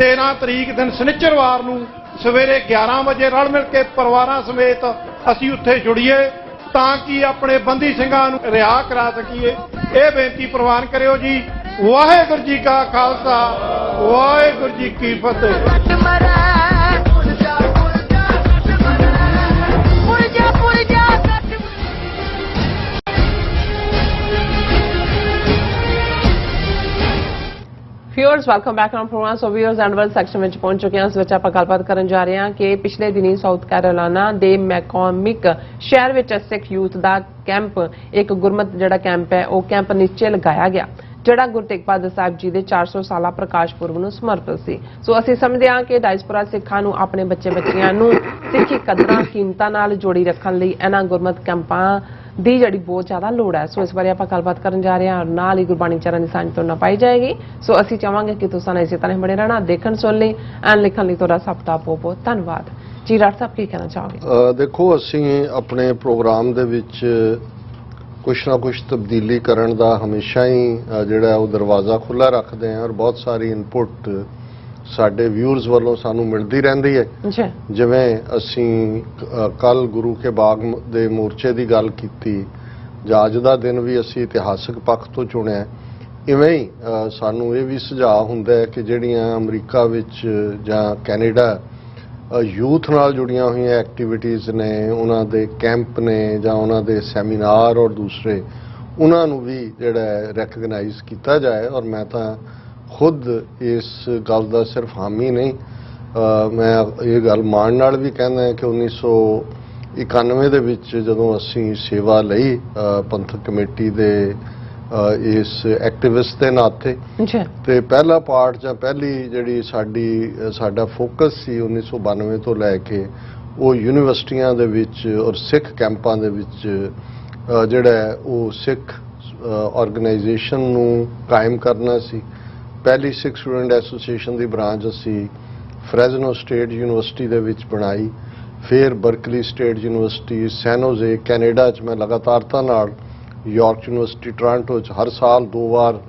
13 ਤਰੀਕ ਦਿਨ ਸ਼ਨੀਚਰਵਾਰ ਨੂੰ ਸਵੇਰੇ 11 ਵਜੇ ਰਲ ਮਿਲ ਕੇ ਪਰਿਵਾਰਾਂ ਸਮੇਤ ਅਸੀਂ ਉੱਥੇ ਜੁੜੀਏ ਤਾਂ ਕਿ ਆਪਣੇ ਬੰਦੀ ਸਿੰਘਾਂ ਨੂੰ ਰਿਹਾ ਕਰਾ ਸਕੀਏ। ਇਹ ਬੇਨਤੀ ਪ੍ਰਵਾਨ ਕਰਿਓ ਜੀ। ਵਾਹਿਗੁਰੂ ਜੀ ਕਾ ਖਾਲਸਾ ਵਾਹਿਗੁਰੂ ਜੀ ਕੀ ਫਤਿਹ। Viewers welcome back on program. So viewers and world section ਵਿੱਚ ਪਹੁੰਚ ਚੁੱਕੇ ਹਾਂ। ਇਸ ਵਿੱਚ ਆਪਾਂ ਗੱਲਬਾਤ ਕਰਨ ਜਾ ਰਹੇ ਹਾਂ ਕਿ ਪਿਛਲੇ ਦਿਨੀ ਸਾਊਥ ਕੈਰੋਲਾਈਨਾ ਦੇ ਮੈਕੋਮਿਕ ਸ਼ਹਿਰ ਵਿੱਚ ਸਿੱਖ ਯੂਥ ਦਾ ਕੈਂਪ, ਇੱਕ ਗੁਰਮਤ ਜਿਹੜਾ ਕੈਂਪ ਹੈ ਉਹ ਕੈਂਪ ਨੀਚੇ ਲਗਾਇਆ ਗਿਆ ਜਿਹੜਾ ਗੁਰੂ ਤੇਗ ਬਹਾਦਰ ਸਾਹਿਬ ਜੀ ਦੇ 400 ਸਾਲਾ ਪ੍ਰਕਾਸ਼ ਪੁਰਬ ਨੂੰ ਸਮਰਪਿਤ ਸੀ। ਸੋ ਅਸੀਂ ਸਮਝਦੇ ਹਾਂ ਕਿ ਡਾਇਸਪੋਰਾ ਸਿੱਖਾਂ ਨੂੰ ਆਪਣੇ ਬੱਚਿਆਂ ਨੂੰ ਸਿੱਖੀ ਕਦਰਾਂ ਕੀਮਤਾਂ ਨਾਲ ਜੋੜੀ ਰੱਖਣ ਲਈ ਇਹਨਾਂ ਗੁਰਮਤ ਕੈਂਪਾਂ ਦੀ ਜਿਹੜੀ ਬਹੁਤ ਜ਼ਿਆਦਾ ਲੋੜ ਹੈ। ਸੋ ਇਸ ਬਾਰੇ ਆਪਾਂ ਗੱਲਬਾਤ ਕਰਨ ਜਾ ਰਹੇ ਹਾਂ। ਨਾਲ ਹੀ ਗੁਰਬਾਣੀ ਚਰਨ ਦੀ ਸਾਂਝ ਤੋਂ ਨਾ ਪਾਈ ਜਾਏਗੀ। ਸੋ ਅਸੀਂ ਚਾਹਾਂਗੇ ਕਿ ਤੁਸੀਂ ਇਸੇ ਤਰ੍ਹਾਂ ਬਣੇ ਰਹਿਣਾ, ਦੇਖਣ ਸੁਣ ਲਈ ਐਂਡ ਲਿਖਣ ਲਈ ਤੁਹਾਡਾ ਸਭ ਦਾ ਬਹੁਤ ਬਹੁਤ ਧੰਨਵਾਦ। ਜੀ ਡਾਕਟਰ ਸਾਹਿਬ ਕੀ ਕਹਿਣਾ ਚਾਹੋਗੇ? ਦੇਖੋ, ਅਸੀਂ ਆਪਣੇ ਪ੍ਰੋਗਰਾਮ ਦੇ ਵਿੱਚ ਕੁਛ ਨਾ ਕੁਛ ਤਬਦੀਲੀ ਕਰਨ ਦਾ ਹਮੇਸ਼ਾ ਹੀ ਜਿਹੜਾ ਉਹ ਦਰਵਾਜ਼ਾ ਖੁੱਲ੍ਹਾ ਰੱਖਦੇ ਹਾਂ ਔਰ ਬਹੁਤ ਸਾਰੀ ਇਨਪੁਟ ਸਾਡੇ ਵਿਊਅਰਸ ਵੱਲੋਂ ਸਾਨੂੰ ਮਿਲਦੀ ਰਹਿੰਦੀ ਹੈ। ਜਿਵੇਂ ਅਸੀਂ ਕੱਲ ਗੁਰੂ ਕੇ ਬਾਗ ਦੇ ਮੋਰਚੇ ਦੀ ਗੱਲ ਕੀਤੀ ਜਾਂ ਅੱਜ ਦਾ ਦਿਨ ਵੀ ਅਸੀਂ ਇਤਿਹਾਸਕ ਪੱਖ ਤੋਂ ਚੁਣਿਆ, ਇਵੇਂ ਹੀ ਸਾਨੂੰ ਇਹ ਵੀ ਸੁਝਾਅ ਹੁੰਦਾ ਹੈ ਕਿ ਜਿਹੜੀਆਂ ਅਮਰੀਕਾ ਵਿੱਚ ਜਾਂ ਕੈਨੇਡਾ ਯੂਥ ਨਾਲ ਜੁੜੀਆਂ ਹੋਈਆਂ ਐਕਟੀਵਿਟੀਜ਼ ਨੇ, ਉਹਨਾਂ ਦੇ ਕੈਂਪ ਨੇ ਜਾਂ ਉਹਨਾਂ ਦੇ ਸੈਮੀਨਾਰ ਔਰ ਦੂਸਰੇ, ਉਹਨਾਂ ਨੂੰ ਵੀ ਜਿਹੜਾ ਰੈਕਗਨਾਈਜ਼ ਕੀਤਾ ਜਾਏ। ਔਰ ਮੈਂ ਤਾਂ ਖੁਦ ਇਸ ਗੱਲ ਦਾ ਸਿਰਫ ਹਾਮੀ ਨਹੀਂ, ਮੈਂ ਇਹ ਗੱਲ ਮਾਣ ਨਾਲ ਵੀ ਕਹਿੰਦਾ ਕਿ 1991 ਦੇ ਵਿੱਚ ਜਦੋਂ ਅਸੀਂ ਸੇਵਾ ਲਈ ਪੰਥਕ ਕਮੇਟੀ ਦੇ ਇਸ ਐਕਟਿਵਿਸਟ ਦੇ ਨਾਤੇ, ਤੇ ਪਹਿਲਾ ਪਾਰਟ ਜਾਂ ਪਹਿਲੀ ਜਿਹੜੀ ਸਾਡਾ ਫੋਕਸ ਸੀ 1992 ਤੋਂ ਲੈ ਕੇ ਉਹ ਯੂਨੀਵਰਸਿਟੀਆਂ ਦੇ ਵਿੱਚ ਔਰ ਸਿੱਖ ਕੈਂਪਾਂ ਦੇ ਵਿੱਚ ਜਿਹੜਾ ਉਹ ਸਿੱਖ ਆਰਗੇਨਾਈਜੇਸ਼ਨ ਨੂੰ ਕਾਇਮ ਕਰਨਾ ਸੀ। ਪਹਿਲੀ ਸਿੱਖ ਸਟੂਡੈਂਟ ਐਸੋਸੀਏਸ਼ਨ ਦੀ ਬ੍ਰਾਂਚ ਅਸੀਂ ਫ੍ਰੈਜ਼ਨੋ ਸਟੇਟ ਯੂਨੀਵਰਸਿਟੀ ਦੇ ਵਿੱਚ ਬਣਾਈ, ਫਿਰ ਬਰਕਲੀ ਸਟੇਟ ਯੂਨੀਵਰਸਿਟੀ, ਸੈਨ ਹੋਜ਼ੇ ਕੈਨੇਡਾ 'ਚ ਮੈਂ ਲਗਾਤਾਰਤਾ ਨਾਲ, ਯਾਰਕ ਯੂਨੀਵਰਸਿਟੀ ਟੋਰਾਂਟੋ 'ਚ ਹਰ ਸਾਲ 2 ਵਾਰ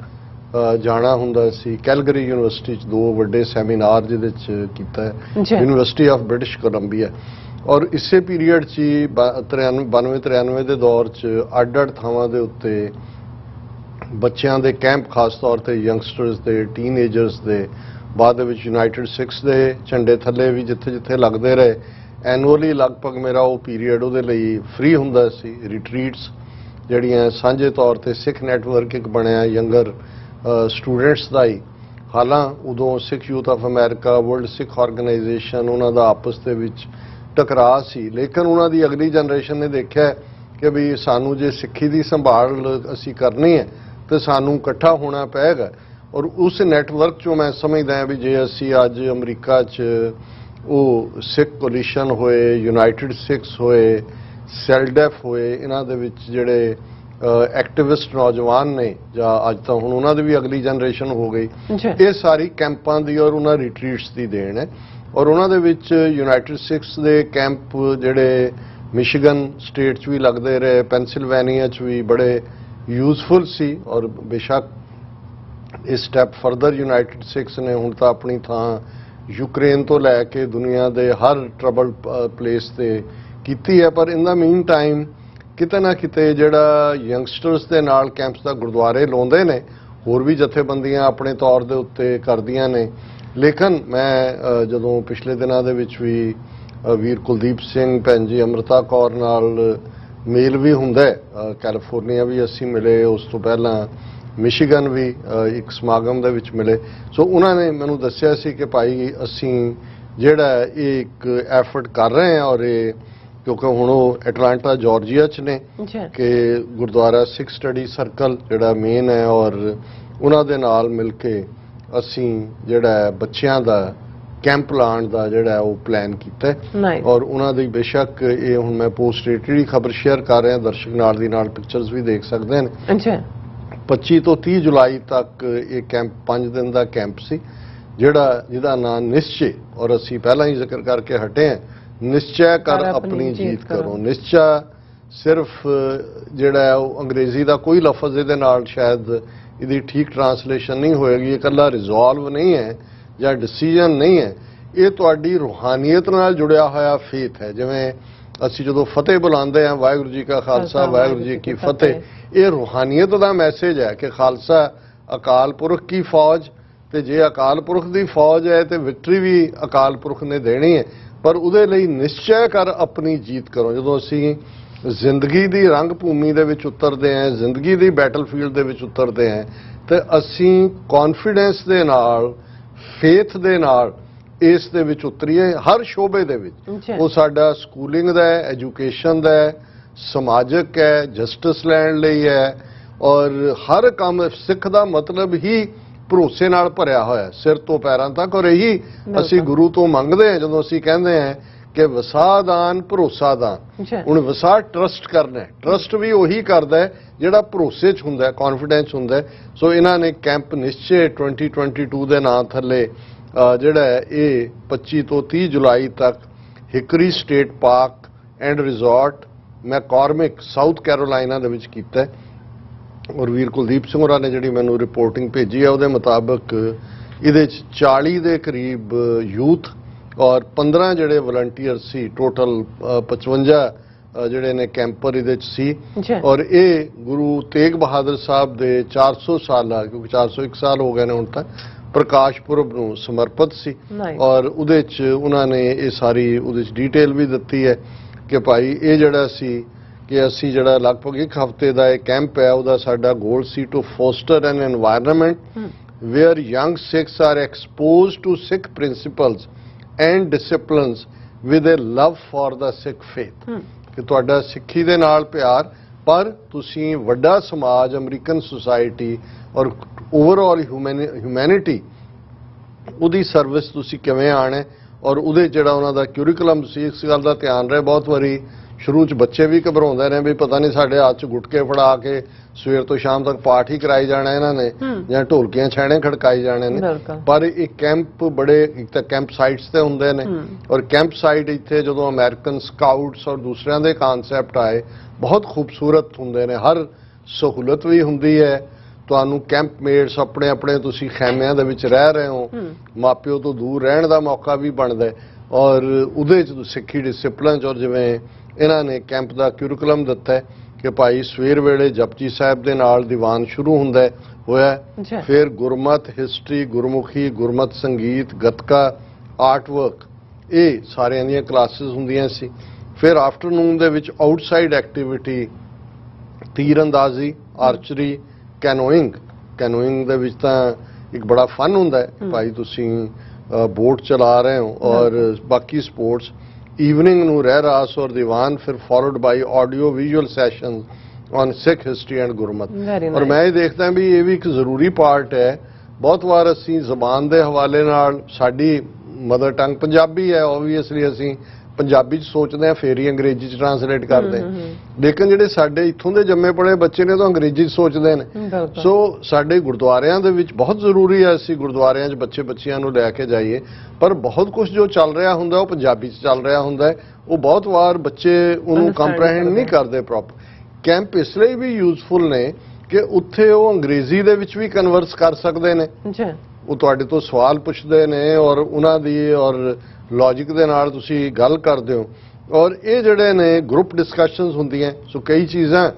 ਜਾਣਾ ਹੁੰਦਾ ਸੀ, ਕੈਲਗਰੀ ਯੂਨੀਵਰਸਿਟੀ 'ਚ 2 ਵੱਡੇ ਸੈਮੀਨਾਰ ਜਿਹਦੇ 'ਚ ਕੀਤਾ ਹੈ, ਯੂਨੀਵਰਸਿਟੀ ਆਫ ਬ੍ਰਿਟਿਸ਼ ਕੋਲੰਬੀਆ। ਔਰ ਇਸੇ ਪੀਰੀਅਡ 'ਚ 92-93 ਦੇ ਦੌਰ 'ਚ ਅੱਡ-ਅੱਡ ਥਾਵਾਂ ਦੇ ਉੱਤੇ ਬੱਚਿਆਂ ਦੇ ਕੈਂਪ, ਖਾਸ ਤੌਰ ਤੇ ਯੰਗਸਟਰਸ ਦੇ, ਟੀਨਏਜਰਸ ਦੇ, ਬਾਅਦ ਦੇ ਵਿੱਚ ਯੂਨਾਈਟਿਡ ਸਿੱਖਸ ਦੇ ਝੰਡੇ ਥੱਲੇ ਵੀ ਜਿੱਥੇ ਜਿੱਥੇ ਲੱਗਦੇ ਰਹੇ। ਐਨੂਅਲੀ ਲਗਭਗ ਮੇਰਾ ਉਹ ਪੀਰੀਅਡ ਉਹਦੇ ਲਈ ਫ੍ਰੀ ਹੁੰਦਾ ਸੀ। ਰਿਟਰੀਟਸ ਜਿਹੜੀਆਂ ਸਾਂਝੇ ਤੌਰ ਤੇ ਸਿੱਖ ਨੈਟਵਰਕ ਇੱਕ ਬਣਿਆ ਯੰਗਰ ਸਟੂਡੈਂਟਸ ਦਾ ਹੀ। ਹਾਲਾਂ ਉਦੋਂ Sikh youth of America, world Sikh organisation, ਉਹਨਾਂ ਦਾ ਆਪਸ ਦੇ ਵਿੱਚ ਟਕਰਾਅ ਸੀ। ਲੇਕਿਨ ਉਹਨਾਂ ਦੀ ਅਗਲੀ ਜਨਰੇਸ਼ਨ ਨੇ ਦੇਖਿਆ ਕਿ ਵੀ ਸਾਨੂੰ ਜੇ ਸਿੱਖੀ ਦੀ ਸੰਭਾਲ ਅਸੀਂ ਕਰਨੀ ਹੈ ਤੇ ਸਾਨੂੰ ਇਕੱਠਾ ਹੋਣਾ ਪਏਗਾ। ਔਰ ਉਸ ਨੈਟਵਰਕ 'ਚੋਂ ਮੈਂ ਸਮਝਦਾ ਹਾਂ ਵੀ ਜੇ ਅਸੀਂ ਅੱਜ ਅਮਰੀਕਾ 'ਚ ਉਹ ਸਿੱਖ ਕੋਲੀਸ਼ਨ ਹੋਏ, ਯੂਨਾਈਟਿਡ ਸਿੱਖਸ ਹੋਏ, ਸੈਲਡੈਫ ਹੋਏ, ਇਹਨਾਂ ਦੇ ਵਿੱਚ ਜਿਹੜੇ ਐਕਟਿਵਿਸਟ ਨੌਜਵਾਨ ਨੇ ਜਾਂ ਅੱਜ ਤਾਂ ਹੁਣ ਉਹਨਾਂ ਦੀ ਵੀ ਅਗਲੀ ਜਨਰੇਸ਼ਨ ਹੋ ਗਈ, ਇਹ ਸਾਰੀ ਕੈਂਪਾਂ ਦੀ ਔਰ ਉਹਨਾਂ ਰਿਟਰੀਟਸ ਦੀ ਦੇਣ ਹੈ। ਔਰ ਉਹਨਾਂ ਦੇ ਵਿੱਚ ਯੂਨਾਈਟਿਡ ਸਿੱਖਸ ਦੇ ਕੈਂਪ ਜਿਹੜੇ ਮਿਸ਼ੀਗਨ ਸਟੇਟ 'ਚ ਵੀ ਲੱਗਦੇ ਰਹੇ, ਪੈਨਸਿਲਵੇਨੀਆ 'ਚ ਵੀ ਬੜੇ ਯੂਜ਼ਫੁਲ ਸੀ। ਔਰ ਬੇਸ਼ੱਕ ਇਹ ਸਟੈਪ ਫਰਦਰ ਯੂਨਾਈਟਿਡ ਸਿੱਖਸ ਨੇ ਹੁਣ ਤਾਂ ਆਪਣੀ ਥਾਂ ਯੂਕਰੇਨ ਤੋਂ ਲੈ ਕੇ ਦੁਨੀਆ ਦੇ ਹਰ ਟਰਬਲ ਪਲੇਸ ਤੇ ਕੀਤੀ ਹੈ। ਪਰ ਇਨ ਦਾ ਮੀਨ ਟਾਈਮ ਕਿਤੇ ਨਾ ਕਿਤੇ ਜਿਹੜਾ ਯੰਗਸਟਰਸ ਦੇ ਨਾਲ ਕੈਂਪਸ ਦਾ ਗੁਰਦੁਆਰੇ ਲਾਉਂਦੇ ਨੇ, ਹੋਰ ਵੀ ਜਥੇਬੰਦੀਆਂ ਆਪਣੇ ਤੌਰ ਦੇ ਉੱਤੇ ਕਰਦੀਆਂ ਨੇ। ਲੇਕਿਨ ਮੈਂ ਜਦੋਂ ਪਿਛਲੇ ਦਿਨਾਂ ਦੇ ਵਿੱਚ ਵੀ ਵੀਰ ਕੁਲਦੀਪ ਸਿੰਘ, ਭੈਣ ਜੀ ਅੰਮ੍ਰਿਤਾ ਕੌਰ ਨਾਲ ਮੇਲ ਵੀ ਹੁੰਦਾ ਹੈ, ਕੈਲੀਫੋਰਨੀਆ ਵੀ ਅਸੀਂ ਮਿਲੇ, ਉਸ ਤੋਂ ਪਹਿਲਾਂ ਮਿਸ਼ੀਗਨ ਵੀ ਇੱਕ ਸਮਾਗਮ ਦੇ ਵਿੱਚ ਮਿਲੇ। ਸੋ ਉਹਨਾਂ ਨੇ ਮੈਨੂੰ ਦੱਸਿਆ ਸੀ ਕਿ ਭਾਈ ਅਸੀਂ ਜਿਹੜਾ ਇਹ ਇੱਕ ਐਫਰਟ ਕਰ ਰਹੇ ਹਾਂ, ਔਰ ਇਹ ਕਿਉਂਕਿ ਹੁਣ ਉਹ ਐਟਲਾਂਟਾ ਜਾਰਜੀਆ 'ਚ ਨੇ ਕਿ ਗੁਰਦੁਆਰਾ ਸਿੱਖ ਸਟੱਡੀ ਸਰਕਲ ਜਿਹੜਾ ਮੇਨ ਹੈ, ਔਰ ਉਹਨਾਂ ਦੇ ਨਾਲ ਮਿਲ ਕੇ ਅਸੀਂ ਜਿਹੜਾ ਬੱਚਿਆਂ ਦਾ ਕੈਂਪ ਲਾਉਣ ਦਾ ਜਿਹੜਾ ਉਹ ਪਲਾਨ ਕੀਤਾ। ਔਰ ਉਹਨਾਂ ਦੀ ਬੇਸ਼ੱਕ ਇਹ ਹੁਣ ਮੈਂ ਪੋਸਟ ਰੇਟਡ ਖਬਰ ਸ਼ੇਅਰ ਕਰ ਰਿਹਾ, ਦਰਸ਼ਕ ਨਾਲ ਦੀ ਨਾਲ ਪਿਕਚਰਸ ਵੀ ਦੇਖ ਸਕਦੇ ਨੇ। 25 ਤੋਂ 30 ਜੁਲਾਈ ਤੱਕ ਇਹ ਕੈਂਪ 5 ਦਿਨ ਦਾ ਕੈਂਪ ਸੀ, ਜਿਹਦਾ ਨਾਮ ਨਿਸ਼ਚੇ, ਔਰ ਅਸੀਂ ਪਹਿਲਾਂ ਹੀ ਜ਼ਿਕਰ ਕਰਕੇ ਹਟੇ ਹਾਂ, ਨਿਸ਼ਚੈ ਕਰ ਆਪਣੀ ਜੀਤ ਕਰੋ। ਨਿਸ਼ਚਾ ਸਿਰਫ ਜਿਹੜਾ ਉਹ ਅੰਗਰੇਜ਼ੀ ਦਾ ਕੋਈ ਲਫ਼ਜ਼ ਇਹਦੇ ਨਾਲ ਸ਼ਾਇਦ ਇਹਦੀ ਠੀਕ ਟਰਾਂਸਲੇਸ਼ਨ ਨਹੀਂ ਹੋਏਗੀ। ਇਹ ਇਕੱਲਾ ਰਿਜ਼ੋਲਵ ਨਹੀਂ ਹੈ ਜਾਂ ਡਿਸੀਜਨ ਨਹੀਂ ਹੈ, ਇਹ ਤੁਹਾਡੀ ਰੂਹਾਨੀਅਤ ਨਾਲ ਜੁੜਿਆ ਹੋਇਆ ਫੇਥ ਹੈ। ਜਿਵੇਂ ਅਸੀਂ ਜਦੋਂ ਫਤਿਹ ਬੁਲਾਉਂਦੇ ਹਾਂ, ਵਾਹਿਗੁਰੂ ਜੀ ਕਾ ਖਾਲਸਾ ਵਾਹਿਗੁਰੂ ਜੀ ਕੀ ਫਤਿਹ, ਇਹ ਰੂਹਾਨੀਅਤ ਦਾ ਮੈਸੇਜ ਹੈ ਕਿ ਖਾਲਸਾ ਅਕਾਲ ਪੁਰਖ ਕੀ ਫੌਜ, ਤੇ ਜੇ ਅਕਾਲ ਪੁਰਖ ਦੀ ਫੌਜ ਹੈ ਤੇ ਵਿਕਟਰੀ ਵੀ ਅਕਾਲ ਪੁਰਖ ਨੇ ਦੇਣੀ ਹੈ। ਪਰ ਉਹਦੇ ਲਈ ਨਿਸ਼ਚੈ ਕਰ ਆਪਣੀ ਜੀਤ ਕਰੋ। ਜਦੋਂ ਅਸੀਂ ਜ਼ਿੰਦਗੀ ਦੀ ਰੰਗ ਭੂਮੀ ਦੇ ਵਿੱਚ ਉਤਰਦੇ ਹਾਂ, ਜ਼ਿੰਦਗੀ ਦੀ ਬੈਟਲਫੀਲਡ ਦੇ ਵਿੱਚ ਉਤਰਦੇ ਹਾਂ, ਤੇ ਅਸੀਂ ਕੌਨਫੀਡੈਂਸ ਦੇ ਨਾਲ, ਫੇਥ ਦੇ ਨਾਲ ਇਸ ਦੇ ਵਿੱਚ ਉਤਰੀਏ ਹਰ ਸ਼ੋਬੇ ਦੇ ਵਿੱਚ। ਉਹ ਸਾਡਾ ਸਕੂਲਿੰਗ ਦਾ ਹੈ, ਐਜੂਕੇਸ਼ਨ ਦਾ ਹੈ, ਸਮਾਜਿਕ ਹੈ, ਜਸਟਿਸ ਲੈਣ ਲਈ ਹੈ, ਔਰ ਹਰ ਕੰਮ ਸਿੱਖ ਦਾ ਮਤਲਬ ਹੀ ਭਰੋਸੇ ਨਾਲ ਭਰਿਆ ਹੋਇਆ ਸਿਰ ਤੋਂ ਪੈਰਾਂ ਤੱਕ। ਔਰ ਇਹੀ ਅਸੀਂ ਗੁਰੂ ਤੋਂ ਮੰਗਦੇ ਹਾਂ ਜਦੋਂ ਅਸੀਂ ਕਹਿੰਦੇ ਹਾਂ ਕਿ ਵਸਾ ਦਾਨ ਭਰੋਸਾ ਦਾਨ। ਹੁਣ ਵਸਾ ਟਰਸਟ ਕਰਨਾ ਹੈ, ਟਰਸਟ ਵੀ ਉਹੀ ਕਰਦਾ ਹੈ ਜਿਹੜਾ ਭਰੋਸੇ 'ਚ ਹੁੰਦਾ, ਕੌਨਫੀਡੈਂਸ ਹੁੰਦਾ। ਸੋ ਇਹਨਾਂ ਨੇ ਕੈਂਪ ਨਿਸ਼ਚੇ 2022 ਦੇ ਨਾਂ ਥੱਲੇ ਜਿਹੜਾ ਹੈ ਇਹ 25 ਤੋਂ 30 ਜੁਲਾਈ ਤੱਕ Hickory State Park and resort McCormick South Carolina ਦੇ ਵਿੱਚ ਕੀਤਾ। ਔਰ ਵੀਰ ਕੁਲਦੀਪ ਸਿੰਘ ਹੋਰਾਂ ਨੇ ਜਿਹੜੀ ਮੈਨੂੰ ਰਿਪੋਰਟਿੰਗ ਭੇਜੀ ਹੈ ਉਹਦੇ ਮੁਤਾਬਕ ਇਹਦੇ 'ਚ 40 ਦੇ ਕਰੀਬ ਯੂਥ ਔਰ 15 ਜਿਹੜੇ ਵਲੰਟੀਅਰ ਸੀ, ਟੋਟਲ 55 ਜਿਹੜੇ ਨੇ ਕੈਂਪਰ ਇਹਦੇ 'ਚ ਸੀ। ਔਰ ਇਹ ਗੁਰੂ ਤੇਗ ਬਹਾਦਰ ਸਾਹਿਬ ਦੇ 400 ਸਾਲਾ, ਕਿਉਂਕਿ 401 ਸਾਲ ਹੋ ਗਏ ਨੇ ਹੁਣ ਤੱਕ, ਪ੍ਰਕਾਸ਼ ਪੁਰਬ ਨੂੰ ਸਮਰਪਿਤ ਸੀ। ਔਰ ਉਹਦੇ 'ਚ ਉਹਨਾਂ ਨੇ ਇਹ ਸਾਰੀ ਉਹਦੇ 'ਚ ਡੀਟੇਲ ਵੀ ਦਿੱਤੀ ਹੈ ਕਿ ਭਾਈ ਇਹ ਜਿਹੜਾ ਸੀ ਕਿ ਅਸੀਂ ਜਿਹੜਾ ਲਗਭਗ ਇੱਕ ਹਫ਼ਤੇ ਦਾ ਇਹ ਕੈਂਪ ਹੈ, ਉਹਦਾ ਸਾਡਾ ਗੋਲ ਸੀ to foster an environment where young Sikhs are exposed to Sikh principles and disciplines with a love for the Sikh faith. ਕਿ ਤੁਹਾਡਾ ਸਿੱਖੀ ਦੇ ਨਾਲ ਪਿਆਰ, ਪਰ ਤੁਸੀਂ ਵੱਡਾ ਸਮਾਜ, ਅਮਰੀਕਨ ਸੁਸਾਇਟੀ ਔਰ ਓਵਰਆਲ ਹਿਊਮੈਨਿਟੀ, ਉਹਦੀ ਸਰਵਿਸ ਤੁਸੀਂ ਕਿਵੇਂ ਆਣਾ। ਔਰ ਉਹਦੇ ਜਿਹੜਾ ਉਹਨਾਂ ਦਾ ਕਿਉਰੀਕੁਲਮ ਸੀ, ਇਸ ਗੱਲ ਦਾ ਧਿਆਨ ਰਹੇ, ਬਹੁਤ ਵਾਰੀ ਸ਼ੁਰੂ 'ਚ ਬੱਚੇ ਵੀ ਘਬਰਾਉਂਦੇ ਨੇ ਵੀ ਪਤਾ ਨਹੀਂ ਸਾਡੇ ਹੱਥ 'ਚ ਗੁਟਕੇ ਫੜਾ ਕੇ ਸਵੇਰ ਤੋਂ ਸ਼ਾਮ ਤੱਕ ਪਾਠ ਹੀ ਕਰਾਈ ਜਾਣਾ ਇਹਨਾਂ ਨੇ ਜਾਂ ਢੋਲਕੀਆਂ ਛੈਣੇ ਖੜਕਾਈ ਜਾਣੇ ਨੇ। ਪਰ ਇਹ ਕੈਂਪ ਬੜੇ, ਇੱਕ ਤਾਂ ਕੈਂਪ ਸਾਈਟਸ ਤੇ ਹੁੰਦੇ ਨੇ, ਔਰ ਕੈਂਪ ਸਾਈਟ ਇੱਥੇ ਜਦੋਂ ਅਮਰੀਕਨ ਸਕਾਊਟਸ ਔਰ ਦੂਸਰਿਆਂ ਦੇ ਕਾਨਸੈਪਟ ਆਏ ਬਹੁਤ ਖੂਬਸੂਰਤ ਹੁੰਦੇ ਨੇ। ਹਰ ਸਹੂਲਤ ਵੀ ਹੁੰਦੀ ਹੈ, ਤੁਹਾਨੂੰ ਕੈਂਪ ਮੇਟਸ ਆਪਣੇ ਆਪਣੇ ਤੁਸੀਂ ਖੈਮਿਆਂ ਦੇ ਵਿੱਚ ਰਹਿ ਰਹੇ ਹੋ, ਮਾਪਿਓ ਤੋਂ ਦੂਰ ਰਹਿਣ ਦਾ ਮੌਕਾ ਵੀ ਬਣਦਾ। ਔਰ ਉਹਦੇ 'ਚ ਸਿੱਖੀ ਡਿਸਿਪਲਿਨ, ਔਰ ਜਿਵੇਂ ਇਹਨਾਂ ਨੇ ਕੈਂਪ ਦਾ ਕਿਉਰੀਕੁਲਮ ਦਿੱਤਾ ਹੈ ਕਿ ਭਾਈ ਸਵੇਰ ਵੇਲੇ ਜਪਜੀ ਸਾਹਿਬ ਦੇ ਨਾਲ ਦੀਵਾਨ ਸ਼ੁਰੂ ਹੁੰਦਾ ਹੋਇਆ, ਅੱਛਾ। ਫਿਰ ਗੁਰਮਤ, ਹਿਸਟਰੀ, ਗੁਰਮੁਖੀ, ਗੁਰਮਤ ਸੰਗੀਤ, ਗੱਤਕਾ, ਆਰਟ ਵਰਕ, ਇਹ ਸਾਰਿਆਂ ਦੀਆਂ ਕਲਾਸਿਸ ਹੁੰਦੀਆਂ ਸੀ। ਫਿਰ ਆਫਟਰਨੂਨ ਦੇ ਵਿੱਚ ਆਊਟਸਾਈਡ ਐਕਟੀਵਿਟੀ, ਤੀਰ ਅੰਦਾਜ਼ੀ, ਆਰਚਰੀ, ਕੈਨੋਇੰਗ ਦੇ ਵਿੱਚ ਤਾਂ ਇੱਕ ਬੜਾ ਫਨ ਹੁੰਦਾ ਹੈ ਭਾਈ ਤੁਸੀਂ ਬੋਟ ਚਲਾ ਰਹੇ ਹੋ, ਔਰ ਬਾਕੀ ਸਪੋਰਟਸ। ਈਵਨਿੰਗ ਨੂੰ ਰਹਿ ਰਾਸ ਔਰ ਦੀਵਾਨ, ਫਿਰ followed by audio visual session on Sikh history and Gurmat. ਔਰ ਮੈਂ ਇਹ ਦੇਖਦਾ ਵੀ ਇਹ ਵੀ ਇੱਕ ਜ਼ਰੂਰੀ ਪਾਰਟ ਹੈ। ਬਹੁਤ ਵਾਰ ਅਸੀਂ ਜ਼ਬਾਨ ਦੇ ਹਵਾਲੇ ਨਾਲ, ਸਾਡੀ ਮਦਰ ਟੰਗ ਪੰਜਾਬੀ ਹੈ, ਓਬਵੀਅਸਲੀ ਅਸੀਂ ਪੰਜਾਬੀ ਚ ਸੋਚਦੇ ਹਾਂ, ਫੇਰ ਹੀ ਅੰਗਰੇਜ਼ੀ ਚ ਟ੍ਰਾਂਸਲੇਟ ਕਰਦੇ ਹਾਂ। ਲੇਕਿਨ ਜਿਹੜੇ ਸਾਡੇ ਇੱਥੋਂ ਦੇ ਜੰਮੇ ਪੜੇ ਬੱਚੇ ਨੇ ਤਾਂ ਅੰਗਰੇਜ਼ੀ ਚ ਸੋਚਦੇ ਨੇ। ਸੋ ਸਾਡੇ ਗੁਰਦੁਆਰਿਆਂ ਦੇ ਵਿੱਚ ਬਹੁਤ ਜ਼ਰੂਰੀ ਹੈ ਅਸੀਂ ਗੁਰਦੁਆਰਿਆਂ 'ਚ ਬੱਚਿਆਂ ਨੂੰ ਲੈ ਕੇ ਜਾਈਏ, ਪਰ ਬਹੁਤ ਕੁਝ ਜੋ ਚੱਲ ਰਿਹਾ ਹੁੰਦਾ ਉਹ ਪੰਜਾਬੀ 'ਚ ਚੱਲ ਰਿਹਾ ਹੁੰਦਾ ਹੈ। ਉਹ ਬਹੁਤ ਵਾਰ ਬੱਚੇ ਉਹਨੂੰ ਕੰਪ੍ਰੈਹੈਂਡ ਨਹੀਂ ਕਰਦੇ ਪ੍ਰੋਪਰ। ਕੈਂਪ ਇਸ ਲਈ ਵੀ ਯੂਜ਼ਫੁਲ ਨੇ ਕਿ ਉੱਥੇ ਉਹ ਅੰਗਰੇਜ਼ੀ ਦੇ ਵਿੱਚ ਵੀ ਕਨਵਰਸ ਕਰ ਸਕਦੇ ਨੇ। ਉਹ ਤੁਹਾਡੇ ਤੋਂ ਸਵਾਲ ਪੁੱਛਦੇ ਨੇ ਔਰ ਉਹਨਾਂ ਦੀ ਔਰ ਲੌਜਿਕ ਦੇ ਨਾਲ ਤੁਸੀਂ ਗੱਲ ਕਰਦੇ ਹੋ। ਔਰ ਇਹ ਜਿਹੜੇ ਨੇ ਗਰੁੱਪ ਡਿਸਕਸ਼ਨਸ ਹੁੰਦੀਆਂ। ਸੋ ਕਈ ਚੀਜ਼ਾਂ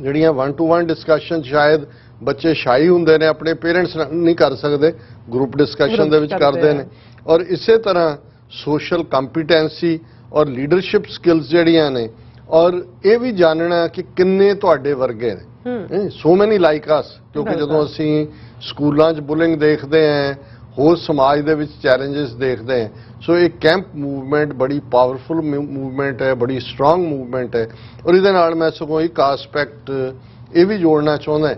ਜਿਹੜੀਆਂ 1-to-1 ਡਿਸਕਸ਼ਨ ਸ਼ਾਇਦ ਬੱਚੇ ਸ਼ਾਈ ਹੁੰਦੇ ਨੇ, ਆਪਣੇ ਪੇਰੈਂਟਸ ਨਾਲ ਨਹੀਂ ਕਰ ਸਕਦੇ, ਗਰੁੱਪ ਡਿਸਕਸ਼ਨ ਦੇ ਵਿੱਚ ਕਰਦੇ ਨੇ। ਔਰ ਇਸੇ ਤਰ੍ਹਾਂ ਸੋਸ਼ਲ ਕੰਪੀਟੈਂਸੀ ਔਰ ਲੀਡਰਸ਼ਿਪ ਸਕਿੱਲਸ ਜਿਹੜੀਆਂ ਨੇ, ਔਰ ਇਹ ਵੀ ਜਾਣਨਾ ਕਿ ਕਿੰਨੇ ਤੁਹਾਡੇ ਵਰਗੇ ਨੇ, ਸੋ ਮੈਨੀ ਲਾਈਕ ਅਸ। ਕਿਉਂਕਿ ਜਦੋਂ ਅਸੀਂ ਸਕੂਲਾਂ 'ਚ ਬੁਲਿੰਗ ਦੇਖਦੇ ਹਾਂ, ਹੋਰ ਸਮਾਜ ਦੇ ਵਿੱਚ ਚੈਲੰਜਸ ਦੇਖਦੇ ਹਾਂ, ਸੋ ਇਹ ਕੈਂਪ ਮੂਵਮੈਂਟ ਬੜੀ ਪਾਵਰਫੁਲ ਮੂਵਮੈਂਟ ਹੈ, ਬੜੀ ਸਟਰੋਂਗ ਮੂਵਮੈਂਟ ਹੈ। ਔਰ ਇਹਦੇ ਨਾਲ ਮੈਂ ਸਗੋਂ ਇੱਕ ਆਸਪੈਕਟ ਇਹ ਵੀ ਜੋੜਨਾ ਚਾਹੁੰਦਾ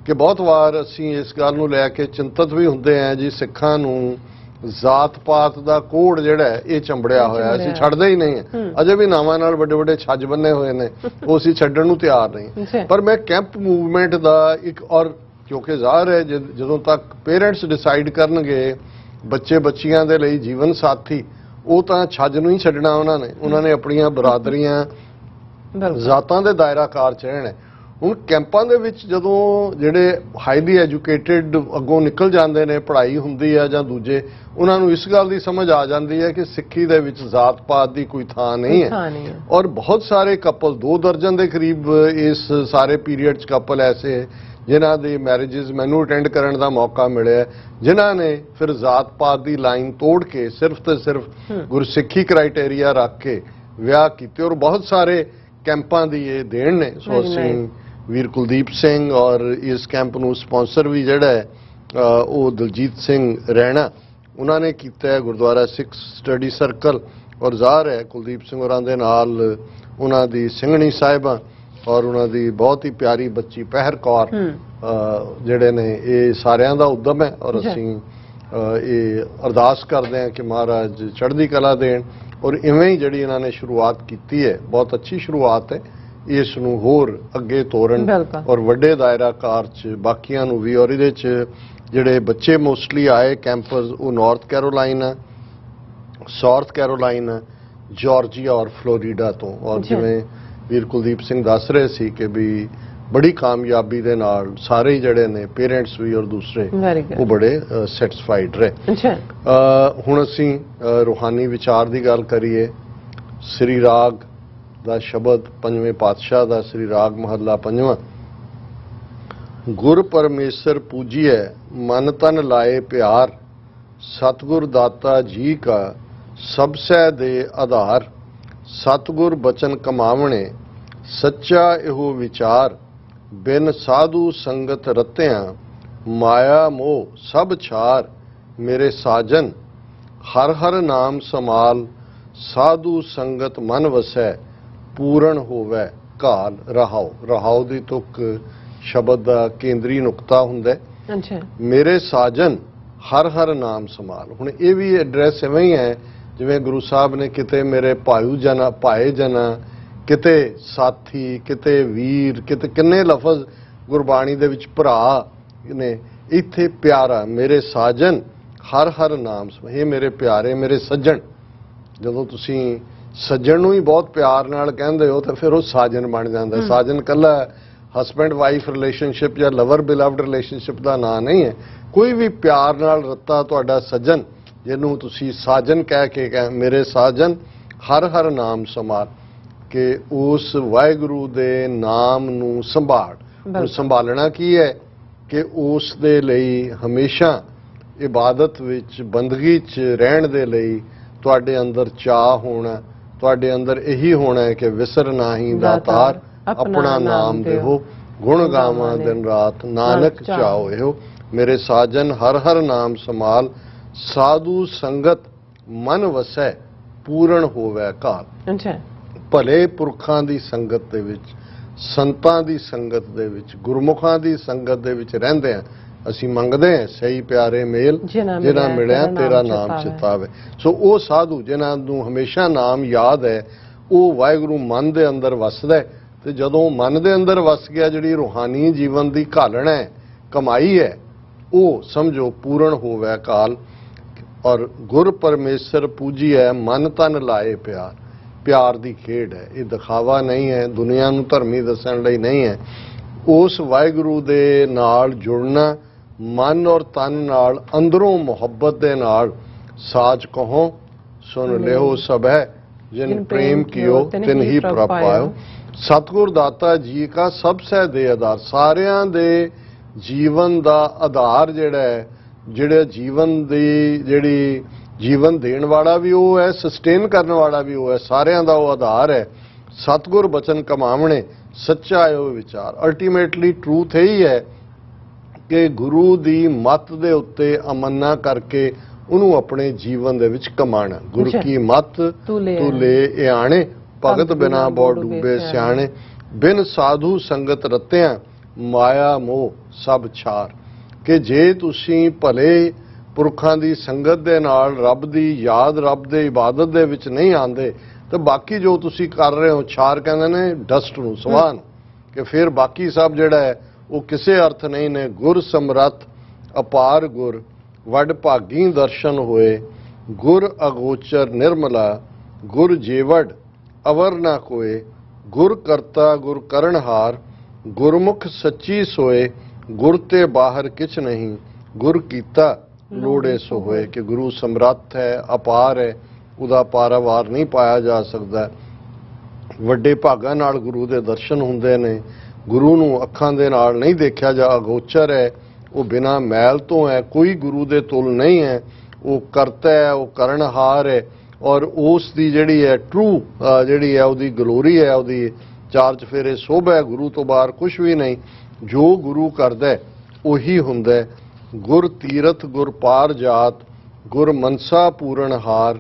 ਕਿ ਬਹੁਤ ਵਾਰ ਅਸੀਂ ਇਸ ਗੱਲ ਨੂੰ ਲੈ ਕੇ ਚਿੰਤਤ ਵੀ ਹੁੰਦੇ ਹਾਂ ਜੀ, ਸਿੱਖਾਂ ਨੂੰ ਜ਼ਾਤ ਪਾਤ ਦਾ ਕੋਡ ਜਿਹੜਾ ਹੈ ਇਹ ਚੰਬੜਿਆ ਹੋਇਆ, ਅਸੀਂ ਛੱਡਦੇ ਹੀ ਨਹੀਂ ਹਾਂ। ਅਜੇ ਵੀ ਨਾਵਾਂ ਨਾਲ ਵੱਡੇ ਵੱਡੇ ਛੱਜ ਬੰਨੇ ਹੋਏ ਨੇ, ਉਹ ਅਸੀਂ ਛੱਡਣ ਨੂੰ ਤਿਆਰ ਨਹੀਂ। ਪਰ ਮੈਂ ਕੈਂਪ ਮੂਵਮੈਂਟ ਦਾ ਇੱਕ, ਔਰ ਕਿਉਂਕਿ ਜ਼ਾਹਰ ਹੈ ਜਦੋਂ ਤੱਕ ਪੇਰੈਂਟਸ ਡਿਸਾਈਡ ਕਰਨਗੇ ਬੱਚੇ ਬੱਚੀਆਂ ਦੇ ਲਈ ਜੀਵਨ ਸਾਥੀ, ਉਹ ਤਾਂ ਛੱਜ ਨੂੰ ਹੀ ਛੱਡਣਾ ਉਹਨਾਂ ਨੇ ਆਪਣੀਆਂ ਬਰਾਦਰੀਆਂ ਜ਼ਾਤਾਂ ਦੇ ਦਾਇਰਾ ਕਾਰ 'ਚ ਰਹਿਣਾ। ਹੁਣ ਕੈਂਪਾਂ ਦੇ ਵਿੱਚ ਜਦੋਂ ਜਿਹੜੇ ਹਾਈਲੀ ਐਜੂਕੇਟਿਡ ਅੱਗੋਂ ਨਿਕਲ ਜਾਂਦੇ ਨੇ, ਪੜ੍ਹਾਈ ਹੁੰਦੀ ਹੈ ਜਾਂ ਦੂਜੇ, ਉਹਨਾਂ ਨੂੰ ਇਸ ਗੱਲ ਦੀ ਸਮਝ ਆ ਜਾਂਦੀ ਹੈ ਕਿ ਸਿੱਖੀ ਦੇ ਵਿੱਚ ਜ਼ਾਤ ਪਾਤ ਦੀ ਕੋਈ ਥਾਂ ਨਹੀਂ ਹੈ। ਔਰ ਬਹੁਤ ਸਾਰੇ ਕਪਲ, 2 ਦਰਜਨ ਦੇ ਕਰੀਬ ਇਸ ਸਾਰੇ ਪੀਰੀਅਡ 'ਚ ਕਪਲ ਐਸੇ ਜਿਨ੍ਹਾਂ ਦੀ ਮੈਰਿਜਸ ਮੈਨੂੰ ਅਟੈਂਡ ਕਰਨ ਦਾ ਮੌਕਾ ਮਿਲਿਆ, ਜਿਨ੍ਹਾਂ ਨੇ ਫਿਰ ਜ਼ਾਤ ਪਾਤ ਦੀ ਲਾਈਨ ਤੋੜ ਕੇ ਸਿਰਫ ਤੇ ਸਿਰਫ ਗੁਰਸਿੱਖੀ ਕ੍ਰਾਈਟੇਰੀਆ ਰੱਖ ਕੇ ਵਿਆਹ ਕੀਤੇ। ਔਰ ਬਹੁਤ ਸਾਰੇ ਕੈਂਪਾਂ ਦੀ ਇਹ ਦੇਣ ਨੇ। ਸੋ ਅਸੀਂ ਵੀਰ ਕੁਲਦੀਪ ਸਿੰਘ ਔਰ ਇਸ ਕੈਂਪ ਨੂੰ ਸਪਾਂਸਰ ਵੀ ਜਿਹੜਾ ਹੈ ਉਹ ਦਲਜੀਤ ਸਿੰਘ ਰਹਿਣਾ, ਉਹਨਾਂ ਨੇ ਕੀਤਾ ਹੈ, ਗੁਰਦੁਆਰਾ ਸਿੱਖ ਸਟੱਡੀ ਸਰਕਲ। ਔਰ ਜ਼ਾਹਰ ਹੈ ਕੁਲਦੀਪ ਸਿੰਘ ਹੋਰਾਂ ਦੇ ਨਾਲ ਉਹਨਾਂ ਦੀ ਸਿੰਘਣੀ ਸਾਹਿਬਾਂ ਔਰ ਉਹਨਾਂ ਦੀ ਬਹੁਤ ਹੀ ਪਿਆਰੀ ਬੱਚੀ ਪਹਿਰ ਕੌਰ ਜਿਹੜੇ ਨੇ, ਇਹ ਸਾਰਿਆਂ ਦਾ ਉਦਮ ਹੈ। ਔਰ ਅਸੀਂ ਇਹ ਅਰਦਾਸ ਕਰਦੇ ਹਾਂ ਕਿ ਮਹਾਰਾਜ ਚੜ੍ਹਦੀ ਕਲਾ ਦੇਣ। ਔਰ ਇਵੇਂ ਹੀ ਜਿਹੜੀ ਇਹਨਾਂ ਨੇ ਸ਼ੁਰੂਆਤ ਕੀਤੀ ਹੈ, ਬਹੁਤ ਅੱਛੀ ਸ਼ੁਰੂਆਤ ਹੈ, ਇਸ ਨੂੰ ਹੋਰ ਅੱਗੇ ਤੋਰਨ ਔਰ ਵੱਡੇ ਦਾਇਰਾ ਕਾਰ 'ਚ ਬਾਕੀਆਂ ਨੂੰ ਵੀ। ਔਰ ਇਹਦੇ 'ਚ ਜਿਹੜੇ ਬੱਚੇ ਮੋਸਟਲੀ ਆਏ ਕੈਂਪਸ, ਉਹ north Carolina, south Carolina, Georgia ਔਰ ਫਲੋਰੀਡਾ ਤੋਂ। ਔਰ ਜਿਵੇਂ ਵੀਰ ਕੁਲਦੀਪ ਸਿੰਘ ਦੱਸ ਰਹੇ ਸੀ ਕਿ ਵੀ ਬੜੀ ਕਾਮਯਾਬੀ ਦੇ ਨਾਲ ਸਾਰੇ ਜਿਹੜੇ ਨੇ ਪੇਰੈਂਟਸ ਵੀ ਔਰ ਦੂਸਰੇ ਉਹ ਬੜੇ ਸੈਟੀਸਫਾਈਡ ਰਹੇ। ਹੁਣ ਅਸੀਂ ਰੂਹਾਨੀ ਵਿਚਾਰ ਦੀ ਗੱਲ ਕਰੀਏ। ਸ੍ਰੀ ਰਾਗ ਦਾ ਸ਼ਬਦ, ਪੰਜਵੇਂ ਪਾਤਸ਼ਾਹ ਦਾ ਸ੍ਰੀ ਰਾਗ ਮਹੱਲਾ 5ਵਾਂ। ਗੁਰ ਪਰਮੇਸ਼ਰ ਪੂਜੀਐ ਮਨ ਤਨ ਲਾਏ ਪਿਆਰ, ਸਤਿਗੁਰ ਦਾਤਾ ਜੀ ਕਾ ਸਭਸੈ ਦੇ ਆਧਾਰ। ਸਤਿਗੁਰ ਬਚਨ ਕਮਾਵਣੇ ਸੱਚਾ ਇਹੋ ਵਿਚਾਰ, ਬਿਨ ਸਾਧੂ ਸੰਗਤ ਰਤਿਆਂ ਮਾਇਆ ਮੋਹ ਸਭ ਛਾਰ। ਮੇਰੇ ਸਾਜਨ ਹਰ ਹਰ ਨਾਮ ਸਮਾਲ, ਸਾਧੂ ਸੰਗਤ ਮਨ ਵਸੈ, ਪੂਰਨ ਹੋਵੇ ਘਾਲ ਰਹਾਉ। ਰਹਾਉ ਦੀ ਤੁਕ ਸ਼ਬਦ ਦਾ ਕੇਂਦਰੀ ਨੁਕਤਾ ਹੁੰਦਾ। ਮੇਰੇ ਸਾਜਨ ਹਰ ਹਰ ਨਾਮ ਸਮਾਲ। ਹੁਣ ਇਹ ਵੀ ਐਡਰੈਸ ਐਵੇਂ ਹੀ ਹੈ ਜਿਵੇਂ ਗੁਰੂ ਸਾਹਿਬ ਨੇ ਕਿਤੇ ਮੇਰੇ ਭਾਈ ਜਨਾ, ਕਿਤੇ ਸਾਥੀ, ਕਿਤੇ ਵੀਰ, ਕਿਤੇ ਕਿੰਨੇ ਲਫ਼ਜ਼ ਗੁਰਬਾਣੀ ਦੇ ਵਿੱਚ ਭਰਾ ਨੇ, ਇੱਥੇ ਪਿਆਰਾ। ਮੇਰੇ ਸਾਜਨ ਹਰ ਹਰ ਨਾਮ ਸਮਾਲ। ਇਹ ਮੇਰੇ ਪਿਆਰੇ, ਮੇਰੇ ਸੱਜਣ। ਜਦੋਂ ਤੁਸੀਂ ਸੱਜਣ ਨੂੰ ਹੀ ਬਹੁਤ ਪਿਆਰ ਨਾਲ ਕਹਿੰਦੇ ਹੋ ਤਾਂ ਫਿਰ ਉਹ ਸਾਜਨ ਬਣ ਜਾਂਦਾ। ਸਾਜਨ ਕੱਲਾ ਹਸਬੈਂਡ ਵਾਈਫ ਰਿਲੇਸ਼ਨਸ਼ਿਪ ਜਾਂ ਲਵਰ ਬਿਲਵਡ ਰਿਲੇਸ਼ਨਸ਼ਿਪ ਦਾ ਨਾਂ ਨਹੀਂ ਹੈ। ਕੋਈ ਵੀ ਪਿਆਰ ਨਾਲ ਰੱਤਾ ਤੁਹਾਡਾ ਸੱਜਣ, ਜਿਹਨੂੰ ਤੁਸੀਂ ਸਾਜਨ ਕਹਿ ਕੇ ਮੇਰੇ ਸਾਜਨ ਹਰ ਹਰ ਨਾਮ ਸਮਾਲ। ਕਿ ਉਸ ਵਾਹਿਗੁਰੂ ਦੇ ਨਾਮ ਨੂੰ ਬਿਲਕੁਲ। ਸੰਭਾਲਣਾ ਕੀ ਹੈ ਕਿ ਉਸ ਦੇ ਲਈ ਹਮੇਸ਼ਾ ਇਬਾਦਤ ਵਿੱਚ ਬੰਦਗੀ 'ਚ ਰਹਿਣ ਦੇ ਲਈ ਤੁਹਾਡੇ ਅੰਦਰ ਚਾਹ ਹੋਣਾ, ਤੁਹਾਡੇ ਅੰਦਰ ਇਹੀ ਹੋਣਾ ਹੈ ਕਿ ਵਿਸਰ ਨਾਹੀਂ ਦਾਤਾਰ ਆਪਣਾ ਨਾਮ ਦੇਹੋ, ਗੁਣ ਗਾਵਾਂ ਦਿਨ ਰਾਤ ਨਾਨਕ ਚਾਓ ਇਹੋ। ਮੇਰੇ ਸਾਜਨ ਹਰ ਹਰ ਨਾਮ ਸੰਭਾਲ, ਸਾਧੂ ਸੰਗਤ ਮਨ ਵਸੈ ਪੂਰਨ ਹੋਵੇ ਕਾਲ। ਅੱਛਾ, ਭਲੇ ਪੁਰਖਾਂ ਦੀ ਸੰਗਤ ਦੇ ਵਿੱਚ, ਸੰਤਾਂ ਦੀ ਸੰਗਤ ਦੇ ਵਿੱਚ, ਗੁਰਮੁਖਾਂ ਦੀ ਸੰਗਤ ਦੇ ਵਿੱਚ ਰਹਿੰਦੇ ਆ ਅਸੀਂ ਮੰਗਦੇ ਹਾਂ ਸਹੀ ਪਿਆਰੇ ਮੇਲ ਜਿਨ੍ਹਾਂ ਮਿਲਿਆ ਤੇਰਾ ਨਾਮ ਚਿਤਾਵੇ। ਸੋ ਉਹ ਸਾਧੂ ਜਿਨ੍ਹਾਂ ਨੂੰ ਹਮੇਸ਼ਾ ਨਾਮ ਯਾਦ ਹੈ, ਉਹ ਵਾਹਿਗੁਰੂ ਮਨ ਦੇ ਅੰਦਰ ਵਸਦਾ ਹੈ। ਤੇ ਜਦੋਂ ਮਨ ਦੇ ਅੰਦਰ ਵਸ ਗਿਆ, ਜਿਹੜੀ ਰੂਹਾਨੀ ਜੀਵਨ ਦੀ ਘਾਲਣ ਹੈ, ਕਮਾਈ ਹੈ, ਉਹ ਸਮਝੋ ਪੂਰਨ ਹੋਵੇ ਕਾਲ। ਔਰ ਗੁਰ ਪਰਮੇਸ਼ਰ ਪੂਜੀਐ ਮਨ ਤਨ ਲਾਏ ਪਿਆਰ। ਪਿਆਰ ਦੀ ਖੇਡ ਹੈ, ਇਹ ਦਿਖਾਵਾ ਨਹੀਂ ਹੈ, ਦੁਨੀਆ ਨੂੰ ਧਰਮੀ ਦੱਸਣ ਲਈ ਨਹੀਂ ਹੈ। ਉਸ ਵਾਹਿਗੁਰੂ ਦੇ ਨਾਲ ਜੁੜਨਾ ਮਨ ਔਰ ਤਨ ਨਾਲ, ਅੰਦਰੋਂ ਮੁਹੱਬਤ ਦੇ ਨਾਲ। ਸਾਚ ਕਹੋ ਸੁਨ ਲਿਓ ਸਭੈ ਜਿਨ ਪ੍ਰੇਮ ਕੀਓ ਤਿਨ ਹੀ ਪ੍ਰਭ ਪਾਇਓ। ਸਤਿਗੁਰ ਦਾਤਾ ਜੀ ਕਾ ਸਭ ਸਹਿ ਦੇ ਆਧਾਰ। ਸਾਰਿਆਂ ਦੇ ਜੀਵਨ ਦਾ ਆਧਾਰ ਜਿਹੜਾ ਜੀਵਨ ਦੀ ਜਿਹੜੀ ਜੀਵਨ ਦੇਣ ਵਾਲਾ ਵੀ ਉਹ ਹੈ, ਸਸਟੇਨ ਕਰਨ ਵਾਲਾ ਵੀ ਉਹ ਹੈ, ਸਾਰਿਆਂ ਦਾ ਉਹ ਆਧਾਰ ਹੈ। ਸਤਿਗੁਰ ਬਚਨ ਕਮਾਵਣੇ ਸੱਚਾ ਹੈ ਉਹ ਵਿਚਾਰ। ਅਲਟੀਮੇਟਲੀ ਟਰੂਥ ਇਹੀ ਹੈ ਕਿ ਗੁਰੂ ਦੀ ਮੱਤ ਦੇ ਉੱਤੇ ਅਮੰਨਾ ਕਰਕੇ ਉਹਨੂੰ ਆਪਣੇ ਜੀਵਨ ਦੇ ਵਿੱਚ ਕਮਾਣਾ। ਗੁਰੂ ਕੀ ਮੱਤ ਤੁਲੇ ਇਆਣੇ, ਭਗਤ ਬਿਨਾ ਬਹੁ ਡੂਬੇ ਸਿਆਣੇ। ਬਿਨ ਸਾਧੂ ਸੰਗਤ ਰਤਿਆਂ ਮਾਇਆ ਮੋਹ ਸਭ ਛਾਰ। ਕਿ ਜੇ ਤੁਸੀਂ ਭਲੇ ਪੁਰਖਾਂ ਦੀ ਸੰਗਤ ਦੇ ਨਾਲ ਰੱਬ ਦੀ ਯਾਦ, ਰੱਬ ਦੇ ਇਬਾਦਤ ਦੇ ਵਿੱਚ ਨਹੀਂ ਆਉਂਦੇ, ਤੇ ਬਾਕੀ ਜੋ ਤੁਸੀਂ ਕਰ ਰਹੇ ਹੋ, ਛਾਰ ਕਹਿੰਦੇ ਨੇ ਡਸਟ ਨੂੰ, ਸਵਾਹ ਨੂੰ, ਕਿ ਫਿਰ ਬਾਕੀ ਸਭ ਜਿਹੜਾ ਹੈ ਉਹ ਕਿਸੇ ਅਰਥ ਨਹੀਂ ਨੇ। ਗੁਰ ਸਮਰੱਥ ਅਪਾਰ ਗੁਰ ਵੱਡ ਭਾਗੀ ਦਰਸ਼ਨ ਹੋਏ, ਗੁਰ ਅਗੋਚਰ ਨਿਰਮਲਾ ਗੁਰ ਜੀਵੜ ਅਵਰ ਨਾ ਕੋਏ। ਗੁਰ ਕਰਤਾ ਗੁਰ ਕਰਨਹਾਰ ਗੁਰਮੁਖ ਸੱਚੀ ਸੋਏ, ਗੁਰ ਤੇ ਬਾਹਰ ਕਿਛ ਨਹੀਂ ਗੁਰ ਕੀਤਾ ਲੋੜੇ ਸੋ ਹੋਏ। ਕਿ ਗੁਰੂ ਸਮਰੱਥ ਹੈ, ਅਪਾਰ ਹੈ, ਉਹਦਾ ਪਾਰਾਵਾਰ ਨਹੀਂ ਪਾਇਆ ਜਾ ਸਕਦਾ। ਵੱਡੇ ਭਾਗਾਂ ਨਾਲ ਗੁਰੂ ਦੇ ਦਰਸ਼ਨ ਹੁੰਦੇ ਨੇ। ਗੁਰੂ ਨੂੰ ਅੱਖਾਂ ਦੇ ਨਾਲ ਨਹੀਂ ਦੇਖਿਆ ਜਾ, ਅਗੋਚਰ ਹੈ, ਉਹ ਬਿਨਾਂ ਮੈਲ ਤੋਂ ਹੈ, ਕੋਈ ਗੁਰੂ ਦੇ ਤੁਲ ਨਹੀਂ ਹੈ। ਉਹ ਕਰਤਾ ਹੈ, ਉਹ ਕਰਨਹਾਰ ਹੈ, ਔਰ ਉਸ ਦੀ ਜਿਹੜੀ ਹੈ ਟਰੂ ਜਿਹੜੀ ਹੈ ਉਹਦੀ ਗਲੋਰੀ ਹੈ, ਉਹਦੀ ਚਾਰ ਚਫੇਰੇ ਸੋਭਾ ਹੈ। ਗੁਰੂ ਤੋਂ ਬਾਹਰ ਕੁਝ ਵੀ ਨਹੀਂ। ਜੋ ਗੁਰੂ ਕਰਦਾ ਉਹੀ ਹੁੰਦਾ। ਗੁਰ ਤੀਰਥ ਗੁਰ ਪਾਰ ਜਾਤ ਗੁਰ ਮਨਸਾ ਪੂਰਨ ਹਾਰ।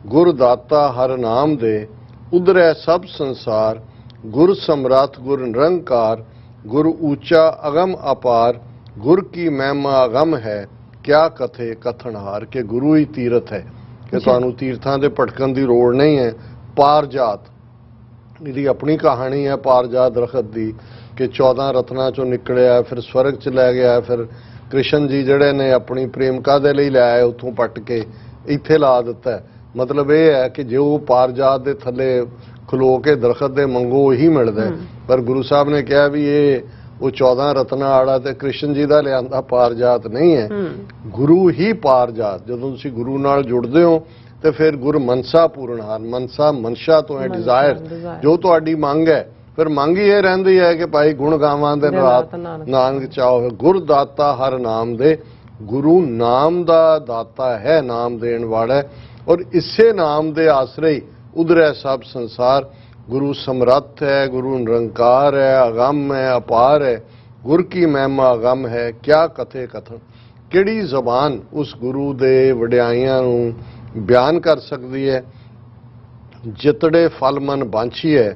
ਗੁਰ ਦਾਤਾ ਹਰ ਨਾਮ ਦੇ ਉਧਰੈ ਸਭ ਸੰਸਾਰ। ਗੁਰ ਸਮਰੱਥ ਗੁਰ ਨਿਰੰਕਾਰ ਗੁਰ ਊਚਾ ਅਗਮ ਅਪਾਰ। ਗੁਰ ਕੀ ਮਹਿਮਾ ਅਗਮ ਹੈ ਕਿਆ ਕਥੇ ਕਥਨ ਹਾਰ। ਕਿ ਗੁਰੂ ਹੀ ਤੀਰਥ ਹੈ, ਕਿ ਤੁਹਾਨੂੰ ਤੀਰਥਾਂ ਦੇ ਭਟਕਣ ਦੀ ਲੋੜ ਨਹੀਂ ਹੈ। ਪਾਰ ਜਾਤ ਇਹਦੀ ਆਪਣੀ ਕਹਾਣੀ ਹੈ, ਪਾਰ ਜਾਤ ਦਰਖਤ ਦੀ, ਕਿ 14 ਰਤਨਾਂ ਚੋਂ ਨਿਕਲਿਆ, ਫਿਰ ਸਵਰਗ ਚ ਲੈ ਗਿਆ, ਫਿਰ ਕ੍ਰਿਸ਼ਨ ਜੀ ਜਿਹੜੇ ਨੇ ਆਪਣੀ ਪ੍ਰੇਮਕਾ ਦੇ ਲਈ ਲੈ ਆਏ, ਉੱਥੋਂ ਪੱਟ ਕੇ ਇੱਥੇ ਲਾ ਦਿੱਤਾ। ਮਤਲਬ ਇਹ ਹੈ ਕਿ ਜੋ ਪਾਰ ਜਾਤ ਦੇ ਥੱਲੇ ਖਲੋ ਕੇ ਦਰਖਤ ਦੇ ਮੰਗੋ ਉਹੀ ਮਿਲਦਾ। ਪਰ ਗੁਰੂ ਸਾਹਿਬ ਨੇ ਕਿਹਾ ਵੀ ਇਹ ਉਹ 14 ਰਤਨਾਂ ਵਾਲਾ ਤੇ ਕ੍ਰਿਸ਼ਨ ਜੀ ਦਾ ਲਿਆਂਦਾ ਪਾਰ ਜਾਤ ਨਹੀਂ ਹੈ। ਗੁਰੂ ਹੀ ਪਾਰ ਜਾਤ। ਜਦੋਂ ਤੁਸੀਂ ਗੁਰੂ ਨਾਲ ਜੁੜਦੇ ਹੋ ਤੇ ਫਿਰ ਗੁਰ ਮਨਸਾ ਪੂਰਨ ਹਾਰ। ਮਨਸਾ ਮਨਸ਼ਾ ਤੋਂ ਹੈ, ਡਿਜ਼ਾਇਰ, ਜੋ ਤੁਹਾਡੀ ਮੰਗ ਹੈ। ਫਿਰ ਮੰਗ ਹੀ ਇਹ ਰਹਿੰਦੀ ਹੈ ਕਿ ਭਾਈ ਗੁਣ ਗਾਵਾਂ ਦਿਨ ਰਾਤ ਨਾਨਕ ਚਾਹੋ। ਗੁਰ ਦਾਤਾ ਹਰ ਨਾਮ ਦੇ। ਗੁਰੂ ਨਾਮ ਦਾ ਦਾਤਾ ਹੈ, ਨਾਮ ਦੇਣ ਵਾਲਾ। ਔਰ ਇਸੇ ਨਾਮ ਦੇ ਆਸਰੇ ਹੀ ਉਧਰੈ ਸਭ ਸੰਸਾਰ। ਗੁਰੂ ਸਮਰੱਥ ਹੈ, ਗੁਰੂ ਨਿਰੰਕਾਰ ਹੈ, ਅਗੰਮ ਹੈ, ਅਪਾਰ ਹੈ। ਗੁਰ ਕੀ ਮਹਿਮਾ ਅਗੰਮ ਹੈ ਕਿਆ ਕਥੇ ਕਥਨ। ਕਿਹੜੀ ਜ਼ਬਾਨ ਉਸ ਗੁਰੂ ਦੇ ਵਡਿਆਈਆਂ ਨੂੰ ਬਿਆਨ ਕਰ ਸਕਦੀ ਹੈ। ਜਿਤੜੇ ਫਲ ਮਨ ਬਾਂਛੀਐ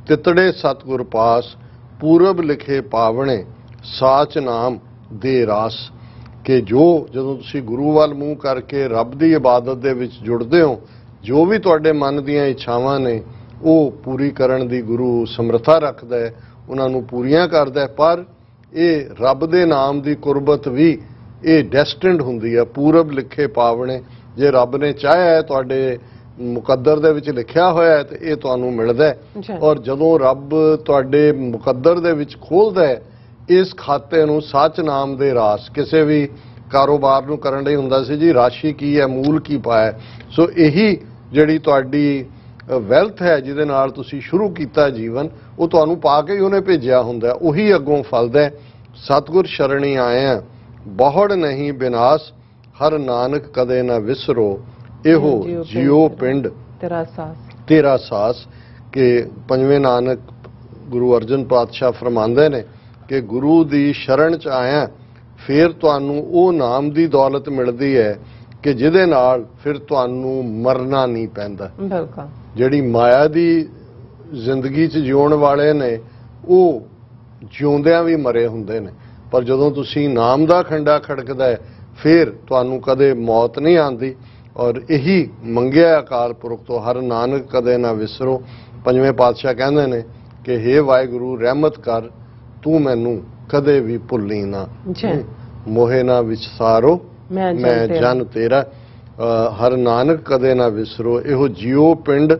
ਤਿਤੜੇ ਸਤਿਗੁਰ ਪਾਸ। ਪੂਰਬ ਲਿਖੇ ਪਾਵਣੇ ਸਾਚ ਨਾਮ ਦੇ ਰਾਸ। ਕਿ ਜਦੋਂ ਤੁਸੀਂ ਗੁਰੂ ਵੱਲ ਮੂੰਹ ਕਰਕੇ ਰੱਬ ਦੀ ਇਬਾਦਤ ਦੇ ਵਿੱਚ ਜੁੜਦੇ ਹੋ, ਜੋ ਵੀ ਤੁਹਾਡੇ ਮਨ ਦੀਆਂ ਇੱਛਾਵਾਂ ਨੇ ਉਹ ਪੂਰੀ ਕਰਨ ਦੀ ਗੁਰੂ ਸਮਰੱਥਾ ਰੱਖਦਾ ਹੈ, ਉਹਨਾਂ ਨੂੰ ਪੂਰੀਆਂ ਕਰਦਾ ਹੈ। ਪਰ ਇਹ ਰੱਬ ਦੇ ਨਾਮ ਦੀ ਕੁਰਬਤ ਵੀ ਇਹ ਡੈਸਟਿਨਡ ਹੁੰਦੀ ਹੈ। ਪੂਰਬ ਲਿਖੇ ਪਾਵਣੇ, ਜੇ ਰੱਬ ਨੇ ਚਾਹਿਆ ਹੈ, ਤੁਹਾਡੇ ਮੁਕੱਦਰ ਦੇ ਵਿੱਚ ਲਿਖਿਆ ਹੋਇਆ ਹੈ, ਤੇ ਇਹ ਤੁਹਾਨੂੰ ਮਿਲਦਾ ਹੈ। ਔਰ ਜਦੋਂ ਰੱਬ ਤੁਹਾਡੇ ਮੁਕੱਦਰ ਦੇ ਵਿੱਚ ਖੋਲਦਾ ਹੈ ਇਸ ਖਾਤੇ ਨੂੰ, ਸੱਚ ਨਾਮ ਦੇ ਰਾਸ। ਕਿਸੇ ਵੀ ਕਾਰੋਬਾਰ ਨੂੰ ਕਰਨ ਲਈ ਹੁੰਦਾ ਸੀ ਜੀ ਰਾਸ਼ੀ ਕੀ ਹੈ, ਮੂਲ ਕੀ ਪਾਇਆ। ਸੋ ਇਹੀ ਜਿਹੜੀ ਤੁਹਾਡੀ ਵੈਲਥ ਹੈ ਜਿਹਦੇ ਨਾਲ ਤੁਸੀਂ ਸ਼ੁਰੂ ਕੀਤਾ ਜੀਵਨ, ਉਹ ਤੁਹਾਨੂੰ ਪਾ ਕੇ ਹੀ ਉਹਨੇ ਭੇਜਿਆ ਹੁੰਦਾ, ਉਹੀ ਅੱਗੋਂ ਫਲਦਾ। ਸਤਿਗੁਰ ਸ਼ਰਣੀ ਆਏ ਆ ਬਹੁੜ ਨਹੀਂ ਬਿਨਾਸ਼, ਹਰ ਨਾਨਕ ਕਦੇ ਨਾ ਵਿਸਰੋ, ਇਹੋ ਜਿਉ ਪਿੰਡ ਤੇਰਾ ਸਾਸ। ਕਿ ਪੰਜਵੇਂ ਨਾਨਕ ਗੁਰੂ ਅਰਜਨ ਪਾਤਸ਼ਾਹ ਫਰਮਾਉਂਦੇ ਨੇ ਕਿ ਗੁਰੂ ਦੀ ਸ਼ਰਨ ਚ ਆਇਆ ਫਿਰ ਤੁਹਾਨੂੰ ਉਹ ਨਾਮ ਦੀ ਦੌਲਤ ਮਿਲਦੀ ਹੈ ਕਿ ਜਿਹਦੇ ਨਾਲ ਫਿਰ ਤੁਹਾਨੂੰ ਮਰਨਾ ਨਹੀਂ ਪੈਂਦਾ। ਬਿਲਕੁਲ। ਜਿਹੜੀ ਮਾਇਆ ਦੀ ਜ਼ਿੰਦਗੀ 'ਚ ਜਿਉਣ ਵਾਲੇ ਨੇ ਉਹ ਜਿਉਂਦਿਆਂ ਵੀ ਮਰੇ ਹੁੰਦੇ ਨੇ, ਪਰ ਜਦੋਂ ਤੁਸੀਂ ਨਾਮ ਦਾ ਖੰਡਾ ਖੜਕਦਾ ਹੈ ਫਿਰ ਤੁਹਾਨੂੰ ਕਦੇ ਮੌਤ ਨਹੀਂ ਆਉਂਦੀ। ਔਰ ਇਹੀ ਮੰਗਿਆ ਅਕਾਲ ਪੁਰਖ ਤੋਂ, ਹਰ ਨਾਨਕ ਕਦੇ ਨਾ ਵਿਸਰੋ। ਪੰਜਵੇਂ ਪਾਤਸ਼ਾਹ ਕਹਿੰਦੇ ਨੇ ਕਿ ਹੇ ਵਾਹਿਗੁਰੂ ਰਹਿਮਤ ਕਰ, ਤੂੰ ਮੈਨੂੰ ਕਦੇ ਵੀ ਭੁੱਲੀ ਨਾ, ਮੋਹੇ ਨਾ ਵਿਸਾਰੋ ਮੈਂ ਜਨ ਤੇਰਾ, ਹਰ ਨਾਨਕ ਕਦੇ ਨਾ ਵਿਸਰੋ, ਇਹੋ ਜਿਉ ਪਿੰਡ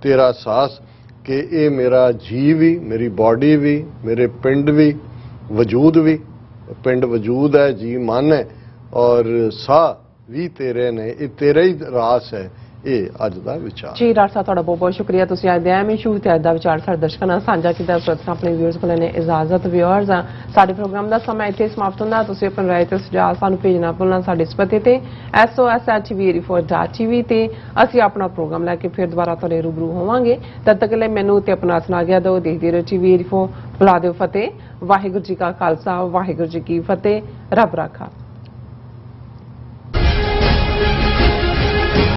ਤੇਰਾ ਸਾਸ। ਕਿ ਇਹ ਮੇਰਾ ਜੀ ਵੀ, ਮੇਰੀ ਬਾਡੀ ਵੀ, ਮੇਰੇ ਪਿੰਡ ਵੀ, ਵਜੂਦ ਵੀ, ਪਿੰਡ ਵਜੂਦ ਹੈ, ਜੀ ਮਨ ਹੈ, ਔਰ ਸਾਹ ਵੀ ਤੇਰੇ ਨੇ, ਇਹ ਤੇਰਾ ਹੀ ਰਾਸ ਹੈ। ਇਹ ਅੱਜ ਦਾ ਵਿਚਾਰ ਜੀ। ਡਾਕਟਰ ਸਾਹਿਬ ਤੁਹਾਡਾ ਬਹੁਤ ਬਹੁਤ ਸ਼ੁਕਰੀਆ, ਤੁਸੀਂ ਅੱਜ ਦੇ ਐਵੇਂ ਸ਼ੁਰੂ ਤੇ ਅੱਜ ਦਾ ਵਿਚਾਰ ਸਾਡੇ ਦਰਸ਼ਕਾਂ ਨਾਲ ਸਾਂਝਾ ਕੀਤਾ। ਆਪਣੇ ਵਿਊਅਰਸ ਕੋਲ ਨੇ ਇਜਾਜ਼ਤ। ਵਿਊਅਰਸ, ਸਾਡੇ ਪ੍ਰੋਗਰਾਮ ਦਾ ਸਮਾਂ ਇੱਥੇ ਸਮਾਪਤ ਹੁੰਦਾ। ਤੁਸੀਂ ਆਪਣੀ ਰਾਏ ਤੇ ਸੁਝਾਅ ਸਾਨੂੰ ਭੇਜਣਾ ਭੁੱਲਣਾ ਸਾਡੇ ਇਸ ਪਤੇ ਤੇ sos@tv84.tv ਤੇ ਅਸੀਂ ਆਪਣਾ ਪ੍ਰੋਗਰਾਮ ਲੈ ਕੇ ਫਿਰ ਦੁਬਾਰਾ ਤੁਹਾਡੇ ਰੂਬਰੂ ਹੋਵਾਂਗੇ। ਤਦ ਤੱਕ ਲਈ ਮੈਨੂੰ ਤੇ ਆਪਣਾ ਸੁਣਾ ਗਿਆ ਦਿਓ। ਦੇਖਦੇ ਰਹੋ TV84। ਬੁਲਾ ਦਿਓ ਫਤਿਹ। ਵਾਹਿਗੁਰੂ ਜੀ ਕਾ ਖਾਲਸਾ, ਵਾਹਿਗੁਰੂ ਜੀ ਕੀ ਫਤਿਹ। ਰੱਬ ਰਾਖਾ।